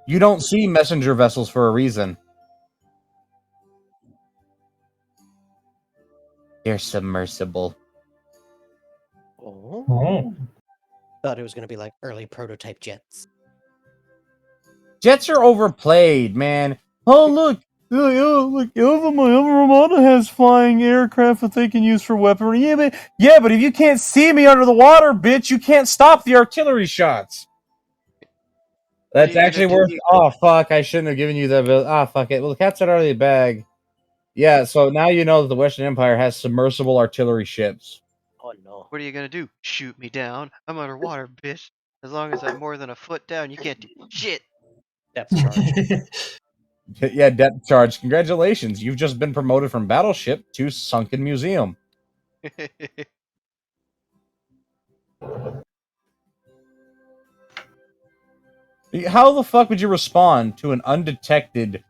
You don't see messenger vessels for a reason. They're submersible. Oh. Oh. Thought it was going to be like early prototype jets. Jets are overplayed, man. Oh, look. Look, Elva Romana has flying aircraft that they can use for weaponry. Yeah, but if you can't see me under the water, bitch, you can't stop the artillery shots. That's actually worth. Oh, fuck. I shouldn't have given you that. Fuck it. Well, the cat's out of the bag. Yeah, so now you know that the Western Empire has submersible artillery ships. Oh no. What are you gonna do? Shoot me down? I'm underwater, bitch. As long as I'm more than a foot down, you can't do shit. Depth charge. Yeah, depth charge. Congratulations. You've just been promoted from battleship to sunken museum. How the fuck would you respond to an undetected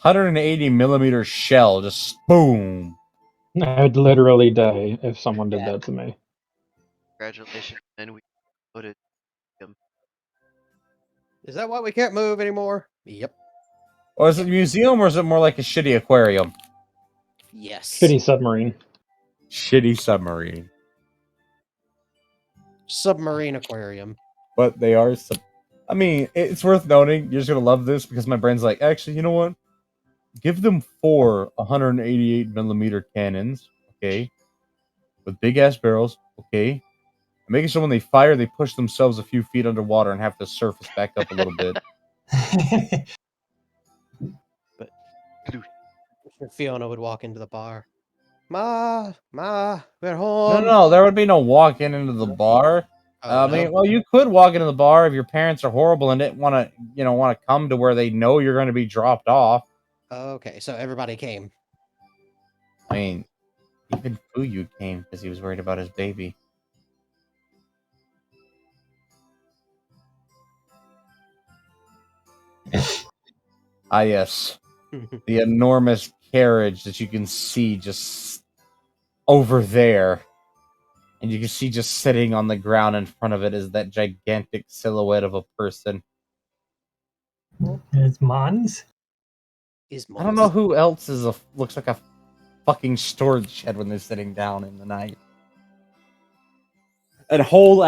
180 millimeter shell? Just boom. I would literally die if someone did that to me. Congratulations, man. We voted him. Is that why we can't move anymore? Yep. Or is it a museum or is it more like a shitty aquarium? Yes. Shitty submarine. Shitty submarine. Submarine aquarium. But they are. I mean, it's worth noting. You're just gonna love this because my brain's like, actually, you know what? Give them 4 188 millimeter cannons, okay, with big ass barrels, okay. And making sure when they fire, they push themselves a few feet underwater and have to surface back up a little bit. But Fiona would walk into the bar. Ma, we're home. No, there would be no walking into the bar. Oh, I mean, well, you could walk into the bar if your parents are horrible and didn't want to come to where they know you're going to be dropped off. Okay, so everybody came. I mean, even Fuyu came because he was worried about his baby. Ah, yes. The enormous carriage that you can see just over there. And you can see just sitting on the ground in front of it is that gigantic silhouette of a person. It's Mons. Is I don't know Mons. who else looks like a fucking storage shed when they're sitting down in the night. A whole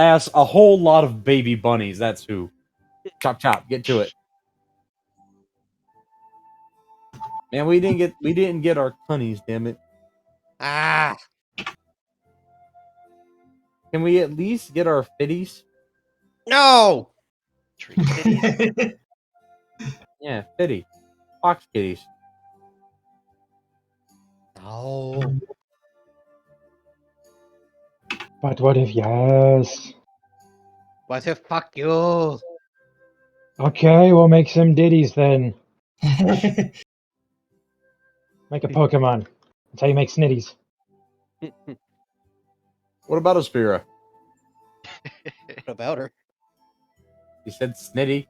lot of baby bunnies. That's who. Chop chop, get to it. Man, we didn't get our tunnies, damn it. Ah, Can we at least get our fitties? no! Tree kitties. Yeah, fitty. Fox kitties. No. But what if yes? What if fuck you? Okay, we'll make some ditties then. Make a Pokemon. That's how you make Snitties. What about a Spira? What about her? He said snitty.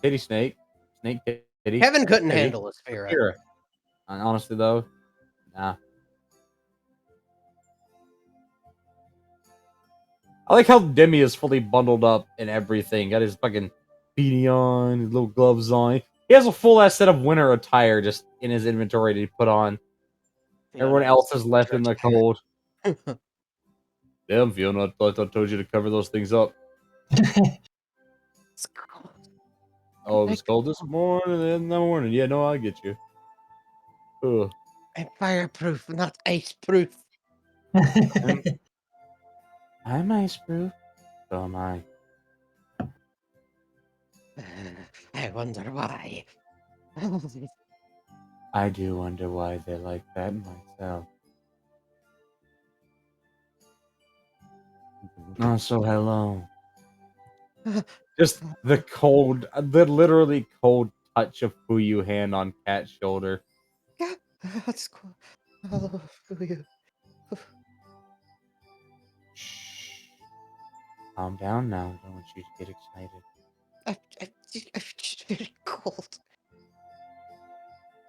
Titty snake. Snake titty. Kevin couldn't Titty. handle a Sphera. Spira. And honestly though, nah. I like how Demi is fully bundled up in everything. Got his fucking beanie on, his little gloves on. He has a full ass set of winter attire just in his inventory to put on. Everyone else is left in the cold. Damn, Fiona, I thought I told you to cover those things up. It's cold. Oh, it was cold this morning in the morning. Yeah, no, I get you. Ugh. I'm fireproof, not ice proof. I'm ice proof. So am I. I wonder why. I do wonder why they like that myself. Oh, so hello. Just the literally cold touch of Fuyu hand on Cat's shoulder. Yeah, that's cool. Oh, you. Shh. Calm down now. I don't want you to get excited. I'm just very cold.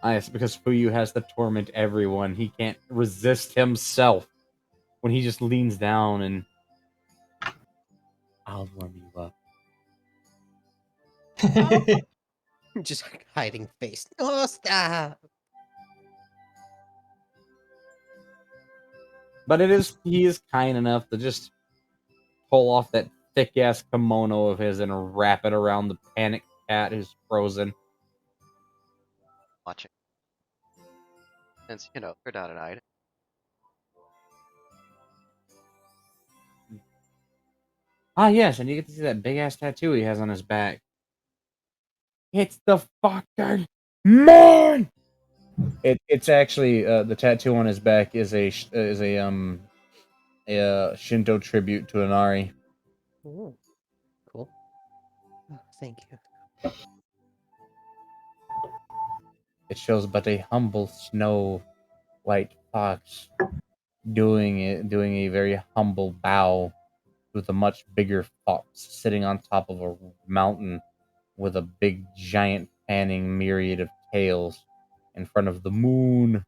Ah, it's because Fuyu has to torment everyone. He can't resist himself when he just leans down and I'll warm you up. Just hiding face. No, stop. But he is kind enough to just pull off that thick ass kimono of his and wrap it around the panicked cat who's frozen. Watching. Since, they're not an item. Ah, yes, and you get to see that big ass tattoo he has on his back. It's the fucking moon. It's actually the tattoo on his back is a Shinto tribute to Inari. Ooh, cool. Oh, thank you. It shows but a humble snow white fox doing a very humble bow with a much bigger fox sitting on top of a mountain with a big giant panning myriad of tails in front of the moon.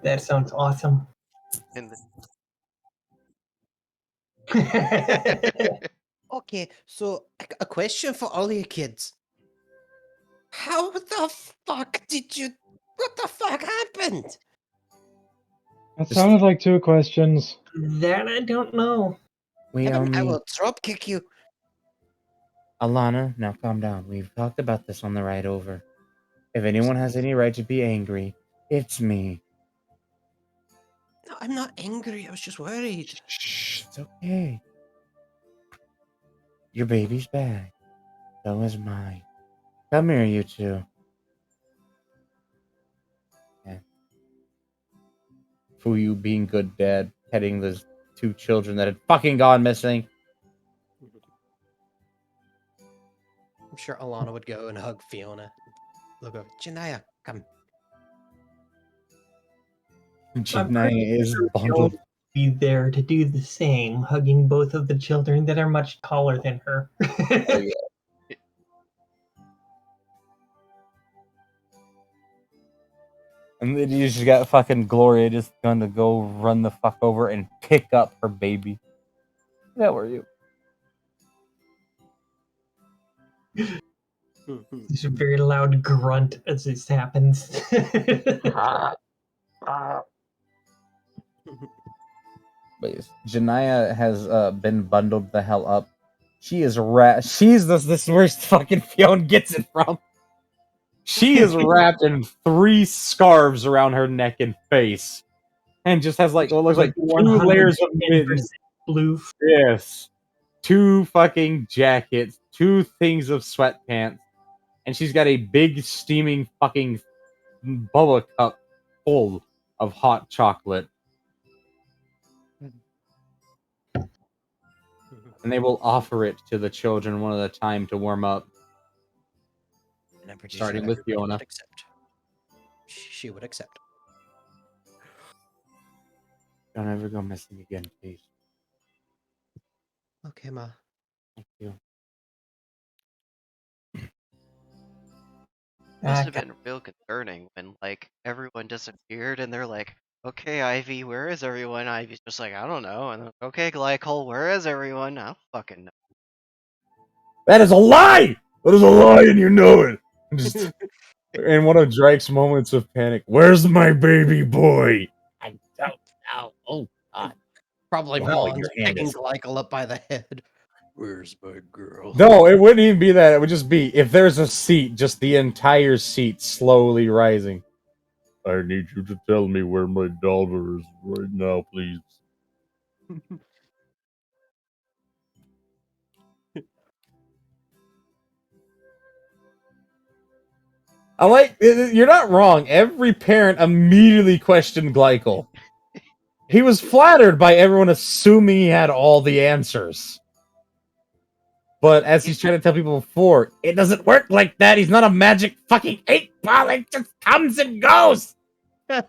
That sounds awesome. And Okay, so a question for all you kids. How the fuck did you... What the fuck happened? That sounded like two questions. That I don't know. We Kevin, I will drop kick you. Alana, now calm down. We've talked about this on the ride over. If anyone has any right to be angry, it's me. No, I'm not angry. I was just worried. Shh, it's okay. Your baby's back. So is mine. Come here, you two. Yeah. Fuyu being good dad, petting those two children that had fucking gone missing. I'm sure Alana would go and hug Fiona. Look over. Janaya, come. Janaya is bundled. be there to do the same, hugging both of the children that are much taller than her. Oh, yeah. And then you just got fucking Gloria just gonna go run the fuck over and pick up her baby. That were you. There's a very loud grunt as this happens. But yes, Janaya has been bundled the hell up. She is She's this where fucking Fiona gets it from. She is wrapped in 3 scarves around her neck and face, and just has like what looks like 2 layers of mittens. Blue. Yes, 2 fucking jackets, 2 things of sweatpants, and she's got a big steaming fucking bubble cup full of hot chocolate. And they will offer it to the children one at a time to warm up. And I'm pretty Starting sure with everybody Fiona. would accept. She would accept. Don't ever go missing again, please. Okay, Ma. Thank you. Must have been real concerning when like everyone disappeared and they're like, "Okay, Ivy, where is everyone?" Ivy's just like, "I don't know." And then, "Okay, Glycol, where is everyone?" I don't fucking know. That is a lie! That is a lie, and you know it. Just, in one of Drake's moments of panic, where's my baby boy? I don't know. Oh God! Probably Wow, Mon's your hand picking is- Glycol up by the head. Where's my girl? No, it wouldn't even be that. It would just be if there's a seat, just the entire seat slowly rising. I need you to tell me where my daughter is right now, please. I'm like, you're not wrong. Every parent immediately questioned Glycol. He was flattered by everyone assuming he had all the answers. But as he's trying to tell people before, it doesn't work like that. He's not a magic fucking 8-ball. It just comes and goes. So,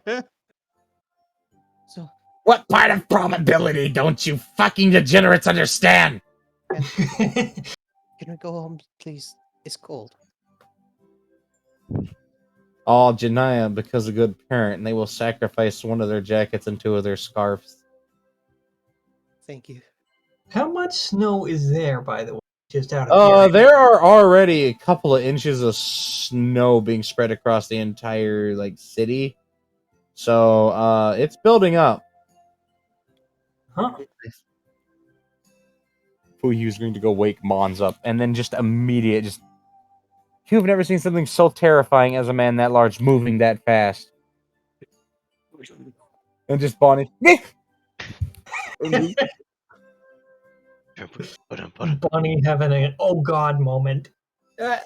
What part of probability don't you fucking degenerates understand? can we go home, please? It's cold. Oh, Janaya, because a good parent, and they will sacrifice one of their jackets and 2 of their scarves. Thank you. How much snow is there, by the way? Just out of curiosity. There are already a couple of inches of snow being spread across the entire like city. So it's building up. Huh? Fuyu's going to go wake Mons up, and then just you've never seen something so terrifying as a man that large moving that fast. And just Bonnie. Bonnie having an oh god moment. Yeah.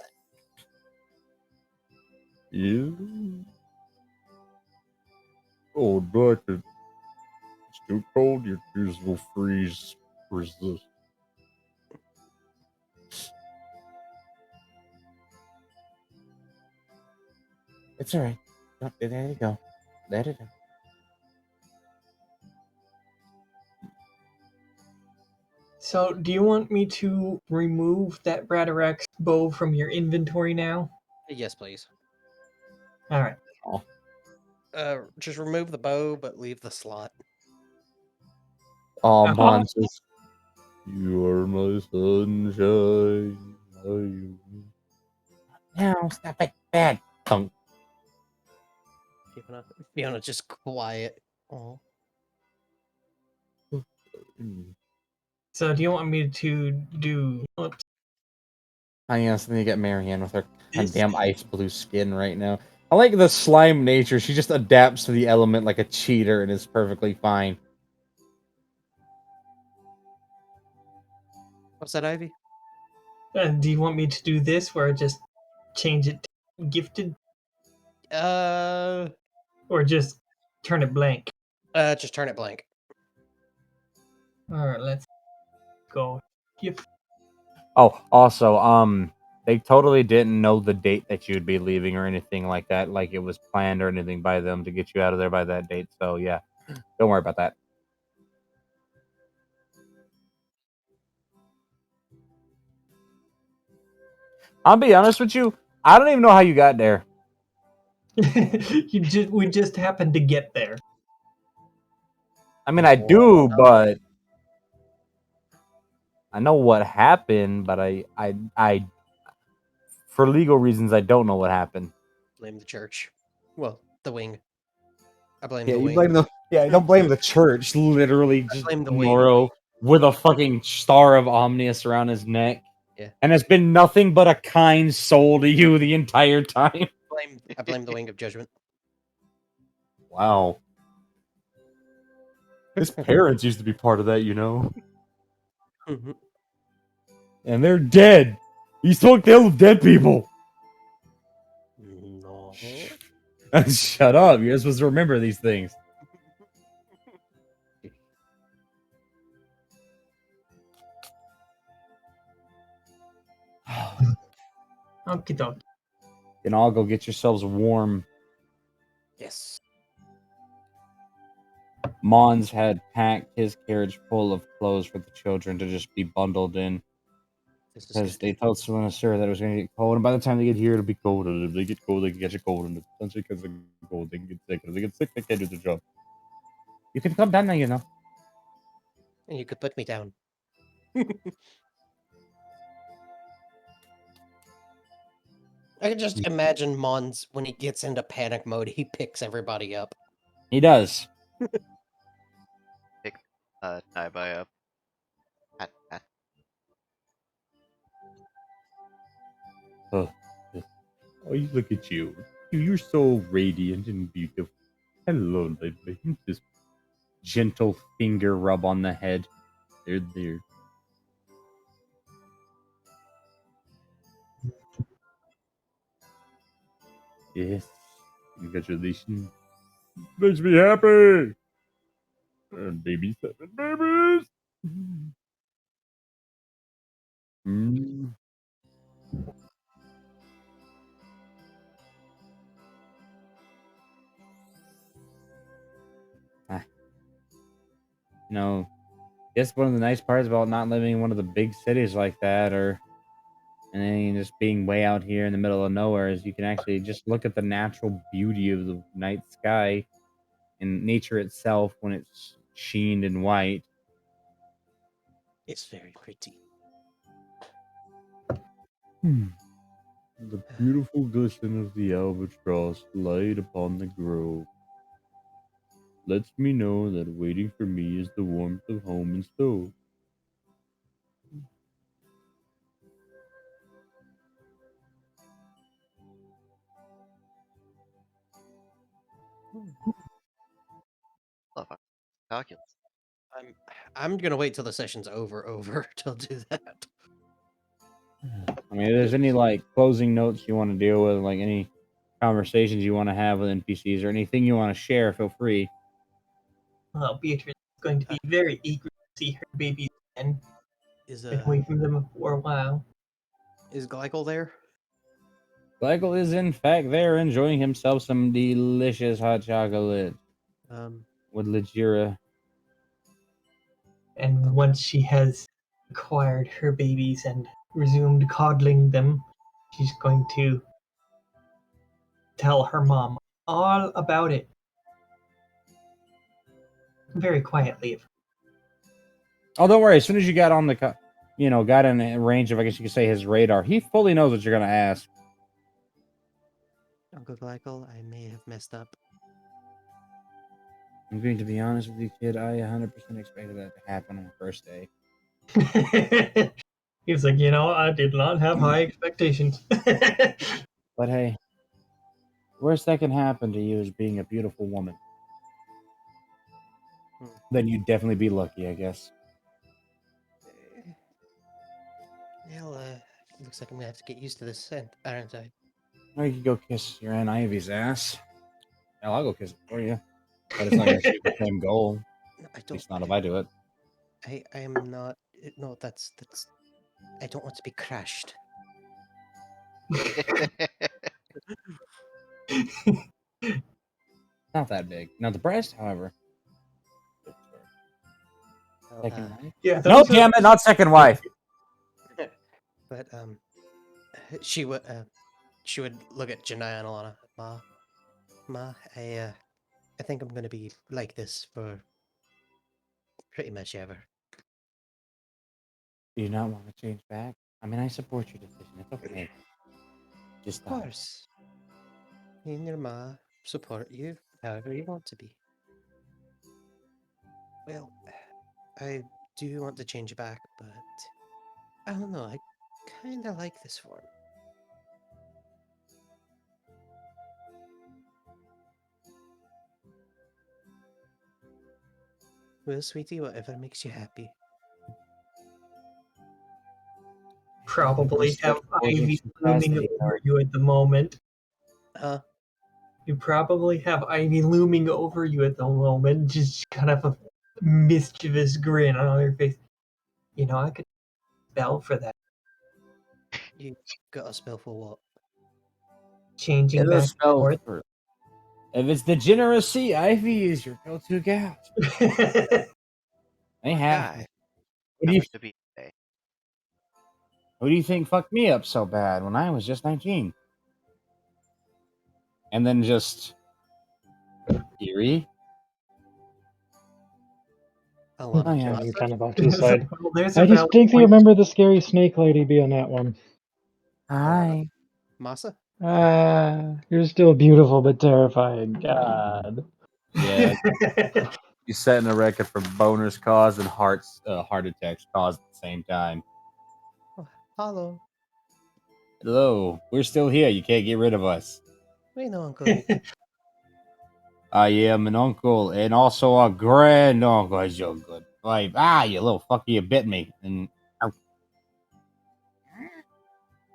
Oh, but it's too cold. Your shoes will freeze. Resist. It's alright. Oh, there you go. Let it in. So, do you want me to remove that Bradarex bow from your inventory now? Yes, please. All right. Just remove the bow, but leave the slot. Oh, Mons is. You are my sunshine. No, stop it. Bad. Punk. Fiona just quiet. Oh. So, do you want me to do? Oops. I honestly need to get Marianne with her This- damn ice blue skin right now. I like the slime nature. She just adapts to the element like a cheater and is perfectly fine. What's that, Ivy? Do you want me to do this, where I just change it to gifted, or just turn it blank? Just turn it blank. All right, let's go. Gift. Oh, also, they totally didn't know the date that you'd be leaving or anything like that. Like it was planned or anything by them to get you out of there by that date. So yeah, don't worry about that. I'll be honest with you. I don't even know how you got there. We just happened to get there. I mean, I do, but I know what happened. But I, for legal reasons, I don't know what happened. Blame the church. Well, the wing. I blame Yeah, the you wing. blame the don't blame the church. Literally, just blame the wing. Noro with a fucking star of Omnius around his neck. Yeah. And it's been nothing but a kind soul to you the entire time. I blame the wing of judgment. Wow. His parents used to be part of that, you know. Mhm. And they're dead. You still kill dead people. No. Shut up. You're supposed to remember these things. Okie dokie. And all go get yourselves warm. Yes. Mons had packed his carriage full of clothes for the children to just be bundled in. This is Because good. they told Selena Sir that it was going to get cold, and by the time they get here, it'll be cold. And if they get cold, they can catch a cold. And essentially, because they get cold, they can get sick. If they get sick, they can't do the job. You can come down now, you know. And you could put me down. I can just imagine Mons when he gets into panic mode, he picks everybody up. He does. Pick Naibai up. Pat. Oh, look at you. You're so radiant and beautiful. Hello, baby. Just gentle finger rub on the head. There. Yes. Congratulations. Makes me happy. Baby 7 babies. Mm. You know, guess one of the nice parts about not living in one of the big cities like that, or and then just being way out here in the middle of nowhere, is you can actually just look at the natural beauty of the night sky and nature itself when it's sheened and white. It's very pretty. The beautiful glisten of the albatross light upon the grove lets me know that waiting for me is the warmth of home and stove. Love calculus. I'm gonna wait till the session's over to do that. I mean, if there's any like closing notes you want to deal with, like any conversations you want to have with NPCs or anything you want to share, feel free. Beatrice is going to be very eager to see her babies again. Is Been away from them for a while. is Glycol there? Michael is in fact there enjoying himself some delicious hot chocolate with Legira. And once she has acquired her babies and resumed coddling them, she's going to tell her mom all about it. Very quietly. Oh, don't worry. As soon as you got on the, got in range of, I guess you could say, his radar, he fully knows what you're gonna ask. Uncle Glycol, I may have messed up. I'm going to be honest with you, kid. I 100% expected that to happen on the first day. He's like, I did not have high expectations. But hey, worst that can happen to you is being a beautiful woman. Then you'd definitely be lucky, I guess. Well, looks like I'm gonna have to get used to this scent, aren't I? Or you could go kiss your Aunt Ivy's ass. Hell, I'll go kiss it for you. But it's not going to achieve the same goal. No, I At don't. least not if I do it. I am not. No, that's. I don't want to be crashed. Not that big. Now, the breast, however. Well, Second wife? Yeah, No, damn it, not second wife. but she would look at Janai and Alana. Ma, I think I'm gonna be like this for pretty much ever. Do you not want to change back? I mean, I support your decision. It's okay. Just Of stop. course. Me and your ma support you however you want to be. Well, I do want to change back, but I don't know. I kind of like this form. Well, sweetie, whatever makes you happy. Probably have ivy looming over you at the moment. You probably have ivy looming over you at the moment, just kind of a mischievous grin on your face. You know, I could spell for that. You got a spell for what? Changing Get a back and spell forth. for. If it's degeneracy, Ivy is your go-to gal. They have. Guy. What do you To be today. Who do you think fucked me up so bad when I was just 19? And then just eerie. Alana, Oh, yeah. You're kind of off to the side. Well, there's a I valid distinctly point. remember the scary snake lady being that one. Hi. Masa? You're still beautiful but terrifying. God. Yeah. He's setting a record for boners caused and heart attacks caused at the same time. Oh, hello. Hello. We're still here. You can't get rid of us. We know, Uncle. I am an uncle and also a grand uncle. You're good. Like, you little fucker, you bit me. And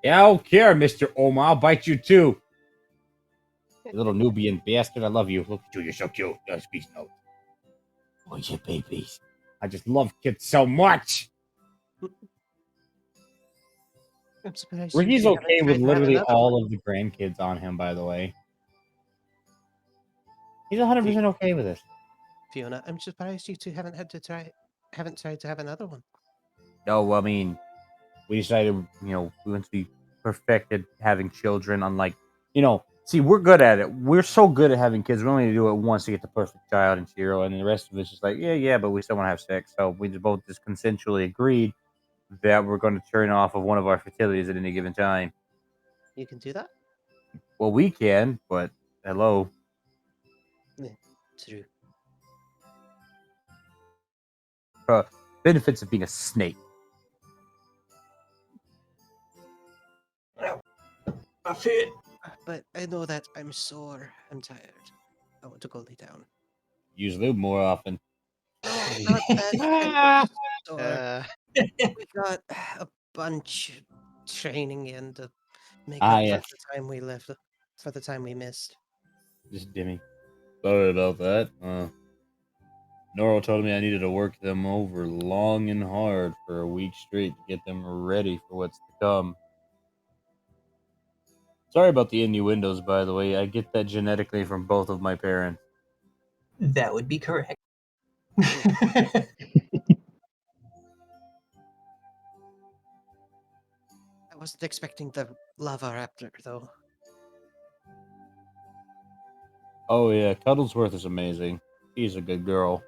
yeah, I don't care, Mr. Omar. I'll bite you too. You little Nubian bastard. I love you. Look at you. You're so cute. Just peace out. Oh, you babies. I just love kids so much. I'm surprised Ricky's you two haven't okay with tried to have literally another all one. of the grandkids on him, by the way. He's 100% okay with this. Fiona, I'm surprised you two haven't tried to have another one. No, I mean, we decided, we want to be perfected having children, unlike, see, we're good at it. We're so good at having kids. We only do it once to get the perfect child and zero, and the rest of it's just like, yeah, but we still want to have sex. So we both just consensually agreed that we're going to turn off of one of our fertilities at any given time. You can do that? Well, we can, but hello. Yeah, true. Benefits of being a snake. I fit. But I know that I'm sore. I'm tired. I want to go lay down. Use lube more often. No, not that. I'm just sore. We got a bunch of training in to make up for Yes. the time we left, for the time we missed. Just dimmy. Sorry about that. Noro told me I needed to work them over long and hard for a week straight to get them ready for what's to come. Sorry about the innuendos, by the way. I get that genetically from both of my parents. That would be correct. I wasn't expecting the lava raptor, though. Oh yeah, Cuddlesworth is amazing. She's a good girl.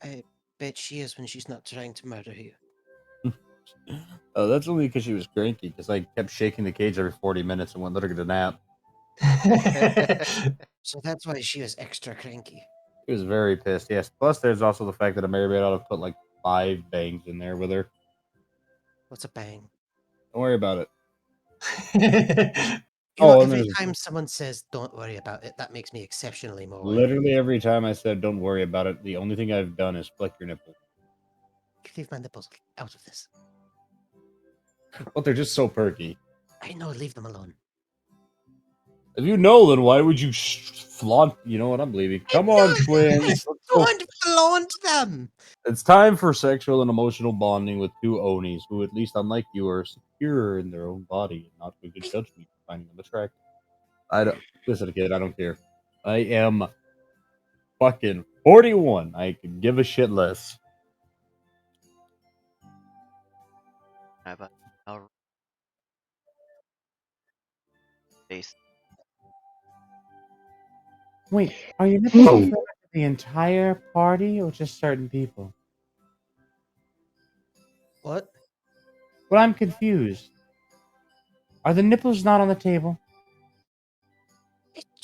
I bet she is when she's not trying to murder you. Oh, that's only because she was cranky, because I kept shaking the cage every 40 minutes and wouldn't let her get a nap. So that's why she was extra cranky. She was very pissed, yes. Plus, there's also the fact that I maybe ought to put like 5 bangs in there with her. What's a bang? Don't worry about it. You know, Oh, and every there's time someone says "don't worry about it," that makes me exceptionally more worried. literally every time I said don't worry about it, the only thing I've done is flick your nipple. Leave my nipples out of this. But they're just so perky. I know, leave them alone. If you know, then why would you flaunt? You know what? I'm leaving. Come on, twins. Let's go. Don't flaunt them. It's time for sexual and emotional bonding with two Onis who, at least unlike you, are secure in their own body and not going to judge me for finding them attractive. I don't listen, kid. I don't care. I am fucking 41. I could give a shit less. I'll Face. Wait, are your nipples referring to the entire party or just certain people? What? Well, I'm confused. Are the nipples not on the table?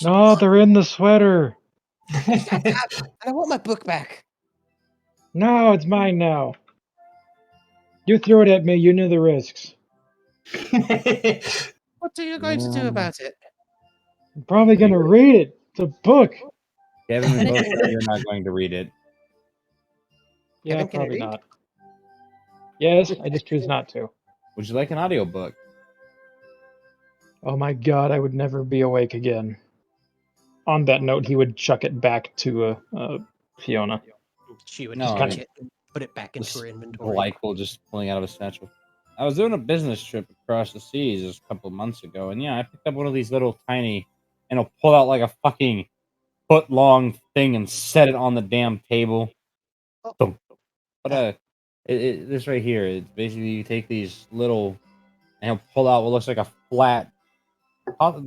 No, they're in the sweater. Shut up! And I want my book back. No, it's mine now. You threw it at me. You knew the risks. What are you going to do about it? I'm probably gonna read it. It's a book. Kevin, we And it both can know read. you're not going to read it. Yeah, Kevin, can it probably read? not. Yes, I just choose not to. Would you like an audiobook? Oh my god, I would never be awake again. On that note, he would chuck it back to Fiona. She would No, catch it and put it back into Just her inventory. delightful, just pulling out of a satchel. I was doing a business trip across the seas just a couple of months ago, and yeah, I picked up one of these little tiny, and it'll pull out like a fucking foot long thing and set it on the damn table. Oh. Boom. But this right here, it's basically you take these little, and it'll pull out what looks like a flat,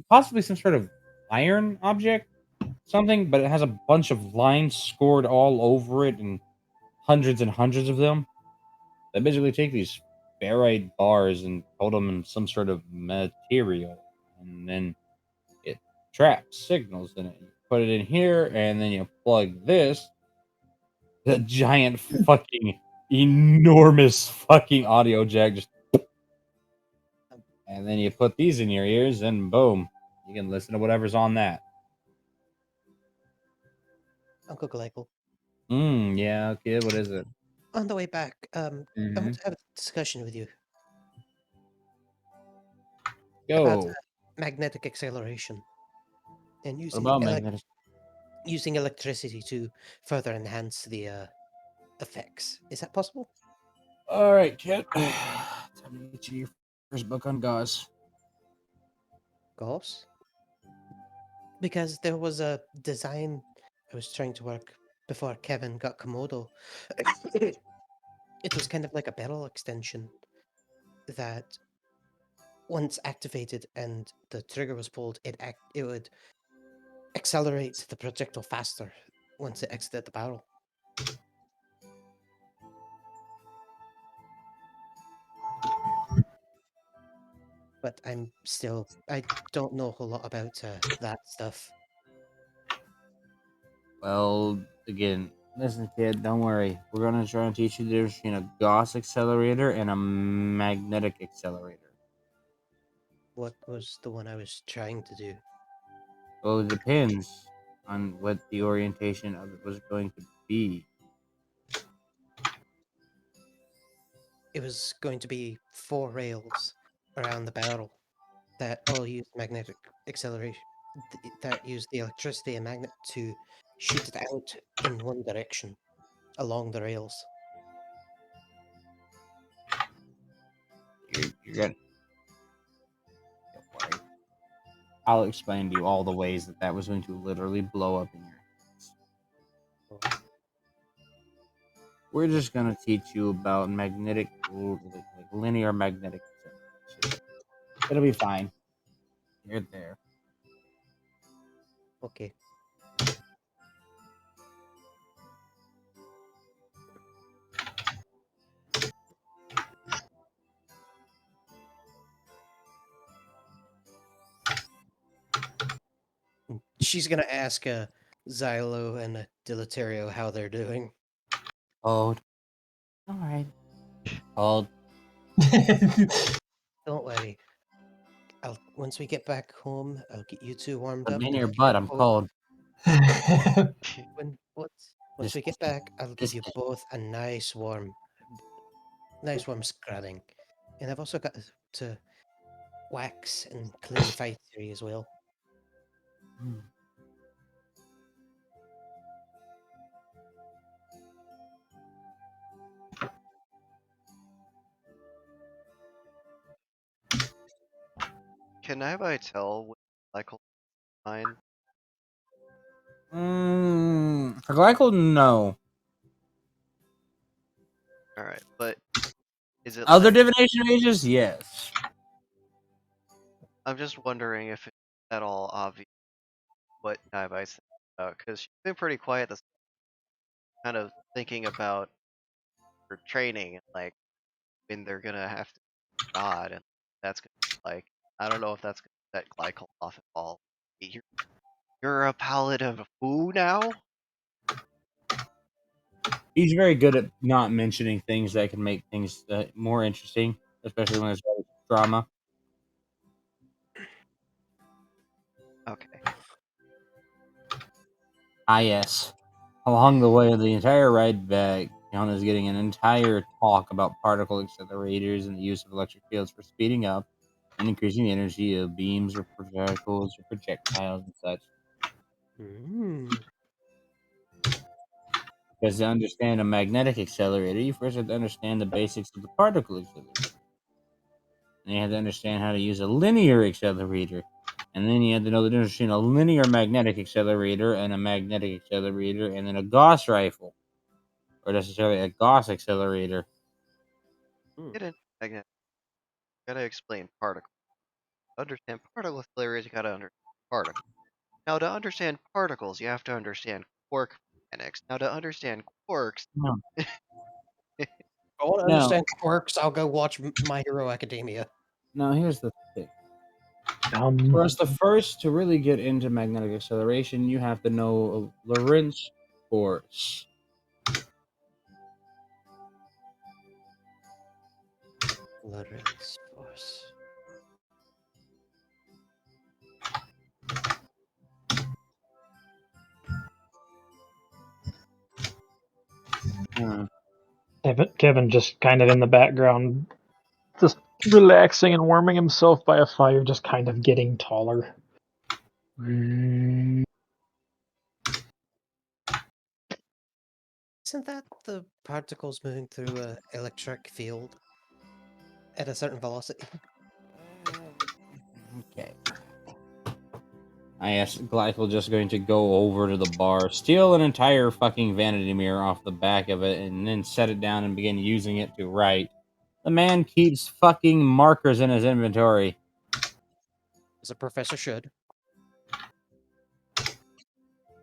possibly some sort of iron object, something, but it has a bunch of lines scored all over it, and hundreds of them. They basically take these ferrite bars and coat them in some sort of material, and then it traps signals in it. You put it in here, and then you plug this, the giant fucking enormous fucking audio jack, just, and then you put these in your ears, and boom, you can listen to whatever's on that. Uncle Gleigel. Yeah, kid, what is it? On the way back, I want to have a discussion with you about Go. magnetic acceleration and What about magnetic? using electricity to further enhance the effects. Is that possible? All right, kid. Time to get you your first book on gauze. Gauss? Because there was a design I was trying to work before Kevin got Komodo. It was kind of like a barrel extension that once activated and the trigger was pulled, it would accelerate the projectile faster once it exited the barrel. But I don't know a whole lot about that stuff. Well, again, listen, kid, don't worry. We're gonna try and teach you the difference between a Gauss accelerator and a magnetic accelerator. What was the one I was trying to do? Well, it depends on what the orientation of it was going to be. It was going to be 4 rails around the barrel that all used magnetic acceleration, that used the electricity and magnet to shoot it out in one direction along the rails. You're gonna. Don't worry. I'll explain to you all the ways that that was going to literally blow up in your hands. We're just gonna teach you about magnetic, like linear magnetic acceleration. It'll be fine. You're there. Okay. She's gonna ask Xylo and Deleterio how they're doing. Hold. All right. Hold. Don't worry. Once we get back home, I'll get you two warmed up. Put me in and your I'll give butt. you I'm both- cold. Once we get back, I'll give you both a nice warm scrubbing. And I've also got to wax and clean Fight Theory as well. Can I tell what cycle mine? For glycol, no. Alright, but is it Other like divination mages, yes. I'm just wondering if it's at all obvious what Divi's thinking about, because she's been pretty quiet this kind of thinking about her training and like when they're gonna have to God and that's gonna be like I don't know if that's gonna set Glycol off at all. You're a paladin of who now? He's very good at not mentioning things that can make things more interesting, especially when it's drama. Okay. Ah, yes. Along the way of the entire ride back, Count is getting an entire talk about particle accelerators and the use of electric fields for speeding up and increasing the energy of beams or particles or projectiles and such. Mm. Because to understand a magnetic accelerator, you first have to understand the basics of the particle accelerator. And you have to understand how to use a linear accelerator. And then you have to know the difference between a linear magnetic accelerator and a magnetic accelerator and then a Gauss rifle. Or necessarily a Gauss accelerator. Get in magnet. Gotta explain particle. To understand particle accelerators, you gotta understand particle. Now to understand particles, you have to understand quark mechanics. Now to understand quarks, No. I want to No. understand quirks. I'll go watch My Hero Academia. Now, here's the thing. For us, the first to really get into magnetic acceleration, you have to know Lorentz force. Lorentz force. Kevin just kind of in the background, just relaxing and warming himself by a fire, just kind of getting taller. Isn't that the particles moving through an electric field at a certain velocity? Okay. I asked Glycol just going to go over to the bar, steal an entire fucking vanity mirror off the back of it, and then set it down and begin using it to write. The man keeps fucking markers in his inventory. As a professor should.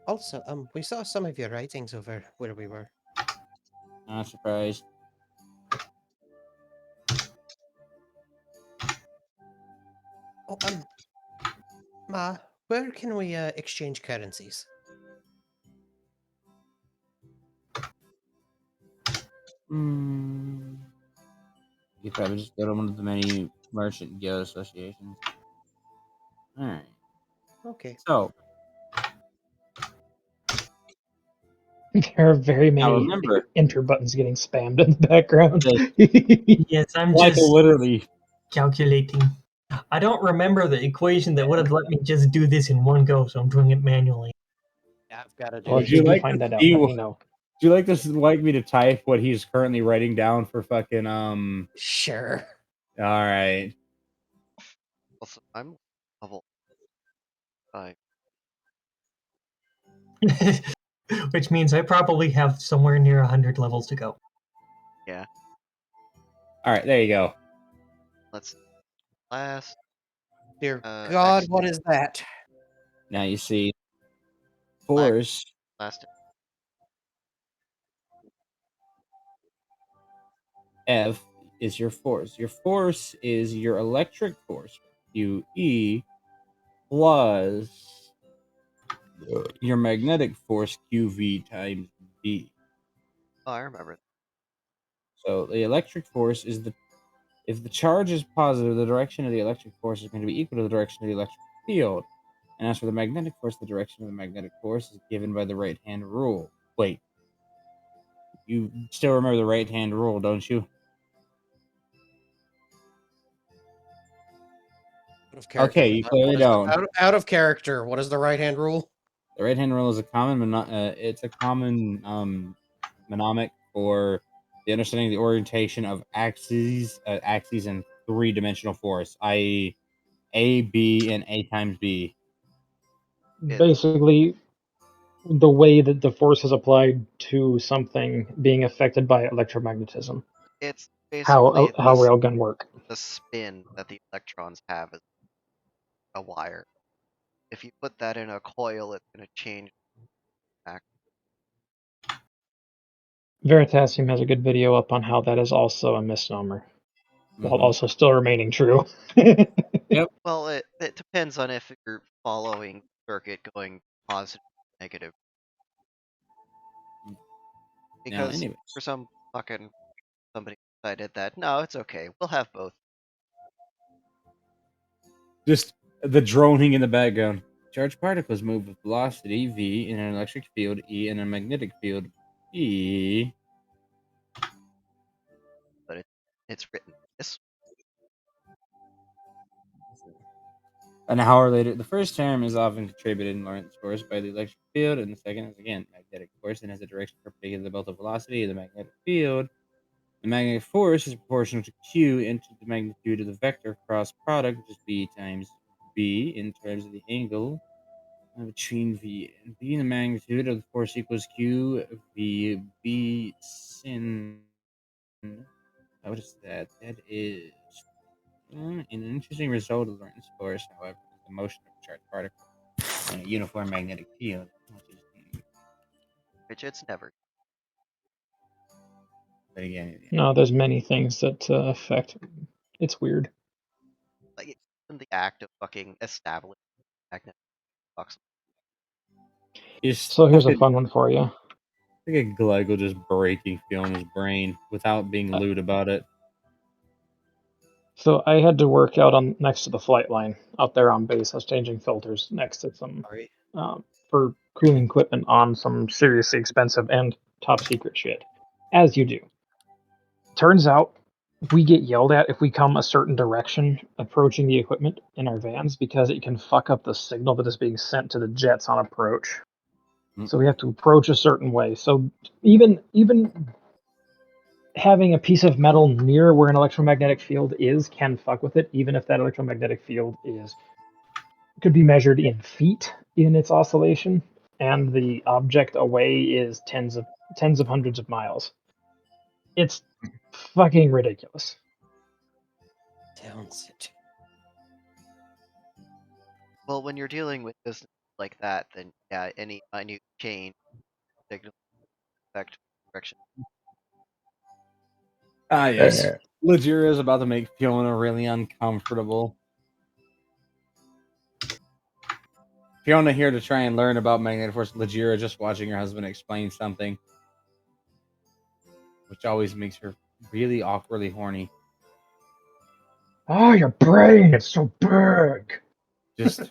Also, we saw some of your writings over where we were. Not surprised. Oh, Ma, where can we exchange currencies? You probably just go to one of the many merchant guild associations. Alright. Okay. So, There are very now many remember, enter buttons getting spammed in the background. Yes, I'm Glycol just literally. calculating. I don't remember the equation that would have let me just do this in one go, so I'm doing it manually. I've got to do Well, Would if it. you you do like find to that out, see? let me Would know. you like me to type what he's currently writing down for fucking Sure. All right. also I'm level 5. Which means I probably have somewhere near 100 levels to go. Yeah. All right. There you go. Let's last Dear God, X what is that? Now you see black force last F is your force. Your force is your electric force, QE, plus your magnetic force, QV times B. Oh, I remember. So the electric force is if the charge is positive, the direction of the electric force is going to be equal to the direction of the electric field. And as for the magnetic force, the direction of the magnetic force is given by the right-hand rule. Wait. You still remember the right-hand rule, don't you? Out of character. Okay, you clearly don't. Out of character. What is the right hand rule? The right-hand rule is a common mnemonic for the understanding of the orientation of axes and three-dimensional force, i.e., A, B, and A times B. Basically, the way that the force is applied to something being affected by electromagnetism. It's How basically how railgun work. the spin that the electrons have as a wire. if you put that in a coil, it's gonna change back. Veritasium has a good video up on how that is also a misnomer, while Mhm. also still remaining true. Yep. Well, it depends on if you're following circuit going positive, negative. Now, Because anyways, for somebody decided that no, it's okay, we'll have both. just the droning in the background. Charged particles move with velocity v in an electric field E and a magnetic field E. But it's written this. An hour later, the first term is often contributed in Lorentz force by the electric field, and the second is again magnetic force and has a direction perpendicular to the both the velocity of the magnetic field. The magnetic force is proportional to Q into the magnitude of the vector cross product, which is B times B in terms of the angle between V and B. The magnitude of the force equals Q V B sin. What is that? That is an interesting result of Lorentz force, however, is the motion of a charged particle in a uniform magnetic field, Which it's never. but again, No, there's many things that affect. It's weird. Like in the act of fucking establishing magnetic flux. just So here's a fucking fun one for you. like a Gligo just breaking Fiona's brain without being lewd about it. So I had to work out on next to the flight line out there on base. I was changing filters next to some Sorry. for cooling equipment on some seriously expensive and top secret shit, as you do. Turns out we get yelled at if we come a certain direction approaching the equipment in our vans because it can fuck up the signal that is being sent to the jets on approach. So we have to approach a certain way. So even having a piece of metal near where an electromagnetic field is can fuck with it, even if that electromagnetic field could be measured in feet in its oscillation, and the object away is tens of hundreds of miles. It's fucking ridiculous. Sounds it. Well, when you're dealing with business like that, then yeah, any minute change signal affect direction. Ah, yes. Legura is about to make Fiona really uncomfortable. Fiona here to try and learn about magnetic force. Legura just watching her husband explain something, which always makes her really awkwardly horny. Oh, your brain! It's so big! Just,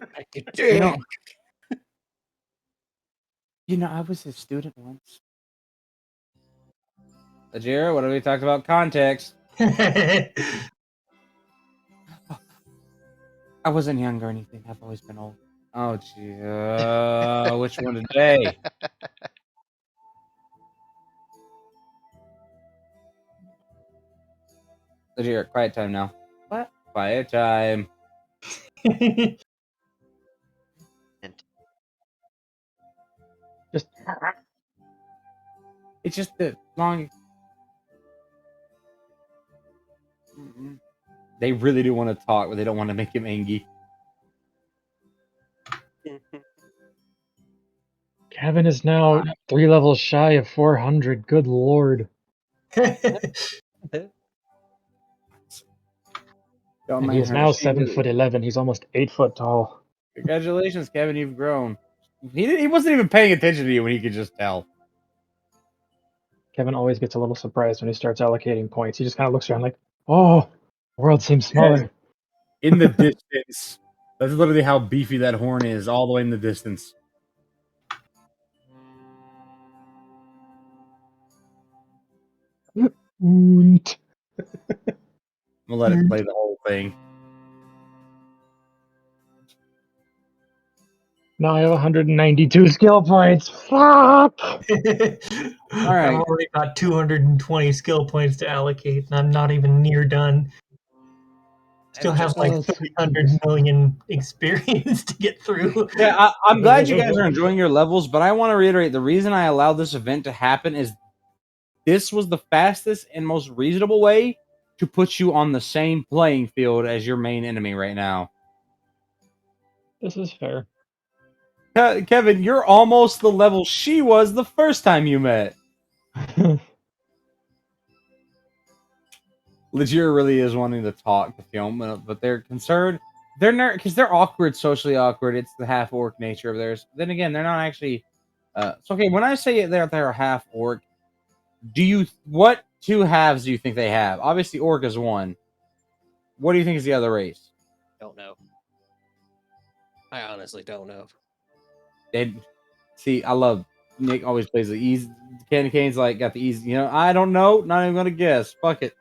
you know, I was a student once. Legura, what have we talked about? Context. I wasn't young or anything. I've always been old. Oh, gee. Which one today? Legura, quiet time now. What? Quiet time. And Just It's just the long. They really do want to talk, but they don't want to make him angry. Kevin is now 3 levels shy of 400. Good lord. Don't And he mind is her. now She really- 7'11". He's almost 8 foot tall. Congratulations, Kevin. You've grown. He wasn't even paying attention to you when he could just tell. Kevin always gets a little surprised when he starts allocating points. He just kind of looks around like, oh, the world seems smaller. In the distance. That's literally how beefy that horn is, all the way in the distance. Und. We'll let it play the whole thing. Now I have 192 skill points. Fuck! I've already got 220 skill points to allocate, and I'm not even near done. Still have like 300 million experience to get through. Yeah, I'm glad you guys are enjoying your levels, but I want to reiterate the reason I allowed this event to happen is this was the fastest and most reasonable way to put you on the same playing field as your main enemy right now. This is fair. Kevin, you're almost the level she was the first time you met. Legere really is wanting to talk to film, but they're concerned. They're not because they're awkward, socially awkward. It's the half orc nature of theirs. Then again, they're not actually. So okay, when I say they're half orc, what two halves do you think they have? Obviously, orc is one. What do you think is the other race? Don't know. I honestly don't know. They see. I love Nick. Always plays the easy. Candy Cane's like got the easy. You know, I don't know. Not even gonna guess. Fuck it.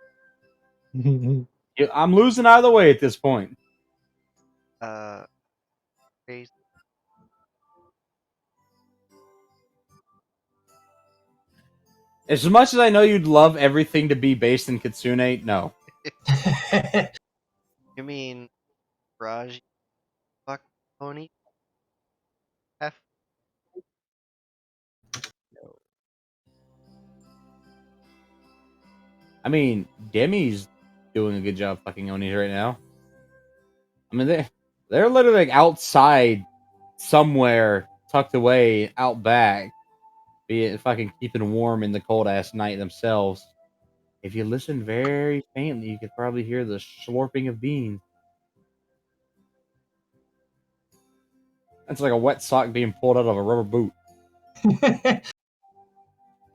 I'm losing either way at this point. Race. As much as I know you'd love everything to be based in Kitsune, no. You mean Raj? Fuck pony? F. I mean, Demi's doing a good job fucking Onis right now. I mean, they're literally like outside somewhere, tucked away out back, be it fucking keeping warm in the cold ass night themselves. If you listen very faintly, you could probably hear the slurping of beans. That's like a wet sock being pulled out of a rubber boot.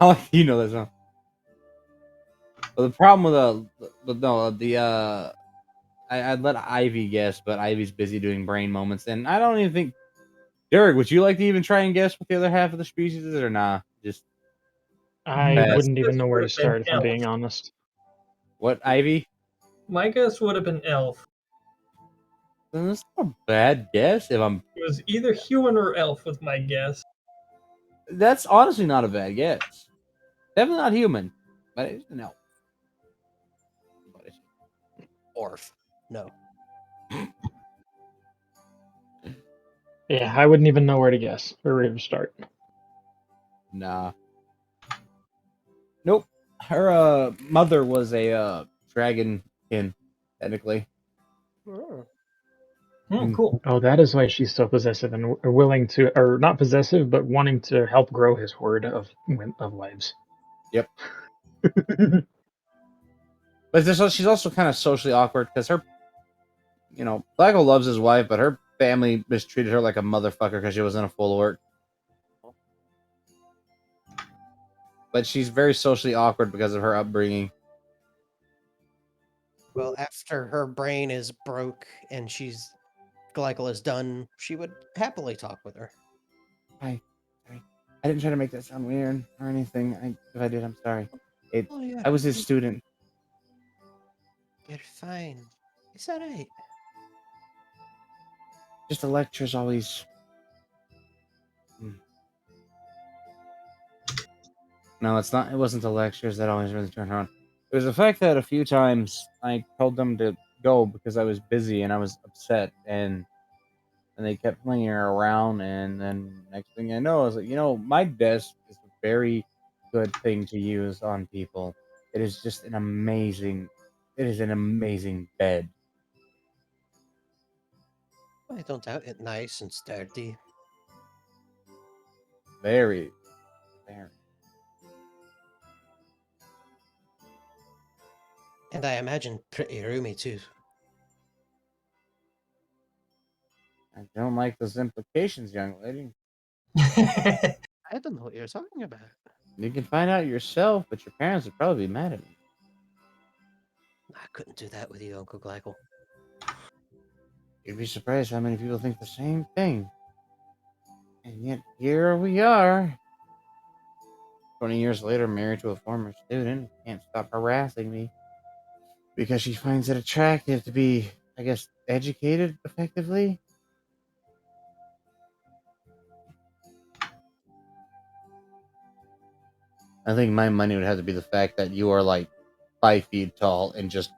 How you know that sound? But the problem with I'd let Ivy guess, but Ivy's busy doing brain moments, and I don't even think. Derek, would you like to even try and guess what the other half of the species is, or nah? Just I Pass. wouldn't even know where to Would've been start if I'm elf. being honest. what, Ivy? My guess would have been elf. That's not a bad guess. If I'm, It was either human or elf, was my guess. that's honestly not a bad guess. Definitely not human, but it's an elf. But it's- Orf. No. Yeah, I wouldn't even know where to guess or where to start. Nah. Nope. Her mother was a dragonkin, technically. Oh. Cool. Oh, that is why she's so possessive and willing to, or not possessive, but wanting to help grow his horde of wives. Yep. But she's also kind of socially awkward because her, Blacko loves his wife, but her family mistreated her like a motherfucker because she wasn't a full orc. But she's very socially awkward because of her upbringing. Well, after her brain is broke and Glycol is done, she would happily talk with her. Hi. Sorry. I didn't try to make that sound weird or anything. If I did, I'm sorry. Oh yeah. I was his student. You're fine. It's alright. Just the lectures always. No, it's not. It wasn't the lectures that always really turned her on. It was the fact that a few times I told them to go because I was busy and I was upset, and they kept flinging her around. And then next thing I know, I was like, my desk is a very good thing to use on people. It is just an amazing. It is an amazing bed. I don't doubt it. Nice and sturdy. Very, very. And I imagine pretty roomy too. I don't like those implications, young lady. I don't know what you're talking about. You can find out yourself, but your parents would probably be mad at me. I couldn't do that with you, Uncle Glycol. You'd be surprised how many people think the same thing. And yet, here we are. 20 years later, married to a former student. Can't stop harassing me. Because she finds it attractive to be, I guess, educated effectively. I think my money would have to be the fact that you are like 5 feet tall and just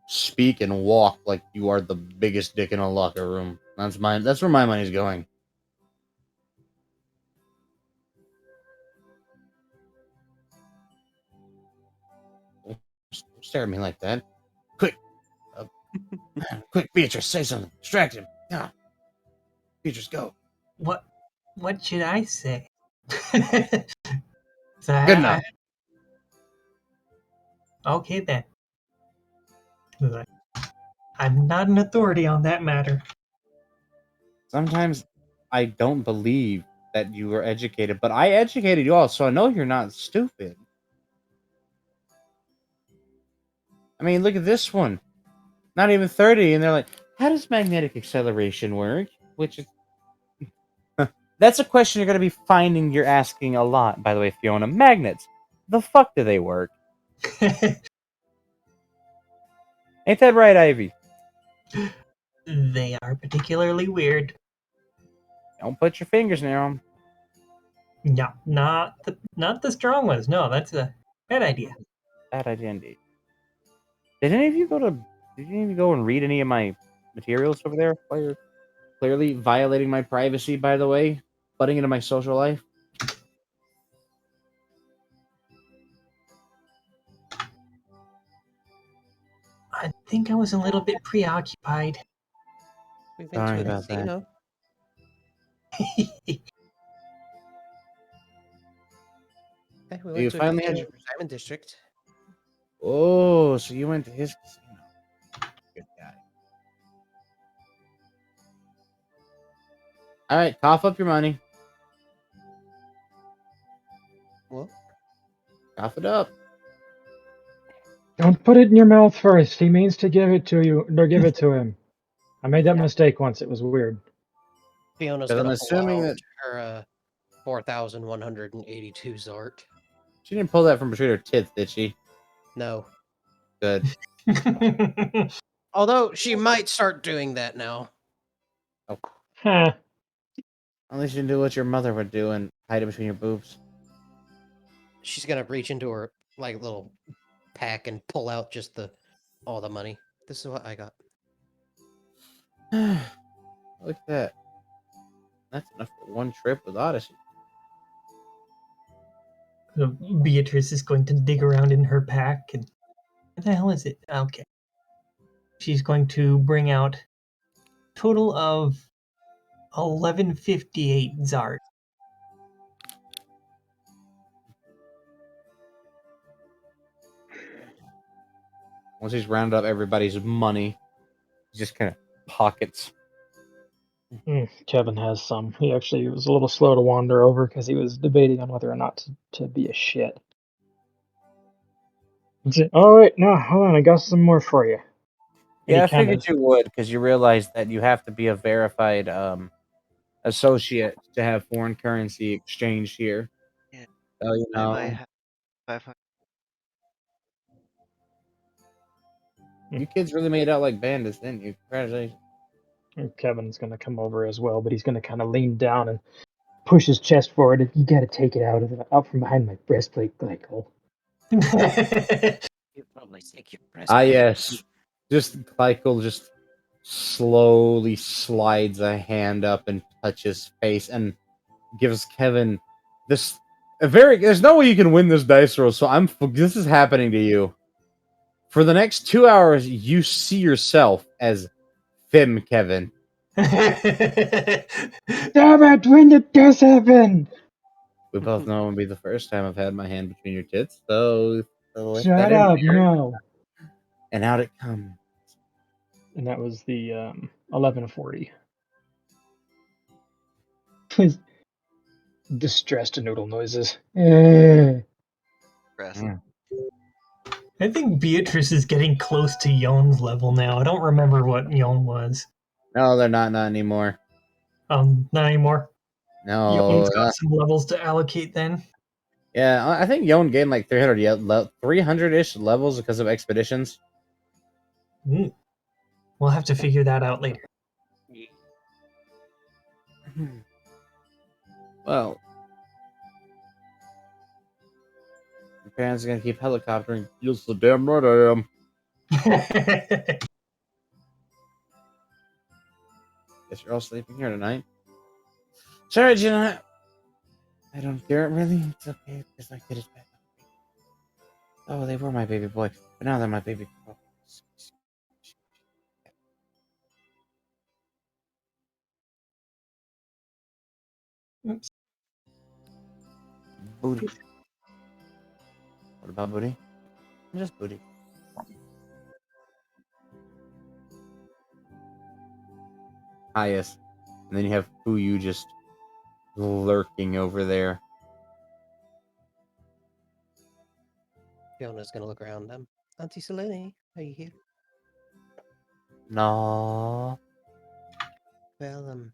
speak and walk like you are the biggest dick in a locker room. That's where my money's going. Don't stare at me like that. Quick. Quick, Beatrice, say something. Distract him. Yeah. Beatrice, go. what should I say? So Good enough. Okay then. Like, I'm not an authority on that matter. Sometimes I don't believe that you were educated, but I educated you all, so I know you're not stupid. I mean, look at this one. Not even 30, and they're like, how does magnetic acceleration work? Which is... That's a question you're going to be finding you're asking a lot, by the way, Fiona. Magnets. The fuck do they work? Ain't that right, Ivy? They are particularly weird. Don't put your fingers near them. No, not the strong ones. No, that's a bad idea. Bad idea indeed. Did any of you go and read any of my materials over there? While you're clearly violating my privacy, by the way, butting into my social life. I think I was a little bit preoccupied. We've been Sorry to a about that. casino. Okay, we You went to a finally had casino your... in Diamond District. Oh, so you went to his casino. Good guy. All right, cough up your money. Well, Cough it up. Don't put it in your mouth first. He means to give it to you, or give it to him. I made that Yeah. mistake once. It was weird. Fiona's 'Cause I'm gonna pull assuming out that her 4,182 Zart. she didn't pull that from between her tits, did she? No. Good. Although she might start doing that now. Oh, Huh. at least you can do what your mother would do and hide it between your boobs. She's gonna reach into her like little pack and pull out just all the money. This is what I got. Look at that. That's enough for one trip with Odyssey. Beatrice is going to dig around in her pack and what the hell is it? Okay. She's going to bring out a total of 1158 Zart. Once he's rounded up everybody's money, he just kind of pockets. Kevin has some. He actually was a little slow to wander over because he was debating on whether or not to be a shit. Oh wait, no, hold on, I got some more for you. And Yeah, I he kind figured of, you would, because you realize that you have to be a verified associate to have foreign currency exchange here. Yeah, So, you I know, might have 500. you kids really made out like bandits, didn't you? Congratulations. Kevin's gonna come over as well, but he's gonna kind of lean down and push his chest forward. You gotta take it out from behind my breastplate, Glycol. You probably take your breast. Ah, yes. Just Michael just slowly slides a hand up and touches face and gives Kevin this there's no way you can win this dice roll, so this is happening to you. For the next 2 hours, you see yourself as Fim Kevin. Damn it! When did this happen? We both know it would be the first time I've had my hand between your tits, so let Shut that in up! there. No. And out it comes. And that was the 1140. Distressed noodle noises. Rest. I think Beatrice is getting close to Yon's level now. I don't remember what Yon was. No, they're not anymore. Not anymore. No. Yon's got some levels to allocate then. Yeah, I think Yon gained like 300-ish levels because of expeditions. We'll have to figure that out later. Well, your parents are gonna keep helicoptering. You're so damn right I am. Guess you're all sleeping here tonight. Sorry, Gina. I don't care really. It's okay because my kid is back. Oh, they were my baby boy, but now they're my baby girl. Oops. Booty. What about booty? Just booty. Ah, yes. And then you have Fuyu just lurking over there. Fiona's gonna look around them. Auntie Selene, are you here? No. Well,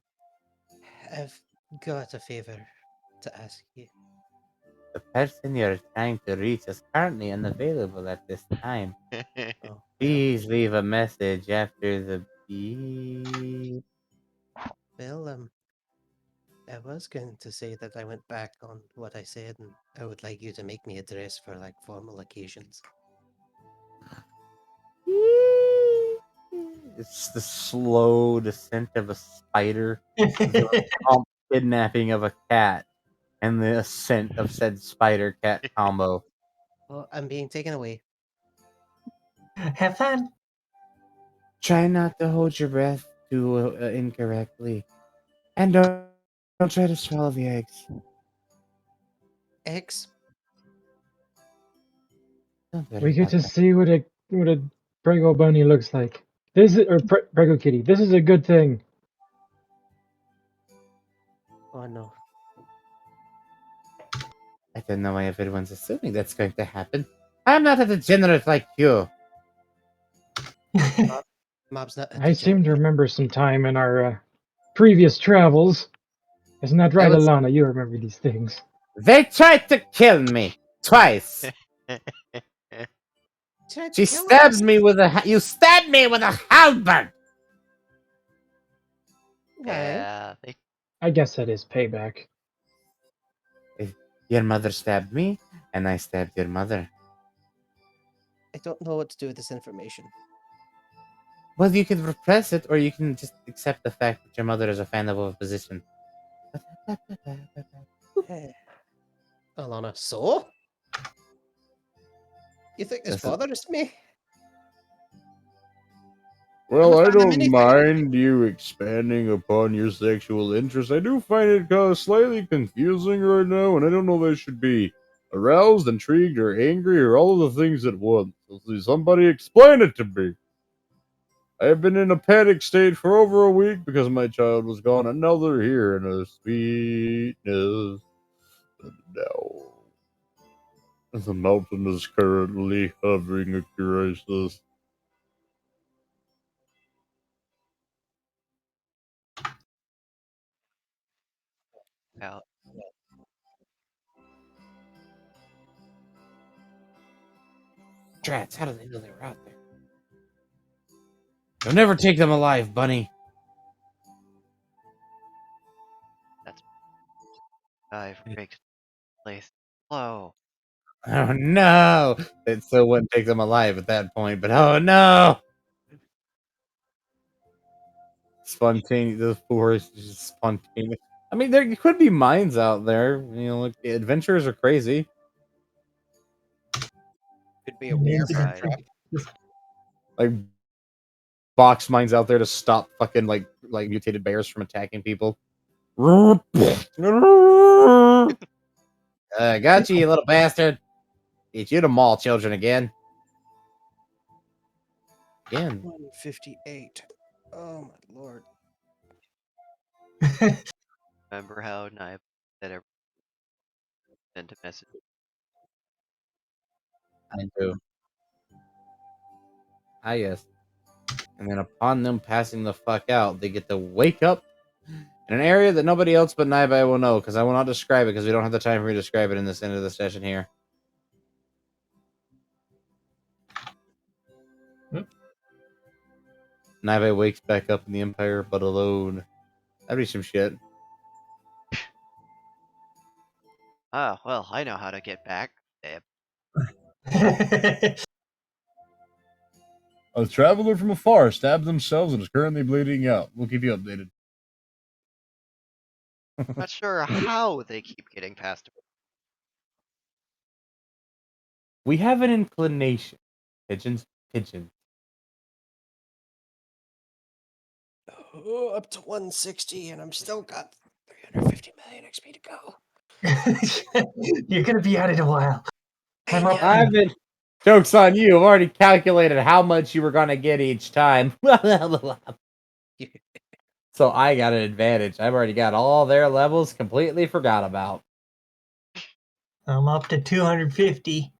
I've got a favor to ask you. The person you're trying to reach is currently unavailable at this time. Oh, well, Please leave a message after the beep. well, I was going to say that I went back on what I said, and I would like you to make me a dress for like formal occasions. It's the slow descent of a spider, the prompt kidnapping of a cat, and the ascent of said spider cat combo. Oh, I'm being taken away. Have fun. Try not to hold your breath too incorrectly, and don't try to swallow the eggs. Eggs? Don't worry We get about to that. see what a Prego bunny looks like. This is or Prego kitty. This is a good thing. Oh no. I don't know why everyone's assuming that's going to happen. I'm not a degenerate like you. Mob's not a I seem to degenerate. remember some time in our previous travels. Isn't that right, was Alana? You remember these things. They tried to kill me twice. Tried to She kill stabbed us. me with a. You stabbed me with a halberd. Hi. Yeah, they I guess that is payback. Your mother stabbed me, and I stabbed your mother. I don't know what to do with this information. Well, you can repress it, or you can just accept the fact that your mother is a fan of a position. Eh. Alana, so? You think this Listen. bothers me? Well, I'm a I fan of don't anything. mind you expanding upon your sexual interest. I do find it slightly confusing right now, and I don't know if I should be aroused, intrigued, or angry, or all of the things at once. So see, somebody explain it to me. I have been in a panic state for over a week because my child was gone, and now they're here in a sweetness. And now the mountain is currently having a crisis. out. Drats, how do they know they were out there? You'll never take them alive, Bunny. That's I've rigged the place. Hello. Oh no! It still wouldn't take them alive at that point, but oh no! Spontaneous, the forest is just spontaneous. I mean, there could be mines out there. You know, like, adventurers are crazy. Could be a Means weird again, Right. trap. Like box mines out there to stop fucking like mutated bears from attacking people. Got you little bastard. Eat you to maul children again. Again. 158. Oh my lord. Remember how Knife said everything sent a message? I do. Ah, yes. And then upon them passing the fuck out, they get to wake up in an area that nobody else but Naibai will know, because I will not describe it, because we don't have the time for me to describe it in this end of the session here. Hmm. Naibai wakes back up in the Empire, but alone. That'd be some shit. Ah, well, I know how to get back. A traveler from afar stabbed themselves and is currently bleeding out. We'll keep you updated. Not sure how they keep getting past. We have an inclination. Pigeons, pigeons. Oh, up to 160, and I'm still got 350 million XP to go. You're gonna be at it a while. I'm up. Yeah. I've been. Joke's on you. I've already calculated how much you were going to get each time. So I got an advantage. I've already got all their levels completely forgot about. I'm up to 250,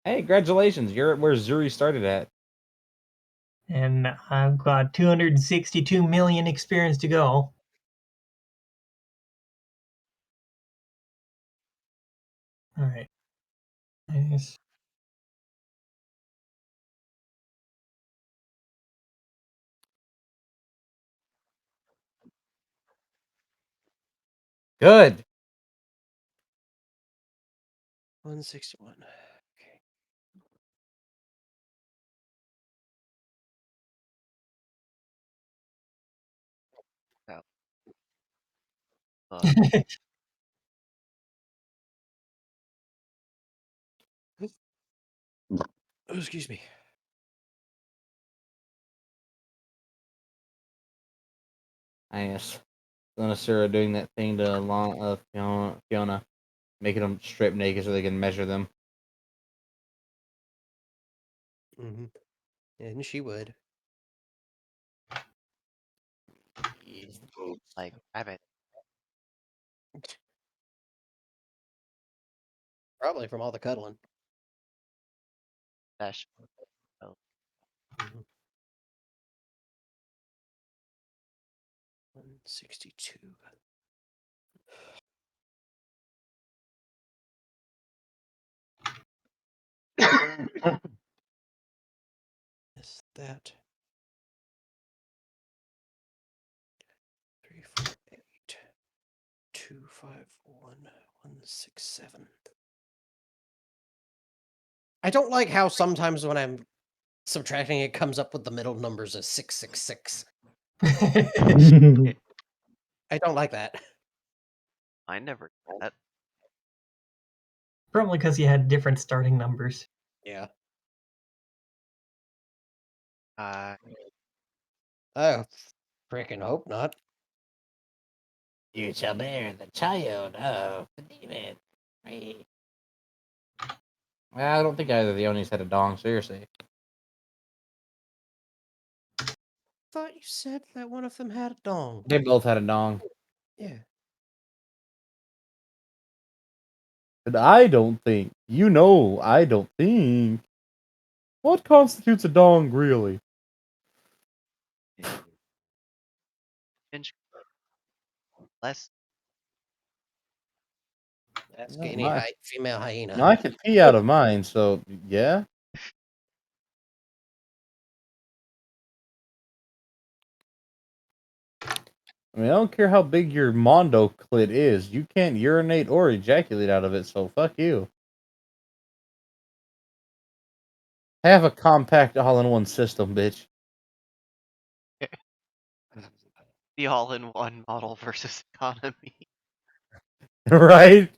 Hey, congratulations. You're where Zuri started at. and I've got 262 million experience to go. All right. Nice. Good. 161. Okay. Uh, Oh, excuse me. Nice. Sarah doing that thing to Fiona, making them strip naked so they can measure them. Mm-hmm. And she would. like rabbit. Probably from all the cuddling. Dash. 162. Is that 348 251 167? I don't like how sometimes when I'm subtracting it comes up with the middle numbers as 666. I don't like that. I never did that. Probably because you had different starting numbers. Yeah. Uh, Oh, freaking hope not. You shall bear the child of the demon. Well, I don't think either of the Onis had a dong, so you're safe. Thought you said that one of them had a dong. They both had a dong. Yeah. And I don't think. I don't think. What constitutes a dong, really? inch less. That's Well, skinny female hyena. I can pee out of mine, so yeah. I mean, I don't care how big your mondo clit is. You can't urinate or ejaculate out of it, so fuck you. Have a compact all-in-one system, bitch. The all-in-one model versus economy. Right?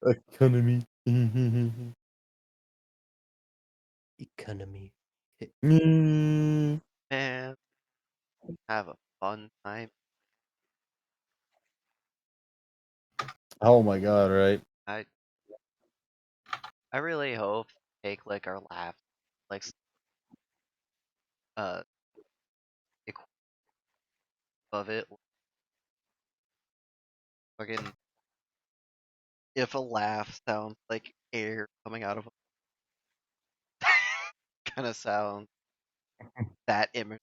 Economy. Economy. Mm. Man, have a fun time. Oh my god, right? I really hope they take like our laugh, like uh, of it. Fucking, if a laugh sounds like air coming out of a kind of sound that image.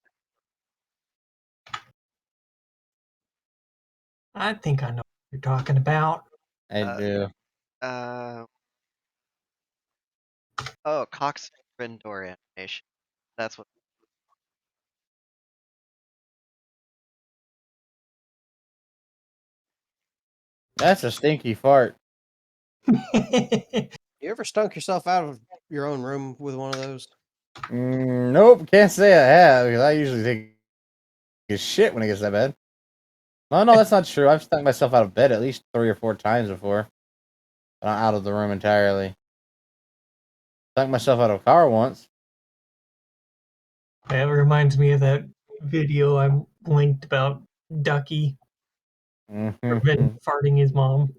I think I know what you're talking about. I Uh, do. Oh, Cox door animation. That's what. That's a stinky fart. You ever stunk yourself out of your own room with one of those? Nope, can't say I have, because I usually take a shit when it gets that bad. No, that's not true. I've stunk myself out of bed at least 3 or 4 times before. But I'm out of the room entirely. Stunk myself out of a car once. That reminds me of that video I'm blinked about Ducky Mhm. been farting his mom.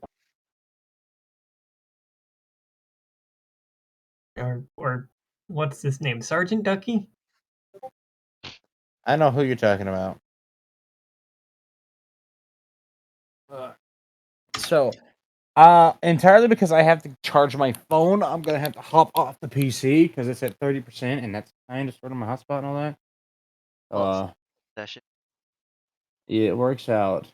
Or what's his name? Sergeant Ducky? I know who you're talking about. So, entirely because I have to charge my phone, I'm gonna have to hop off the PC because it's at 30%, and that's kind of sort of my hotspot and all that. Well, that shit. Yeah, it works out.